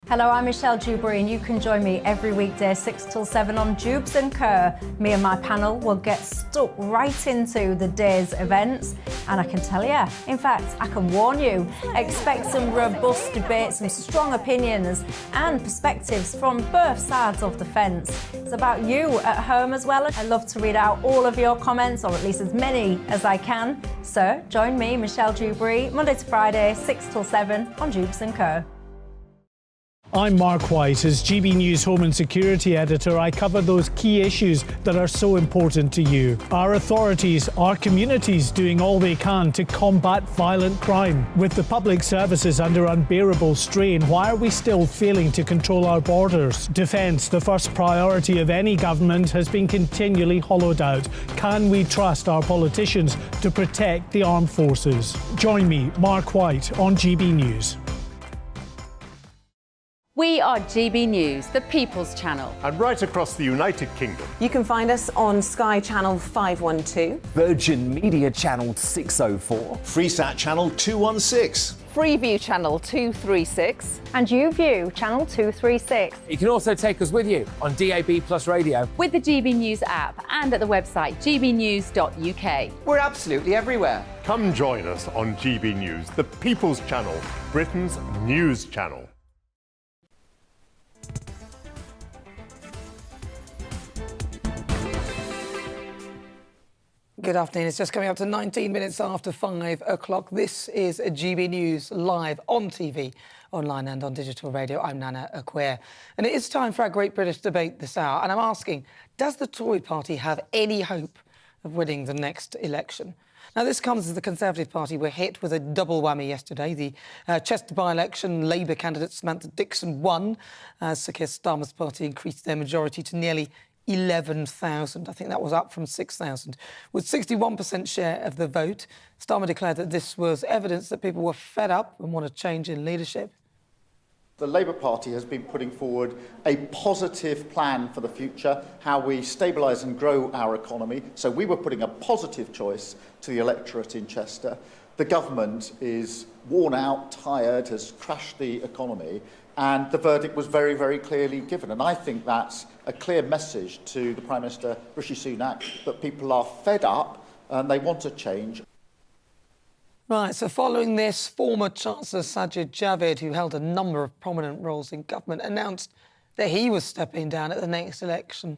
Hello, I'm Michelle Dewberry, and you can join me every weekday 6 till 7 on Jubes and Kerr. Me and my panel will get stuck right into the day's events, and I can tell you, in fact, I can warn you, expect some robust debates, some strong opinions and perspectives from both sides of the fence. It's about you at home as well. I love to read out all of your comments, or at least as many as I can. So join me, Michelle Dewberry, Monday to Friday, 6 till 7 on Jubes and Kerr. I'm Mark White. As GB News Home and Security Editor, I cover those key issues that are so important to you. Our authorities, our communities doing all they can to combat violent crime. With the public services under unbearable strain, why are we still failing to control our borders? Defence, the first priority of any government, has been continually hollowed out. Can we trust our politicians to protect the armed forces? Join me, Mark White, on GB News. We are GB News, the People's Channel. And right across the United Kingdom. You can find us on Sky Channel 512, Virgin Media Channel 604, Freesat Channel 216, Freeview Channel 236, and YouView Channel 236. You can also take us with you on DAB Plus Radio, with the GB News app and at the website gbnews.uk. We're absolutely everywhere. Come join us on GB News, the People's Channel, Britain's news channel. Good afternoon. It's just coming up to 19 minutes after 5 o'clock. This is GB News live on TV, online and on digital radio. I'm Nana Akua. And it is time for our Great British Debate this hour. And I'm asking, does the Tory party have any hope of winning the next election? Now, this comes as the Conservative Party were hit with a double whammy yesterday. The Chester by-election, Labour candidate Samantha Dixon won as Sir Keir Starmer's party increased their majority to nearly 11,000. I think that was up from 6,000. With 61% share of the vote, Starmer declared that this was evidence that people were fed up and want a change in leadership. The Labour Party has been putting forward a positive plan for the future, how we stabilise and grow our economy. So we were putting a positive choice to the electorate in Chester. The government is worn out, tired, has crashed the economy, and the verdict was very, very clearly given. And I think that's a clear message to the Prime Minister, Rishi Sunak, that people are fed up and they want a change. Right, so following this, former Chancellor Sajid Javid, who held a number of prominent roles in government, announced that he was stepping down at the next election.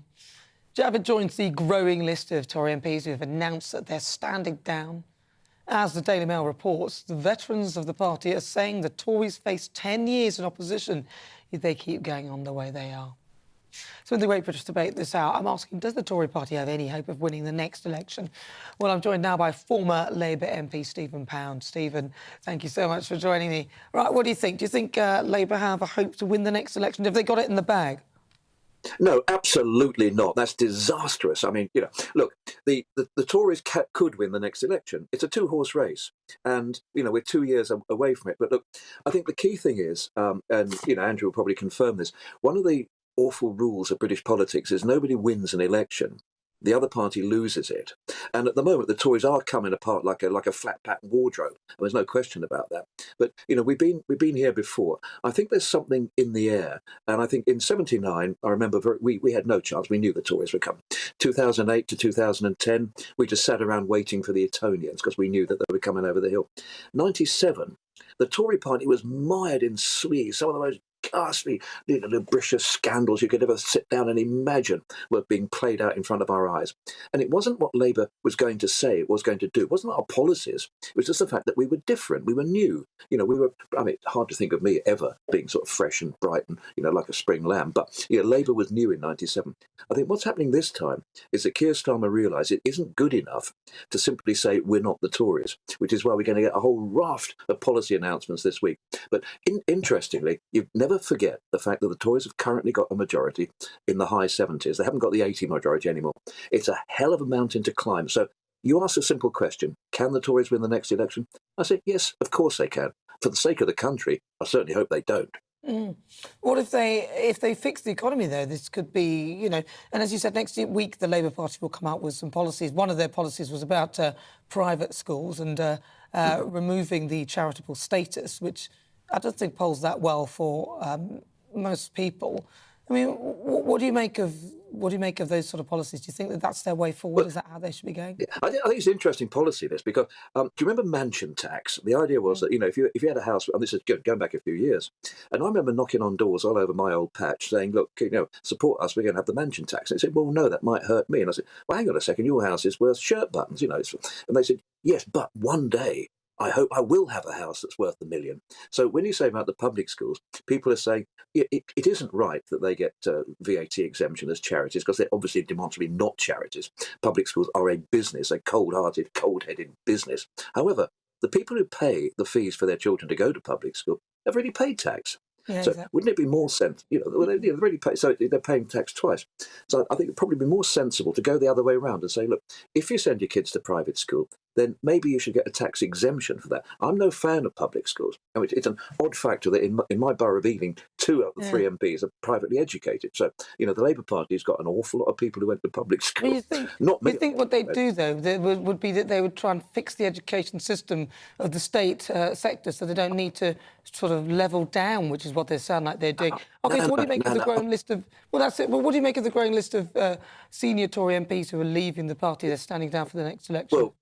Javid joins the growing list of Tory MPs who have announced that they're standing down. As the Daily Mail reports, the veterans of the party are saying the Tories face 10 years in opposition if they keep going on the way they are. So in the Great British Debate this hour, I'm asking, does the Tory party have any hope of winning the next election? Well, I'm joined now by former Labour MP Stephen Pound. Stephen, thank you so much for joining me. Right, what do you think? Do you think Labour have a hope to win the next election? Have they got it in the bag? No, absolutely not. That's disastrous. I mean, look, the Tories could win the next election. It's a two-horse race, and we're 2 years away from it. But look, I think the key thing is, and Andrew will probably confirm this. One of the awful rules of British politics is nobody wins an election. The other party loses it. And at the moment, the Tories are coming apart like a flat pattern wardrobe. There's no question about that. But, we've been here before. I think there's something in the air. And I think in 79, I remember we had no chance. We knew the Tories would come. 2008 to 2010, we just sat around waiting for the Etonians because we knew that they were coming over the hill. 97, the Tory party was mired in sleaze. Some of the most ghastly, lubricious scandals you could ever sit down and imagine were being played out in front of our eyes. And it wasn't what Labour was going to say, it was going to do. It wasn't our policies. It was just the fact that we were different. We were new. Hard to think of me ever being sort of fresh and bright and, like a spring lamb. But, Labour was new in 97. I think what's happening this time is that Keir Starmer realised it isn't good enough to simply say we're not the Tories, which is why we're going to get a whole raft of policy announcements this week. But interestingly, you've never forget the fact that the Tories have currently got a majority in the high 70s. They haven't got the 80 majority anymore. It's a hell of a mountain to climb. So you ask a simple question, can the Tories win the next election? I say, yes, of course they can. For the sake of the country, I certainly hope they don't. What if they fix the economy, though? This could be, and as you said, next week the Labour Party will come out with some policies. One of their policies was about private schools and removing the charitable status, which I don't think polls that well for most people. I mean, what do you make of those sort of policies? Do you think that that's their way forward? Is that how they should be going? I think it's an interesting policy, this, because do you remember mansion tax? The idea was that, if you had a house, and this is going back a few years, and I remember knocking on doors all over my old patch saying, look, support us, we're going to have the mansion tax. And they said, well, no, that might hurt me. And I said, well, hang on a second, your house is worth shirt buttons, and they said, yes, but one day I hope I will have a house that's worth $1 million. So when you say about the public schools, people are saying it isn't right that they get VAT exemption as charities, because they're obviously demonstrably not charities. Public schools are a business, a cold-hearted, cold-headed business. However, the people who pay the fees for their children to go to public school have already paid tax. Yeah, so exactly. wouldn't it be more sensible? They've already paid, so they're paying tax twice. So I think it'd probably be more sensible to go the other way around and say, look, if you send your kids to private school, then maybe you should get a tax exemption for that. I'm no fan of public schools. I mean, it's an odd factor that in my borough of Ealing, 2 out of the 3 MPs are privately educated. So, the Labour Party's got an awful lot of people who went to public school. You think what they'd do, though, would be that they would try and fix the education system of the state sector so they don't need to sort of level down, which is what they sound like they're doing. OK, so what do you make of the growing list of... Well, that's it. Well, what do you make of the growing list of senior Tory MPs who are leaving the party? They're standing down for the next election. Well,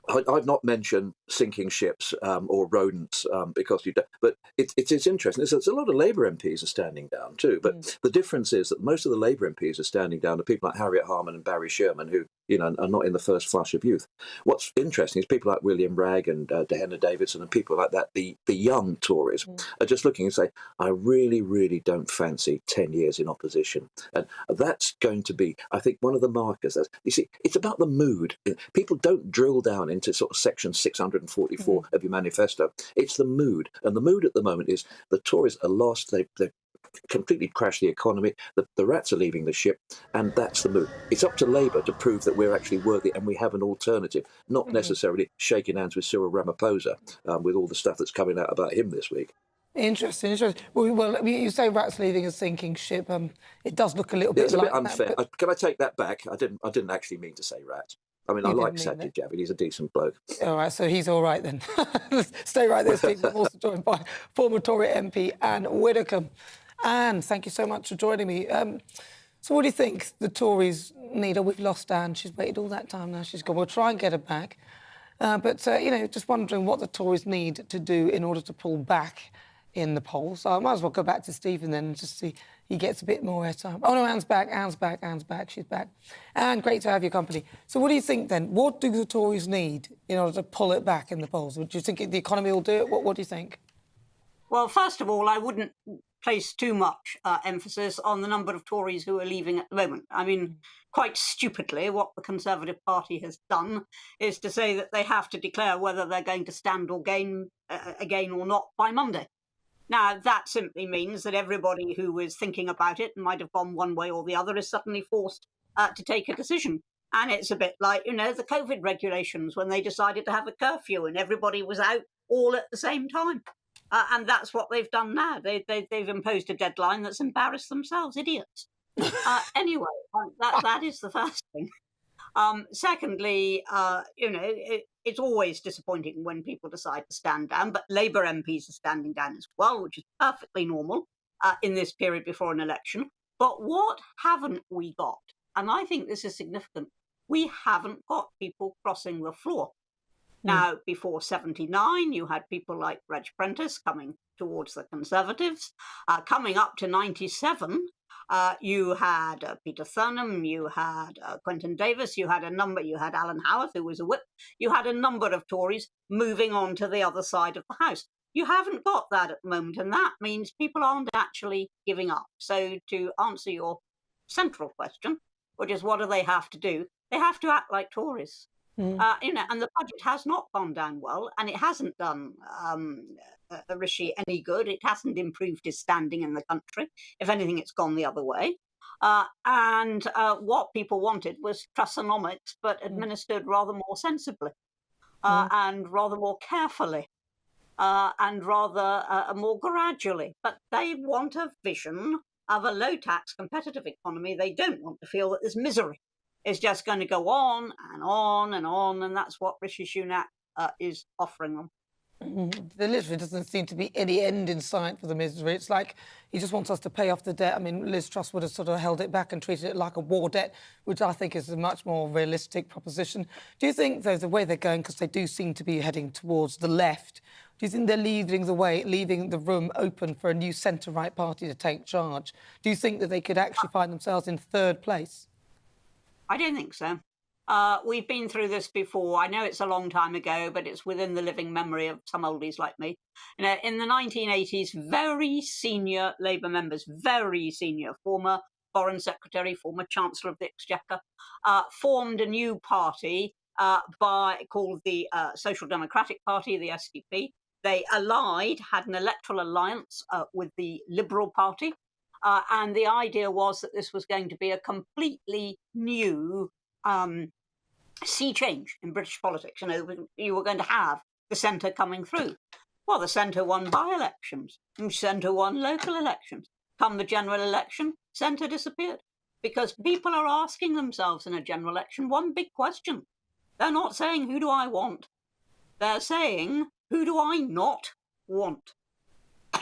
I've not mentioned sinking ships or rodents because you don't. But it's interesting. There's a lot of Labour MPs are standing down too. But the difference is that most of the Labour MPs are standing down to people like Harriet Harman and Barry Sherman, who are not in the first flush of youth. What's interesting is people like William Bragg and Dehenna Davidson and people like that, the young Tories, are just looking and say, I really, really don't fancy 10 years in opposition. And that's going to be, I think, one of the markers. You see, it's about the mood. People don't drill down into sort of section 644 of your manifesto. It's the mood. And the mood at the moment is the Tories are lost. They've completely crashed the economy. The rats are leaving the ship, and that's the mood. It's up to Labour to prove that we're actually worthy and we have an alternative, not necessarily shaking hands with Cyril Ramaphosa with all the stuff that's coming out about him this week. Interesting. Well, you say rats leaving a sinking ship. It does look a little bit it's a like bit unfair. that, Can I take that back? I didn't actually mean to say rats. I mean, I like Sajid Javid. He's a decent bloke. All right, so he's all right then. Stay right there, Steve. I'm also joined by former Tory MP Anne Widdecombe. Anne, thank you so much for joining me. So what do you think the Tories need? Oh, we've lost Anne. She's waited all that time now. She's gone. We'll try and get her back. But just wondering what the Tories need to do in order to pull back in the polls. So I might as well go back to Stephen then and just see he gets a bit more airtime. Oh, no, Anne's back. She's back. Anne, great to have your company. So what do you think then? What do the Tories need in order to pull it back in the polls? Do you think the economy will do it? What do you think? Well, first of all, I wouldn't place too much emphasis on the number of Tories who are leaving at the moment. I mean, quite stupidly, what the Conservative Party has done is to say that they have to declare whether they're going to stand or gain again or not by Monday. Now, that simply means that everybody who was thinking about it and might have gone one way or the other is suddenly forced to take a decision. And it's a bit like, the COVID regulations when they decided to have a curfew and everybody was out all at the same time. And that's what they've done now. They've imposed a deadline that's embarrassed themselves, idiots. Anyway, that is the first thing. Secondly, it's always disappointing when people decide to stand down, but Labour MPs are standing down as well, which is perfectly normal in this period before an election. But what haven't we got? And I think this is significant. We haven't got people crossing the floor. Now, before 79, you had people like Reg Prentice coming towards the Conservatives. Coming up to 97, you had Peter Thurnham, you had Quentin Davis, you had Alan Howarth, who was a whip. You had a number of Tories moving on to the other side of the House. You haven't got that at the moment, and that means people aren't actually giving up. So to answer your central question, which is what do they have to do? They have to act like Tories. And the budget has not gone down well, and it hasn't done Rishi any good. It hasn't improved his standing in the country. If anything, it's gone the other way. And what people wanted was Trussonomics, but administered rather more sensibly and rather more carefully and rather more gradually. But they want a vision of a low-tax competitive economy. They don't want to feel that there's misery. It's just going to go on and on and on, and that's what Rishi Sunak is offering them. There literally doesn't seem to be any end in sight for the misery. It's like he just wants us to pay off the debt. I mean, Liz Truss would have sort of held it back and treated it like a war debt, which I think is a much more realistic proposition. Do you think, though, the way they're going, because they do seem to be heading towards the left, do you think they're leaving the room open for a new centre-right party to take charge? Do you think that they could actually find themselves in third place? I don't think so. We've been through this before. I know it's a long time ago, but it's within the living memory of some oldies like me. You know, in the 1980s, very senior Labour members, very senior, former Foreign Secretary, former Chancellor of the Exchequer, formed a new party called the Social Democratic Party, the SDP. They had an electoral alliance with the Liberal Party. And the idea was that this was going to be a completely new sea change in British politics. You know, you were going to have the centre coming through. Well, the centre won by-elections, and centre won local elections. Come the general election, centre disappeared. Because people are asking themselves in a general election one big question. They're not saying, who do I want? They're saying, who do I not want?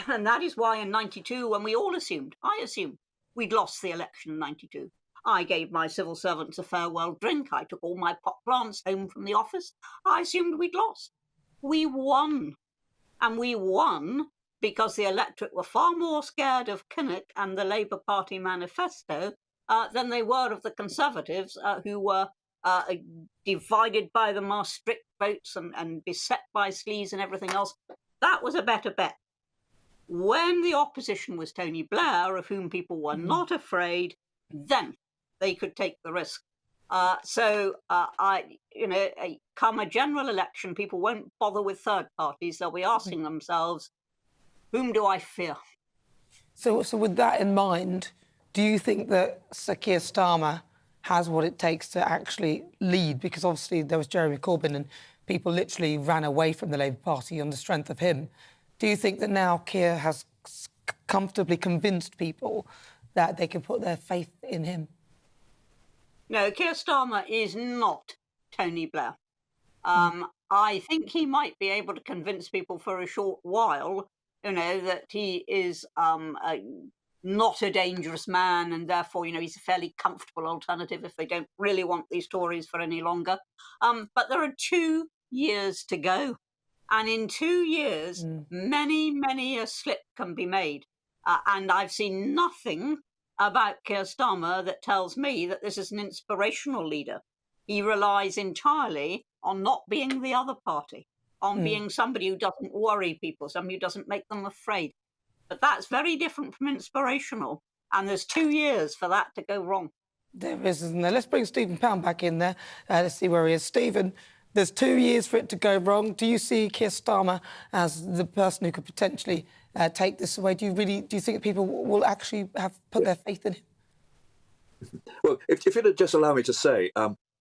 And that is why in 92, when we all assumed, I assumed, we'd lost the election in 92. I gave my civil servants a farewell drink. I took all my pot plants home from the office. I assumed we'd lost. We won. And we won because the electorate were far more scared of Kinnock and the Labour Party manifesto than they were of the Conservatives, who were divided by the Maastricht votes and beset by sleaze and everything else. That was a better bet. When the opposition was Tony Blair, of whom people were not afraid, then they could take the risk. Come a general election, people won't bother with third parties. They'll be asking themselves, whom do I fear? So with that in mind, do you think that Sir Keir Starmer has what it takes to actually lead? Because obviously there was Jeremy Corbyn and people literally ran away from the Labour Party on the strength of him. Do you think that now Keir has comfortably convinced people that they can put their faith in him? No, Keir Starmer is not Tony Blair. I think he might be able to convince people for a short while, you know, that he is not a dangerous man and therefore, you know, he's a fairly comfortable alternative if they don't really want these Tories for any longer. But there are 2 years to go. And in 2 years, many a slip can be made. And I've seen nothing about Keir Starmer that tells me that this is an inspirational leader. He relies entirely on not being the other party, on being somebody who doesn't worry people, somebody who doesn't make them afraid. But that's very different from inspirational. And there's 2 years for that to go wrong. There is, isn't there? Let's bring Stephen Pound back in there. Let's see where he is. Stephen, there's 2 years for it to go wrong. Do you see Keir Starmer as the person who could potentially take this away? Do you think people will actually have put their faith in him? Well, if you'd just allow me to say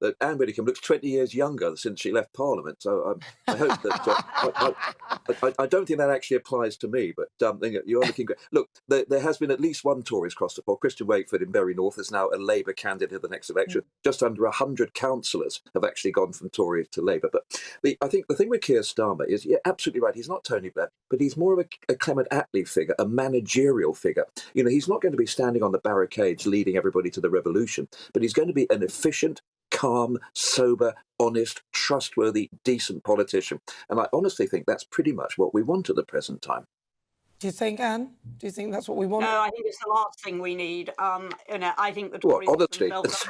that Anne Widdecombe looks 20 years younger since she left Parliament, so I hope that I don't think that actually applies to me. But you are looking great. Look, there has been at least one Tories cross the pole. Christian Wakeford in Bury North is now a Labour candidate at the next election. Just under 100 councillors have actually gone from Tory to Labour. But I think the thing with Keir Starmer is, you're absolutely right. He's not Tony Blair, but he's more of a Clement Attlee figure, a managerial figure. You know, he's not going to be standing on the barricades leading everybody to the revolution, but he's going to be an efficient, calm, sober, honest, trustworthy, decent politician. And I honestly think that's pretty much what we want at the present time. Do you think, Anne? Do you think that's what we want? No, I think it's the last thing we need. I think the Tories themselves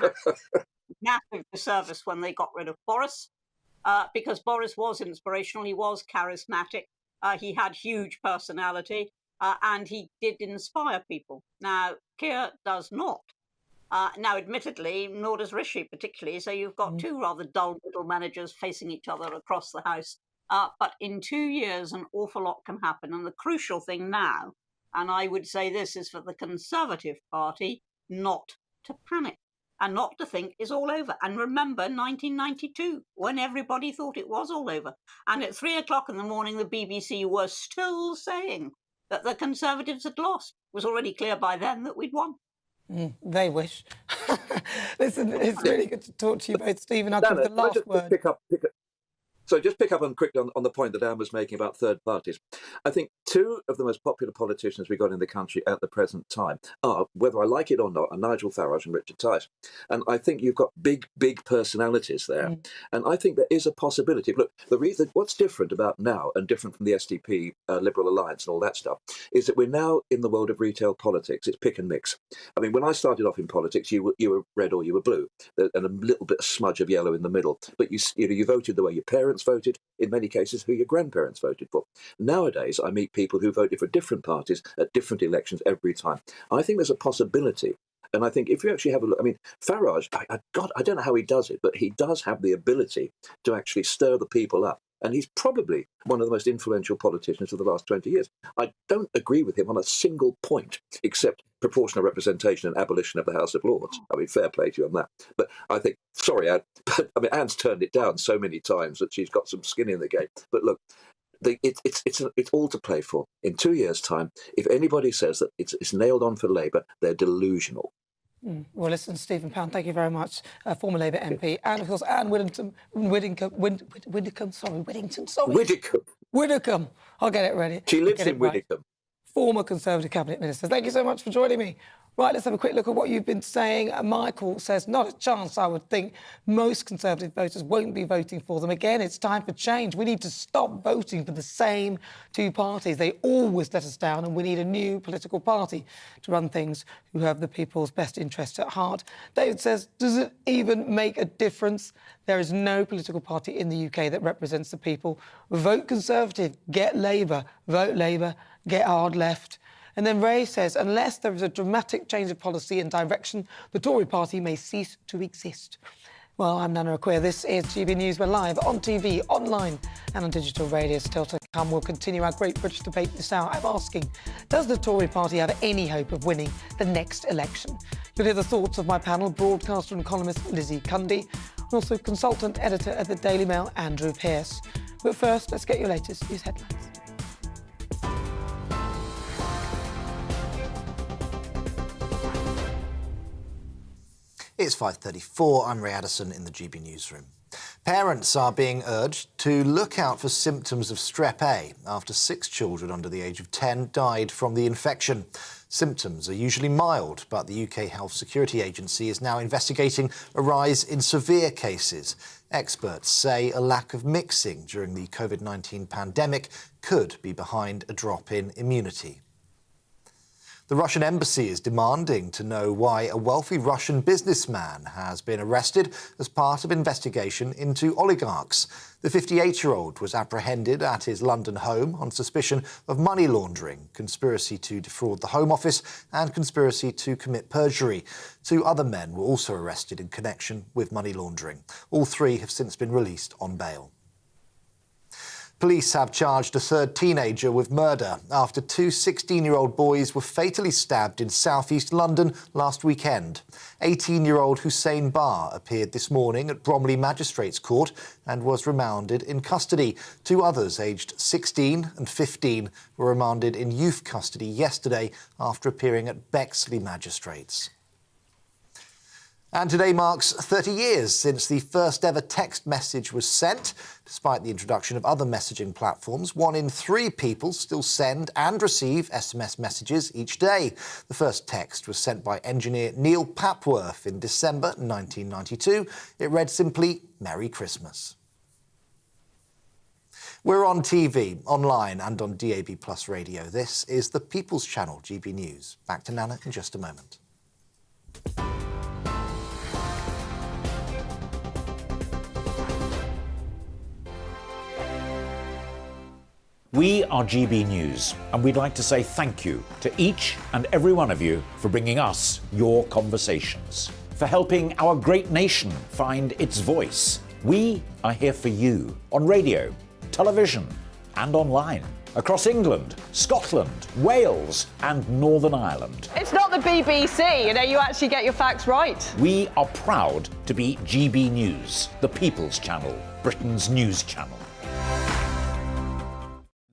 massive disservice when they got rid of Boris, because Boris was inspirational, he was charismatic, he had huge personality, and he did inspire people. Now, Keir does not. Now, admittedly, nor does Rishi particularly, so you've got two rather dull middle managers facing each other across the House. But in 2 years, an awful lot can happen. And the crucial thing now, and I would say this, is for the Conservative Party not to panic and not to think it's all over. And remember 1992, when everybody thought it was all over. And at 3 o'clock in the morning, the BBC were still saying that the Conservatives had lost. It was already clear by then that we'd won. They wish. Listen, it's really good to talk to you both, Stephen. I'll give the last word. So just pick up quickly on the point that Anne was making about third parties. I think two of the most popular politicians we've got in the country at the present time are, whether I like it or not, are Nigel Farage and Richard Tice. And I think you've got big personalities there. And I think there is a possibility. Look, the reason what's different about now and different from the SDP Liberal Alliance and all that stuff is that we're now in the world of retail politics. It's pick and mix. I mean, when I started off in politics, you were red or you were blue, and a little bit of smudge of yellow in the middle. But you voted the way your parents voted, in many cases who your grandparents voted for. Nowadays, I meet people who voted for different parties at different elections every time. I think there's a possibility. And I think if you actually have a look, I mean, Farage, I don't know how he does it, but he does have the ability to actually stir the people up. And he's probably one of the most influential politicians of the last 20 years. I don't agree with him on a single point, except proportional representation and abolition of the House of Lords. I mean, fair play to you on that. But I think, sorry, Anne, but I mean, Anne's turned it down so many times that she's got some skin in the game. But look, it's all to play for. In 2 years' time, if anybody says that it's nailed on for Labour, they're delusional. Well, listen, Stephen Pound, thank you very much, former Labour MP, and of course Anne Widdicombe. I'll get it ready. She lives in Widdicombe. Former Conservative Cabinet Minister. Thank you so much for joining me. Right, let's have a quick look at what you've been saying. Michael says, not a chance, I would think. Most Conservative voters won't be voting for them. Again, it's time for change. We need to stop voting for the same two parties. They always let us down, and we need a new political party to run things who have the people's best interests at heart. David says, does it even make a difference? There is no political party in the UK that represents the people. Vote Conservative, get Labour. Vote Labour, get hard left. And then Ray says, unless there is a dramatic change of policy and direction, the Tory party may cease to exist. Well, I'm Nana Akua. This is GB News. We're live on TV, online and on digital radio. Still to come, we'll continue our Great British debate this hour. I'm asking, does the Tory party have any hope of winning the next election? You'll hear the thoughts of my panel, broadcaster and columnist Lizzie Cundy, and also consultant editor at the Daily Mail, Andrew Pearce. But first, let's get your latest news headlines. It's 5:34. I'm Ray Addison in the GB newsroom. Parents are being urged to look out for symptoms of strep A after 6 children under the age of 10 died from the infection. Symptoms are usually mild, but the UK Health Security Agency is now investigating a rise in severe cases. Experts say a lack of mixing during the COVID-19 pandemic could be behind a drop in immunity. The Russian embassy is demanding to know why a wealthy Russian businessman has been arrested as part of investigation into oligarchs. The 58-year-old was apprehended at his London home on suspicion of money laundering, conspiracy to defraud the Home Office and conspiracy to commit perjury. 2 other men were also arrested in connection with money laundering. All 3 have since been released on bail. Police have charged a 3rd teenager with murder after 2 16-year-old boys were fatally stabbed in south-east London last weekend. 18-year-old Hussein Bar appeared this morning at Bromley Magistrates Court and was remanded in custody. 2 others, aged 16 and 15, were remanded in youth custody yesterday after appearing at Bexley Magistrates. And today marks 30 years since the first ever text message was sent. Despite the introduction of other messaging platforms, 1 in 3 people still send and receive SMS messages each day. The first text was sent by engineer Neil Papworth in December 1992. It read simply, "Merry Christmas." We're on TV, online and on DAB+ radio. This is the People's Channel, GB News. Back to Nana in just a moment. We are GB News, and we'd like to say thank you to each and every one of you for bringing us your conversations, for helping our great nation find its voice. We are here for you on radio, television, and online, across England, Scotland, Wales, and Northern Ireland. It's not the BBC, you actually get your facts right. We are proud to be GB News, the People's Channel, Britain's news channel.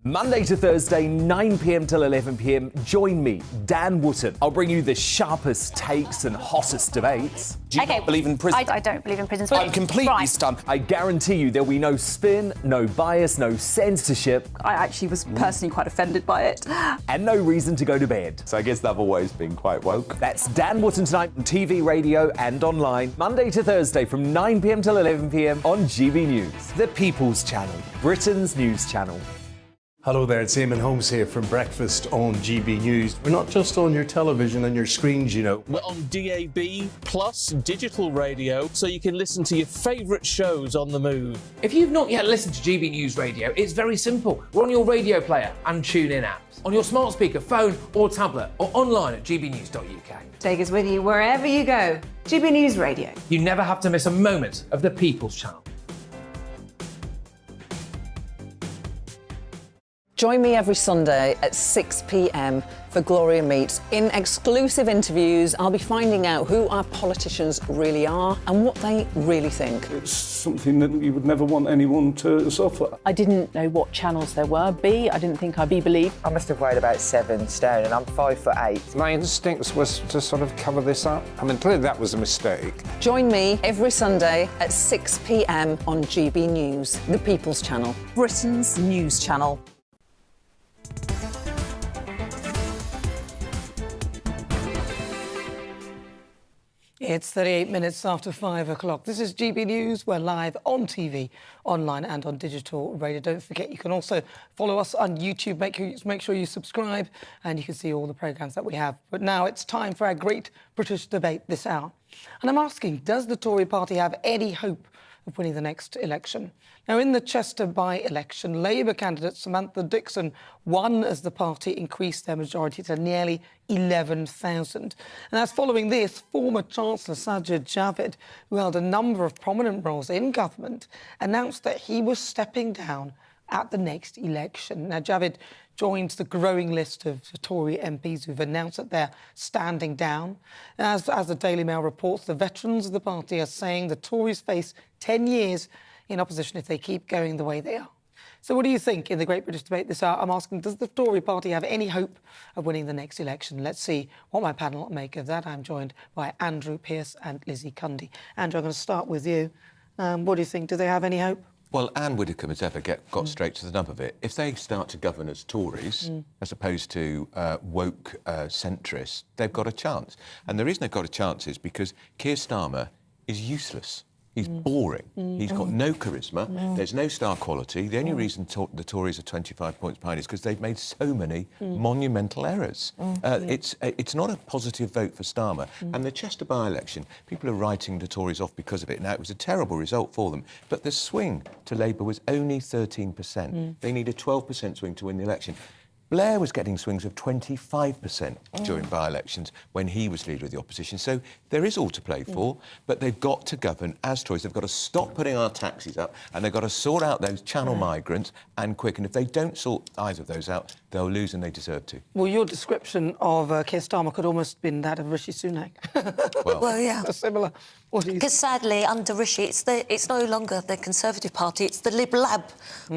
Monday to Thursday, 9 p.m. till 11 p.m. Join me, Dan Wootton. I'll bring you the sharpest takes and hottest debates. Do you not believe in prisons? I don't believe in prisons. I'm completely stunned. I guarantee you there'll be no spin, no bias, no censorship. I actually was personally quite offended by it. And no reason to go to bed. So I guess they've always been quite woke. That's Dan Wootton tonight on TV, radio and online. Monday to Thursday from 9 p.m. till 11 p.m. on GB News. The People's Channel, Britain's news channel. Hello there, it's Eamon Holmes here from Breakfast on GB News. We're not just on your television and your screens, you know. We're on DAB plus digital radio, so you can listen to your favourite shows on the move. If you've not yet listened to GB News Radio, it's very simple. We're on your radio player and TuneIn apps, on your smart speaker, phone or tablet, or online at gbnews.uk. Take us with you wherever you go. GB News Radio. You never have to miss a moment of the People's Channel. Join me every Sunday at 6 p.m. for Gloria Meets. In exclusive interviews, I'll be finding out who our politicians really are and what they really think. It's something that you would never want anyone to suffer. I didn't know what channels there were. I didn't think I'd be believed. I must have weighed about 7 stone and I'm 5'8". My instincts was to sort of cover this up. I mean, clearly that was a mistake. Join me every Sunday at 6 p.m. on GB News, the People's Channel, Britain's news channel. It's 38 minutes after 5 o'clock. This is GB News. We're live on TV, online and on digital radio. Don't forget, you can also follow us on YouTube. Make sure you subscribe and you can see all the programmes that we have. But now it's time for our great British debate this hour. And I'm asking, does the Tory party have any hope of winning the next election? Now, in the Chester by-election, Labour candidate Samantha Dixon won as the party increased their majority to nearly 11,000. And that's following this, former Chancellor Sajid Javid, who held a number of prominent roles in government, announced that he was stepping down at the next election. Now, Javid joins the growing list of Tory MPs who've announced that they're standing down. As the Daily Mail reports, the veterans of the party are saying the Tories face 10 years in opposition if they keep going the way they are. So what do you think in the Great British Debate this hour? I'm asking, does the Tory party have any hope of winning the next election? Let's see what my panel make of that. I'm joined by Andrew Pearce and Lizzie Cundy. Andrew, I'm going to start with you. What do you think? Do they have any hope? Well, Anne Widdecombe has ever got straight to the nub of it. If they start to govern as Tories, as opposed to woke centrists, they've got a chance. And the reason they've got a chance is because Keir Starmer is useless. He's boring. He's got no charisma. There's no star quality. The only reason the Tories are 25 points behind is because they've made so many monumental errors. It's not a positive vote for Starmer. And the Chester by-election, people are writing the Tories off because of it. Now, it was a terrible result for them, but the swing to Labour was only 13%. They need a 12% swing to win the election. Blair was getting swings of 25% during by-elections when he was leader of the opposition. So there is all to play for, but they've got to govern as Tories. They've got to stop putting our taxes up and they've got to sort out those channel migrants and quick. And if they don't sort either of those out, they'll lose and they deserve to. Well, your description of Keir Starmer could almost have been that of Rishi Sunak. Well, yeah. Similar. Because sadly, under Rishi, it's no longer the Conservative Party, it's the Lib Lab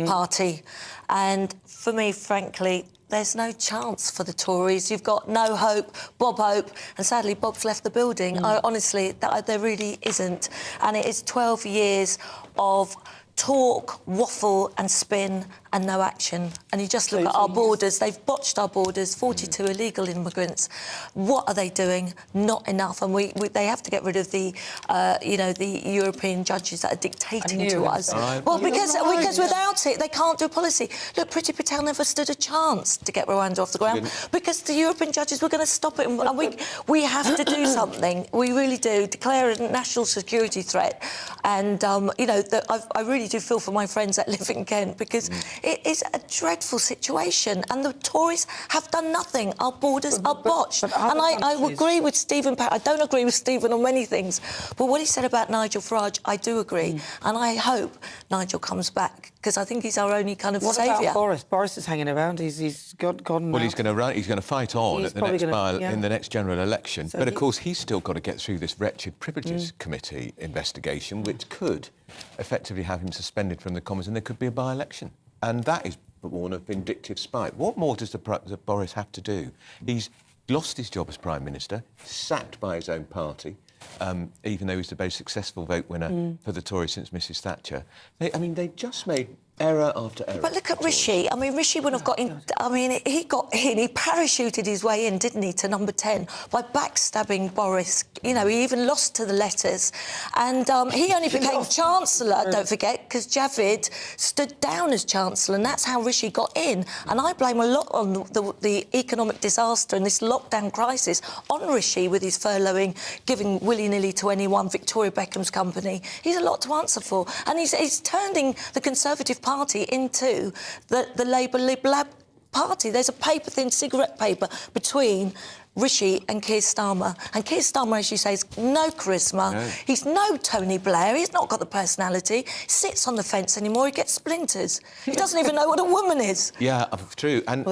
Party. And for me, frankly, there's no chance for the Tories. You've got no hope, Bob Hope, and sadly Bob's left the building. Honestly, there really isn't. And it is 12 years of talk, waffle and spin and no action. And you just look at our borders. They've botched our borders, 42 illegal immigrants. What are they doing? Not enough. And they have to get rid of the, the European judges that are dictating to us. Well, because without it, they can't do policy. Look, Priti Patel never stood a chance to get Rwanda off the ground because the European judges were going to stop it. And we have to do something. We really do. Declare a national security threat. And, I really do feel for my friends that live in Kent because it is a dreadful situation and the Tories have done nothing. Our borders are botched. And I agree with Stephen. I don't agree with Stephen on many things, but what he said about Nigel Farage, I do agree. And I hope Nigel comes back because I think he's our only kind of saviour. What about Boris? Boris is hanging around. He's gone. Well, he's going to run. He's going to fight on at the next in the next general election. So but of course, he's still got to get through this wretched Privileges Committee investigation, which could effectively have him suspended from the Commons, and there could be a by-election. And that is born of vindictive spite. What more does Boris have to do? He's lost his job as Prime Minister, sacked by his own party, even though he's the most successful vote winner for the Tories since Mrs Thatcher. They just made error after error. But look at Rishi. I mean, Rishi wouldn't have got in. I mean, he got in. He parachuted his way in, didn't he, to number 10 by backstabbing Boris. You know, he even lost to the letters. And he only became Chancellor, don't forget, because Javid stood down as Chancellor, and that's how Rishi got in. And I blame a lot on the economic disaster and this lockdown crisis on Rishi with his furloughing, giving willy-nilly to anyone, Victoria Beckham's company. He's a lot to answer for. And he's turning the Conservative Party into the Labour Lib Lab party. There's a paper-thin cigarette paper between Rishi and Keir Starmer. And Keir Starmer, as you say, has no charisma. No. He's no Tony Blair. He's not got the personality. Sits on the fence anymore. He gets splinters. He doesn't even know what a woman is. Yeah, true. And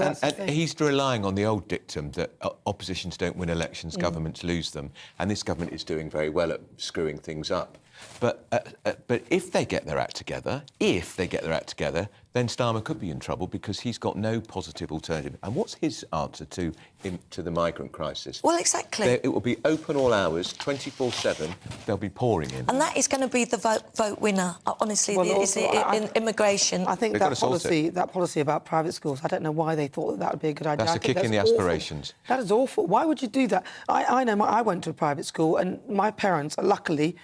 he's relying on the old dictum that oppositions don't win elections, governments lose them. And this government is doing very well at screwing things up. But if they get their act together, then Starmer could be in trouble because he's got no positive alternative. And what's his answer to the migrant crisis? Well, exactly. It will be open all hours, 24/7. They'll be pouring in. And that is going to be the vote winner. Honestly, immigration. I think that policy about private schools, I don't know why they thought that would be a good idea. That's a kick in the aspirations. That is awful. Why would you do that? I know I went to a private school and my parents, luckily,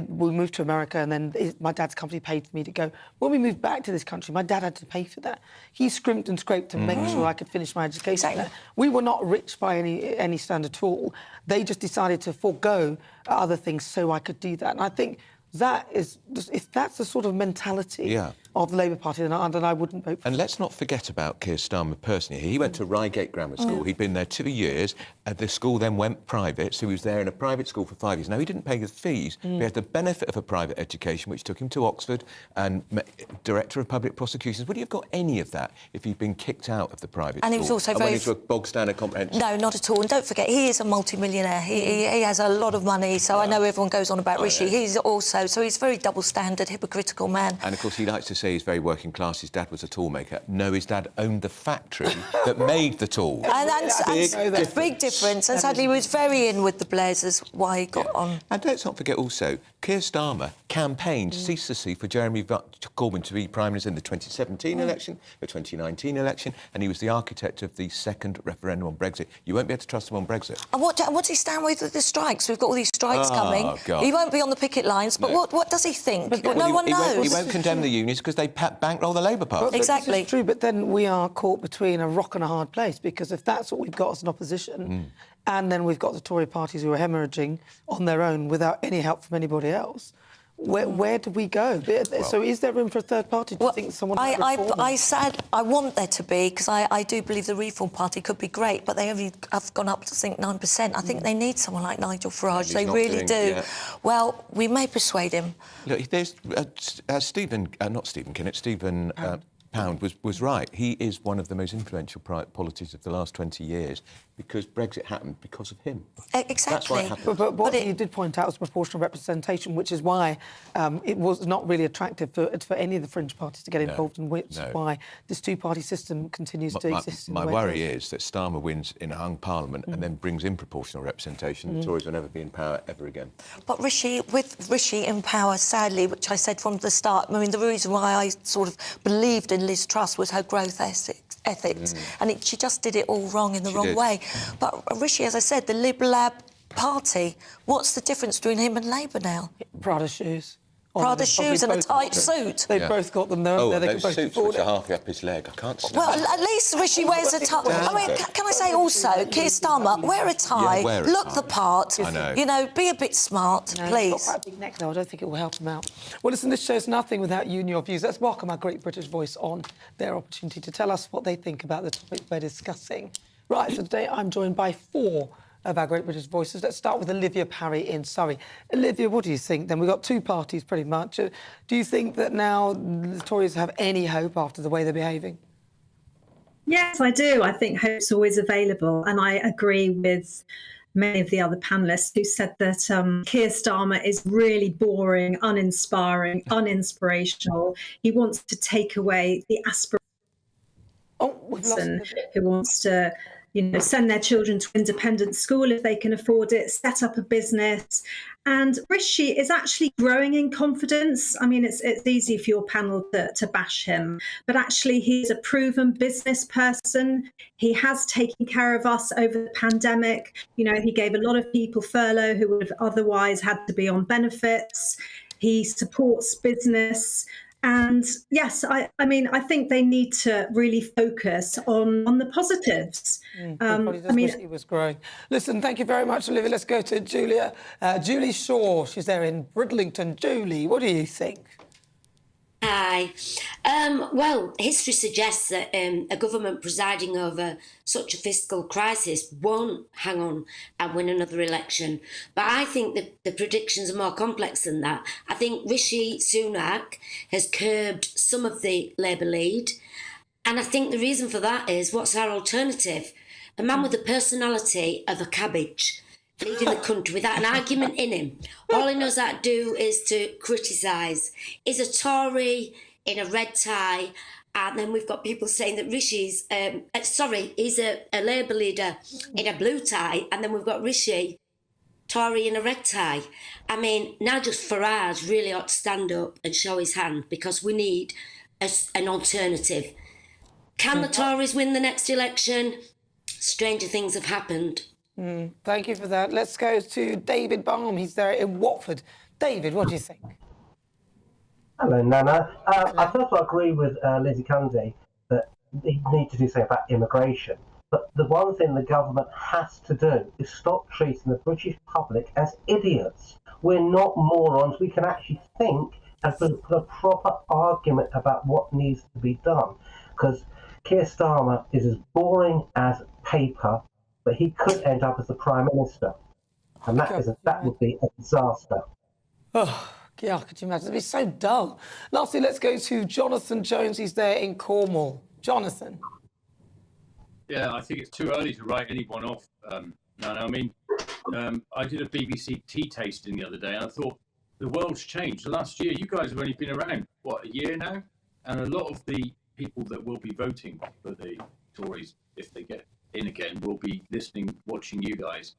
we moved to America and then my dad's company paid for me to go. When we moved back to this country, my dad had to pay for that. He scrimped and scraped to make sure I could finish my education. Exactly. We were not rich by any standard at all. They just decided to forego other things so I could do that. And I think that is, if that's the sort of mentality of the Labour Party, then I wouldn't vote for And let's not forget about Keir Starmer personally. He went to Reigate Grammar School. He'd been there 2 years. The school then went private, so he was there in a private school for 5 years. Now, he didn't pay his fees, but he had the benefit of a private education, which took him to Oxford and Director of Public Prosecutions. Would he have got any of that if he'd been kicked out of the private school? And he was also very... went into a bog-standard comprehensive... No, not at all. And don't forget, he is a multi-millionaire. He has a lot of money, so I know everyone goes on about Rishi. He's also... So he's a very double-standard, hypocritical man. And, of course, he likes to say he's very working class. His dad was a tool maker. No, his dad owned the factory that made the tools. And big difference. And sadly, he was very in with the Blairs as why he got on. And let's not forget also, Keir Starmer campaigned ceaselessly for Jeremy Corbyn to be Prime Minister in the 2017 election, the 2019 election, and he was the architect of the second referendum on Brexit. You won't be able to trust him on Brexit. And what does he stand with the strikes? We've got all these strikes coming. God. He won't be on the picket lines, but what does he think? No one knows. He won't condemn the unions because they bankroll the Labour Party. Exactly. This is true, but then we are caught between a rock and a hard place because if that's what we've got as an opposition, and then we've got the Tory parties who are hemorrhaging on their own without any help from anybody else, where do we go? So is there room for a third party? Do you think someone... I want there to be, because I do believe the Reform Party could be great, but they only have gone up to, I think, 9%. I think they need someone like Nigel Farage. They really do. Yeah. Well, we may persuade him. Look, there's Stephen Pound was right. He is one of the most influential politicians of the last 20 years because Brexit happened because of him. Exactly. That's why it happened. But what you did point out was proportional representation, which is why it was not really attractive for any of the fringe parties to get involved, and which is why this two-party system continues to exist. My worry is that Starmer wins in a hung parliament and then brings in proportional representation. The Tories will never be in power ever again. But with Rishi in power, sadly, which I said from the start, I mean, the reason why I sort of believed in Liz Truss was her growth ethics, and she just did it all wrong in the wrong way. But Rishi, as I said, the Lib Lab party, what's the difference between him and Labour now? Prada shoes. Prada shoes and a tight suit. They've both got them there. Oh, those suits which are halfway up his leg. I can't stand Well, at least Rishi wears a tie. I mean, can I say also, Keir Starmer, wear a tie, look the part. I know. You know, be a bit smart, please. He's got that big neck, though. I don't think it will help him out. Well, listen, this show's nothing without you and your views. Let's welcome our Great British Voice on their opportunity to tell us what they think about the topic we're discussing. Right, so today I'm joined by 4 of our Great British Voices. Let's start with Olivia Parry in Surrey. Olivia, what do you think then? We've got 2 parties pretty much. Do you think that now the Tories have any hope after the way they're behaving? Yes, I do. I think hope's always available. And I agree with many of the other panellists who said that Keir Starmer is really boring, uninspiring, uninspirational. He wants to take away the aspiration who wants to, send their children to independent school if they can afford it, set up a business. And Rishi is actually growing in confidence. I mean, it's easy for your panel to bash him, but actually he's a proven business person. He has taken care of us over the pandemic. He gave a lot of people furlough who would have otherwise had to be on benefits. He supports business. And yes, I think they need to really focus on the positives. He was growing. Listen, thank you very much, Olivia. Let's go to Julia. Julie Shaw, she's there in Bridlington. Julie, what do you think? Hi. Well, history suggests that a government presiding over such a fiscal crisis won't hang on and win another election. But I think that the predictions are more complex than that. I think Rishi Sunak has curbed some of the Labour lead. And I think the reason for that is, what's our alternative? A man with the personality of a cabbage leading the country without an argument in him. All he knows how to do is to criticise. He's a Tory in a red tie, and then we've got people saying that Rishi's, he's a Labour leader in a blue tie, and then we've got Rishi, Tory in a red tie. I mean, now just Farage really ought to stand up and show his hand, because we need an alternative. Can the Tories win the next election? Stranger things have happened. Thank you for that. Let's go to David Baum. He's there in Watford. David, what do you think? Hello, Nana. I first of all agree with Lizzie Cundy that they need to do something about immigration. But the one thing the government has to do is stop treating the British public as idiots. We're not morons. We can actually think and put a proper argument about what needs to be done. Because Keir Starmer is as boring as paper, but he could end up as the Prime Minister. And that would be a disaster. Oh, yeah, could you imagine? It'd be so dull. Lastly, let's go to Jonathan Jones. He's there in Cornwall. Jonathan. Yeah, I think it's too early to write anyone off, Nana. I mean, I did a BBC tea tasting the other day, and I thought the world's changed. Last year, you guys have only been around, a year now? And a lot of the people that will be voting for the Tories, if they get in again, will be listening, watching you guys.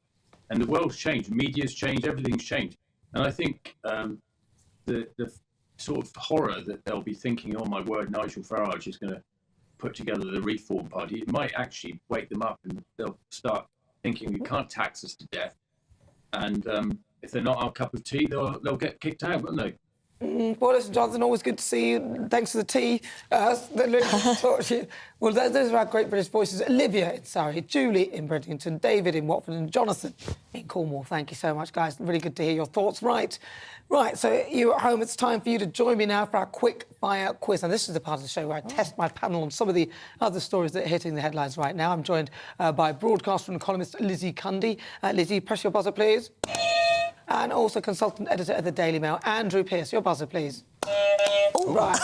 And the world's changed, media's changed, everything's changed. And I think the sort of horror that they'll be thinking, oh my word, Nigel Farage is going to put together the Reform Party, it might actually wake them up, and they'll start thinking, we can't tax us to death. And if they're not our cup of tea, they'll get kicked out, won't they? Well, listen, Jonathan, always good to see you. Thanks for the tea. Well, those are our great British voices. Olivia in Surrey, Julie in Bridlington, David in Watford, and Jonathan in Cornwall. Thank you so much, guys. Really good to hear your thoughts. Right, so you at home, it's time for you to join me now for our quick-fire quiz. And this is the part of the show where I test my panel on some of the other stories that are hitting the headlines right now. I'm joined by broadcaster and columnist Lizzie Cundy. Lizzie, press your buzzer, please. And also consultant editor at the Daily Mail, Andrew Pearce. Your buzzer, please. Right.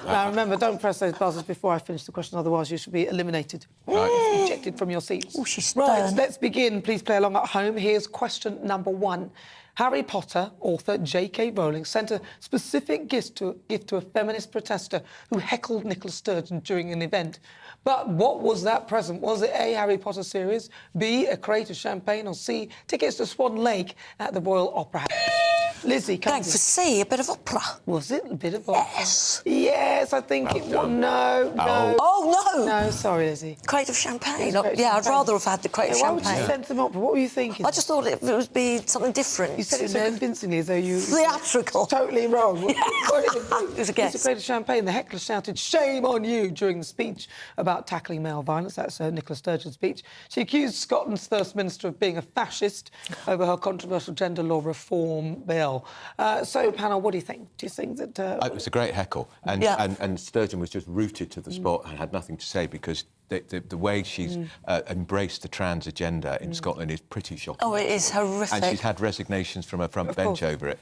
Now, remember, don't press those buzzers before I finish the question, otherwise you should be eliminated. Ejected from your seats. Oh, she's right, let's begin. Please play along at home. Here's question number 1. Harry Potter author J.K. Rowling sent a specific gift to a feminist protester who heckled Nicola Sturgeon during an event. But what was that present? Was it A, Harry Potter series, B, a crate of champagne, or C, tickets to Swan Lake at the Royal Opera House? Lizzie, come Thanks for C, a bit of opera. Was it a bit of opera? Yes. Yes, I think it was. No. Oh, no. No, sorry, Lizzie. Crate of champagne. I'd rather have had the crate of champagne. Why would you send them opera? What were you thinking? I just thought it would be something different. You said it so convincingly, as though you... Theatrical. Totally wrong. It was a guess. It's a crate of champagne. The heckler shouted, "Shame on you," during the speech about tackling male violence. That's Nicola Sturgeon's speech. She accused Scotland's First Minister of being a fascist over her controversial gender law reform bill. So, panel, what do you think? Do you think that... It was a great heckle, and Sturgeon was just rooted to the spot and had nothing to say, because the way she's embraced the trans agenda in Scotland is pretty shocking. Oh, it is horrific. And she's had resignations from her front bench over it.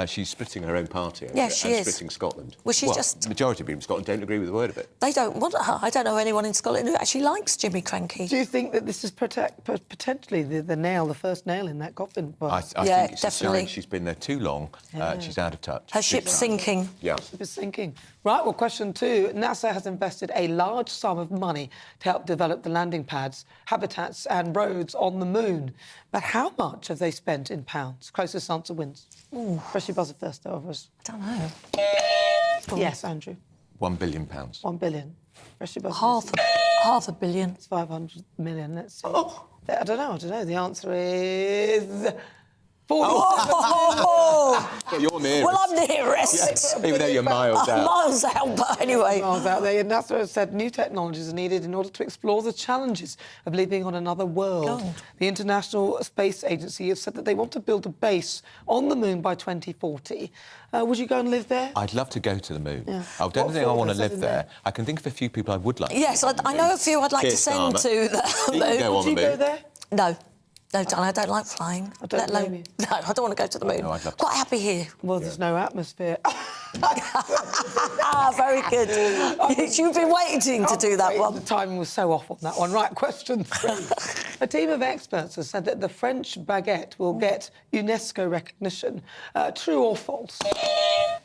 She's splitting her own party over Yeah, it she and is. splitting Scotland. Well, she's just... The majority of people in Scotland don't agree with a word of it. They don't want her. I don't know anyone in Scotland who actually likes Jimmy Cranky. Do you think that this is potentially the first nail in that coffin? I think it's a sign she's been there too long. She's out of touch. Her ship's sinking. Yeah. Ship is sinking. Right, well, question 2. NASA has invested a large sum of money to help develop the landing pads, habitats and roads on the moon. But how much have they spent in pounds? Closest answer wins. Freshie buzzer first, though, of us. I don't know. Yes, Andrew. £1 billion. 1 billion. Freshie buzzer. Half a billion. It's 500 million. Let's see. I don't know. The answer is... 40. Well, you're nearest. Well, I'm nearest. Yes, even though you're miles out. Miles out, but anyway. Miles out there. NASA has said new technologies are needed in order to explore the challenges of living on another world. God. The International Space Agency has said that they want to build a base on the moon by 2040. Would you go and live there? I'd love to go to the moon. Yeah. I don't think I want to live in there. I can think of a few people I would like Yes, to I know a few I'd like to send to the He moon. can go on Would you the moon. go there? No. No, Darling, I don't like flying. I don't blame you. No, I don't want to go to the moon. No, I'd love to. Quite happy here. Well, there's no atmosphere. Very good. You've been waiting to do that one. The timing was so off on that one. Right, question 3. A team of experts has said that the French baguette will get UNESCO recognition. True or false?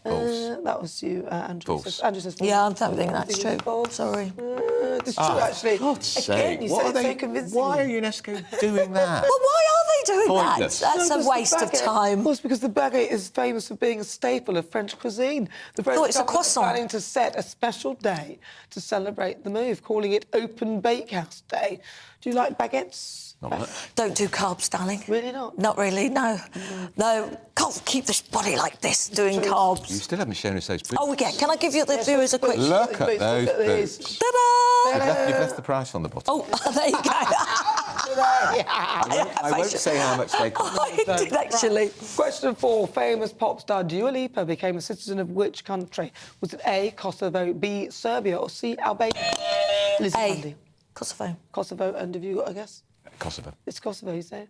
False. That was you, Andrew. False. Andrew says false. Yeah, I don't think that's true. False. Sorry. It's true, actually. God's Again, sake. you What said are it so they, convincingly. why are UNESCO doing that? Well, why are they doing Pointless. that? That's No, a because the waste of baguette- time. Well, it's because the baguette is famous for being a staple of French cuisine. The French thought it's a government is croissant. planning to set a special day to celebrate the move, calling it Open Bakehouse Day. Do you like baguettes? Not much. Don't do carbs, darling. Really not? Not really, no. No, can't keep this body like this doing carbs. You still haven't shown us those boots. Oh, yeah, can I give you the viewers a quick... Look at those boots. Ta-da! You've left the price on the bottom. Oh, there you go. I won't say how much they cost. I did, actually. Question 4. Famous pop star Dua Lipa became a citizen of which country? Was it A, Kosovo, B, Serbia, or C, Albania? Lizzie Bundy. Kosovo. Kosovo, and have you got a guess? Kosovo. It's Kosovo, you say?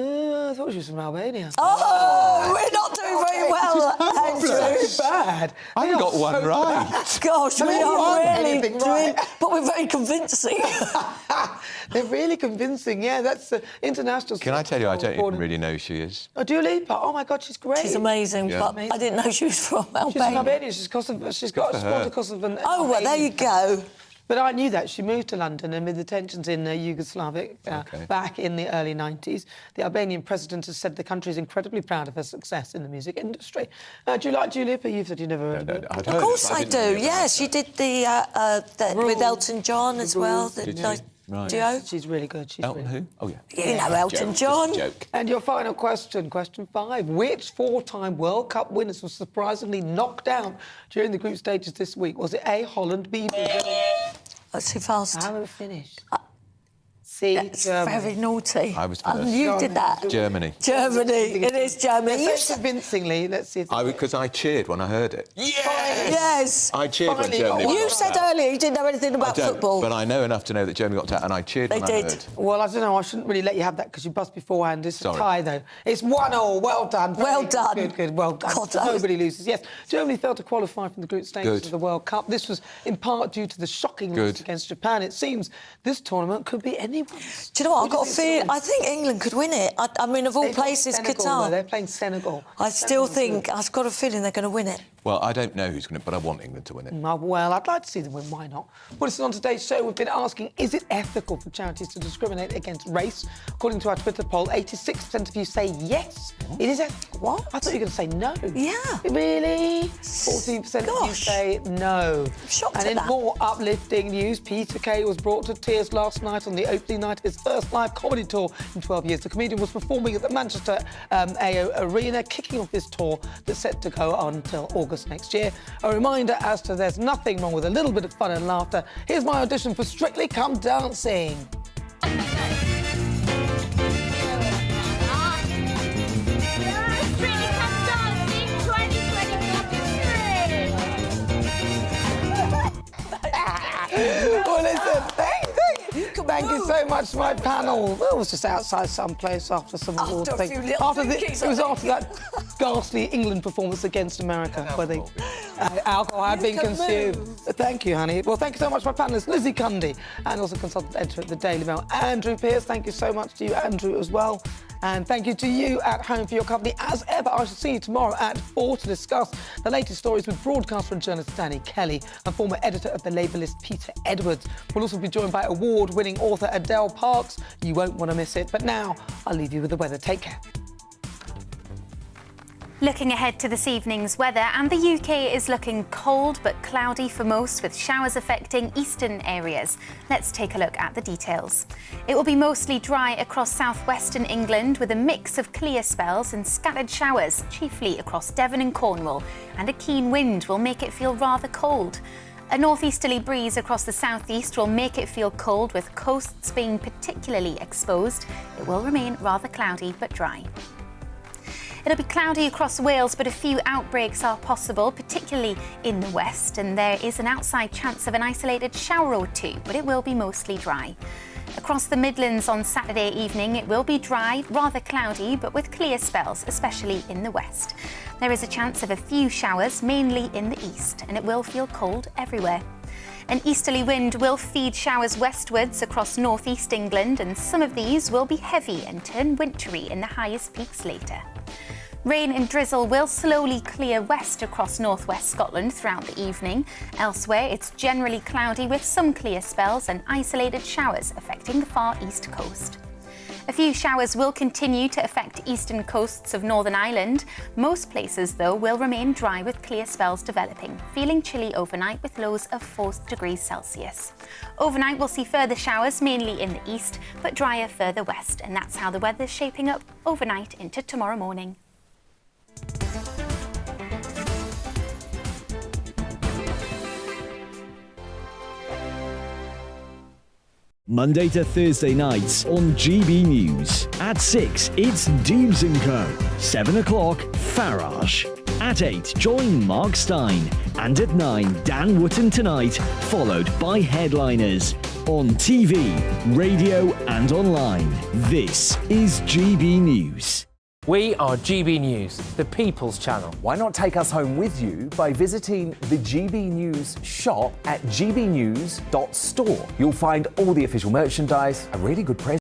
I thought she was from Albania. Oh, we're not doing very well, Andrew. So bad. I They are got one so right. bad. Gosh, we They are aren't really anything doing... right. But we're very convincing. They're really convincing, yeah. That's the international... Can I tell you, I don't even really know who she is. Oh, Dua Lipa. Oh, my God, she's great. She's amazing, Yeah. but I didn't know she was from Albania. She's from Albania. She's Kosovo. She's got a spot of Kosovo. Oh, well, there you go. But I knew that. She moved to London amid the tensions in Yugoslavia back in the early 90s. The Albanian president has said the country is incredibly proud of her success in the music industry. Do you like Dua Lipa? You've said you never heard of her. Of course I do, yes. She did the with Elton John as well. The nice duo. She's really good. She's Elton really who? Oh, yeah. You know Elton John. Joke. And your final question, question 5. Which 4-time World Cup winners were surprisingly knocked down during the group stages this week? Was it A, Holland, B, Brazil? That's too fast. I haven't finished. C, That's Germany. very naughty. I was And first. you did that. Germany. Germany. It is Germany. You So convincingly, let's see if... Because I cheered when I heard it. Yes. I cheered when Finally Germany got You got said out. earlier you didn't know anything I about don't, football. but I know enough to know that Germany got out, and I cheered They when I did. heard. Well, I don't know. I shouldn't really let you have that because you buzzed beforehand. It's Sorry. a tie, though. It's 1-1. Well done. Well Very done. Good, good. Well done. God, that was- Nobody loses. Yes, Germany failed to qualify from the group stages Good. of the World Cup. This was in part due to the shocking loss Good. against Japan. It seems this tournament could be anyone's. Do you know what? I've got a do you feeling... think? I think England could win it. I mean, of all They've got places, Senegal, Qatar. though. They're playing Senegal. I still Senegal's think... good. I've got a feeling they're going to win it. Well, I don't know who's going to, but I want England to win it. Well, I'd like to see them win. Why not? Well, listen, on today's show, we've been asking, is it ethical for charities to discriminate against race? According to our Twitter poll, 86% of you say yes. It is ethical. What? I thought you were going to say no. Yeah. Really? 14% of you Gosh. say no. Shocked And at in that. more uplifting news, Peter Kay was brought to tears last night on the opening night of his first live comedy tour in 12 years. The comedian was performing at the Manchester AO Arena, kicking off his tour that's set to go on until August next year. A reminder as to there's nothing wrong with a little bit of fun and laughter. Here's my audition for Strictly Come Dancing. Well, listen, Thank you so much, my panel. Well, it was just outside someplace after some award thing. After that ghastly England performance against America, where the alcohol had been consumed. Thank you, honey. Well, thank you so much, my panellists, Lizzie Cundy, and also consultant editor at the Daily Mail, Andrew Pearce. Thank you so much to you, Andrew, as well. And thank you to you at home for your company. As ever, I shall see you tomorrow at 4 to discuss the latest stories with broadcaster and journalist Danny Kelly and former editor of The Labellist Peter Edwards. We'll also be joined by award-winning author Adele Parks. You won't want to miss it. But now, I'll leave you with the weather. Take care. Looking ahead to this evening's weather, and the UK is looking cold but cloudy for most, with showers affecting eastern areas. Let's take a look at the details. It will be mostly dry across southwestern England, with a mix of clear spells and scattered showers, chiefly across Devon and Cornwall, and a keen wind will make it feel rather cold. A northeasterly breeze across the southeast will make it feel cold, with coasts being particularly exposed. It will remain rather cloudy but dry. It'll be cloudy across Wales, but a few outbreaks are possible, particularly in the west, and there is an outside chance of an isolated shower or two, but it will be mostly dry. Across the Midlands on Saturday evening, it will be dry, rather cloudy, but with clear spells, especially in the west. There is a chance of a few showers, mainly in the east, and it will feel cold everywhere. An easterly wind will feed showers westwards across northeast England, and some of these will be heavy and turn wintry in the highest peaks later. Rain and drizzle will slowly clear west across northwest Scotland throughout the evening. Elsewhere, it's generally cloudy with some clear spells and isolated showers affecting the far east coast. A few showers will continue to affect eastern coasts of Northern Ireland. Most places, though, will remain dry with clear spells developing, feeling chilly overnight with lows of 4 degrees Celsius. Overnight, we'll see further showers, mainly in the east, but drier further west. And that's how the weather's shaping up overnight into tomorrow morning. Monday to Thursday nights on GB News. At 6, it's Deebs & Co. 7 o'clock, Farage. At 8, join Mark Stein. And at 9, Dan Wootton Tonight, followed by Headliners. On TV, radio and online. This is GB News. We are GB News, the People's Channel. Why not take us home with you by visiting the GB News shop at gbnews.store? You'll find all the official merchandise, a really good present.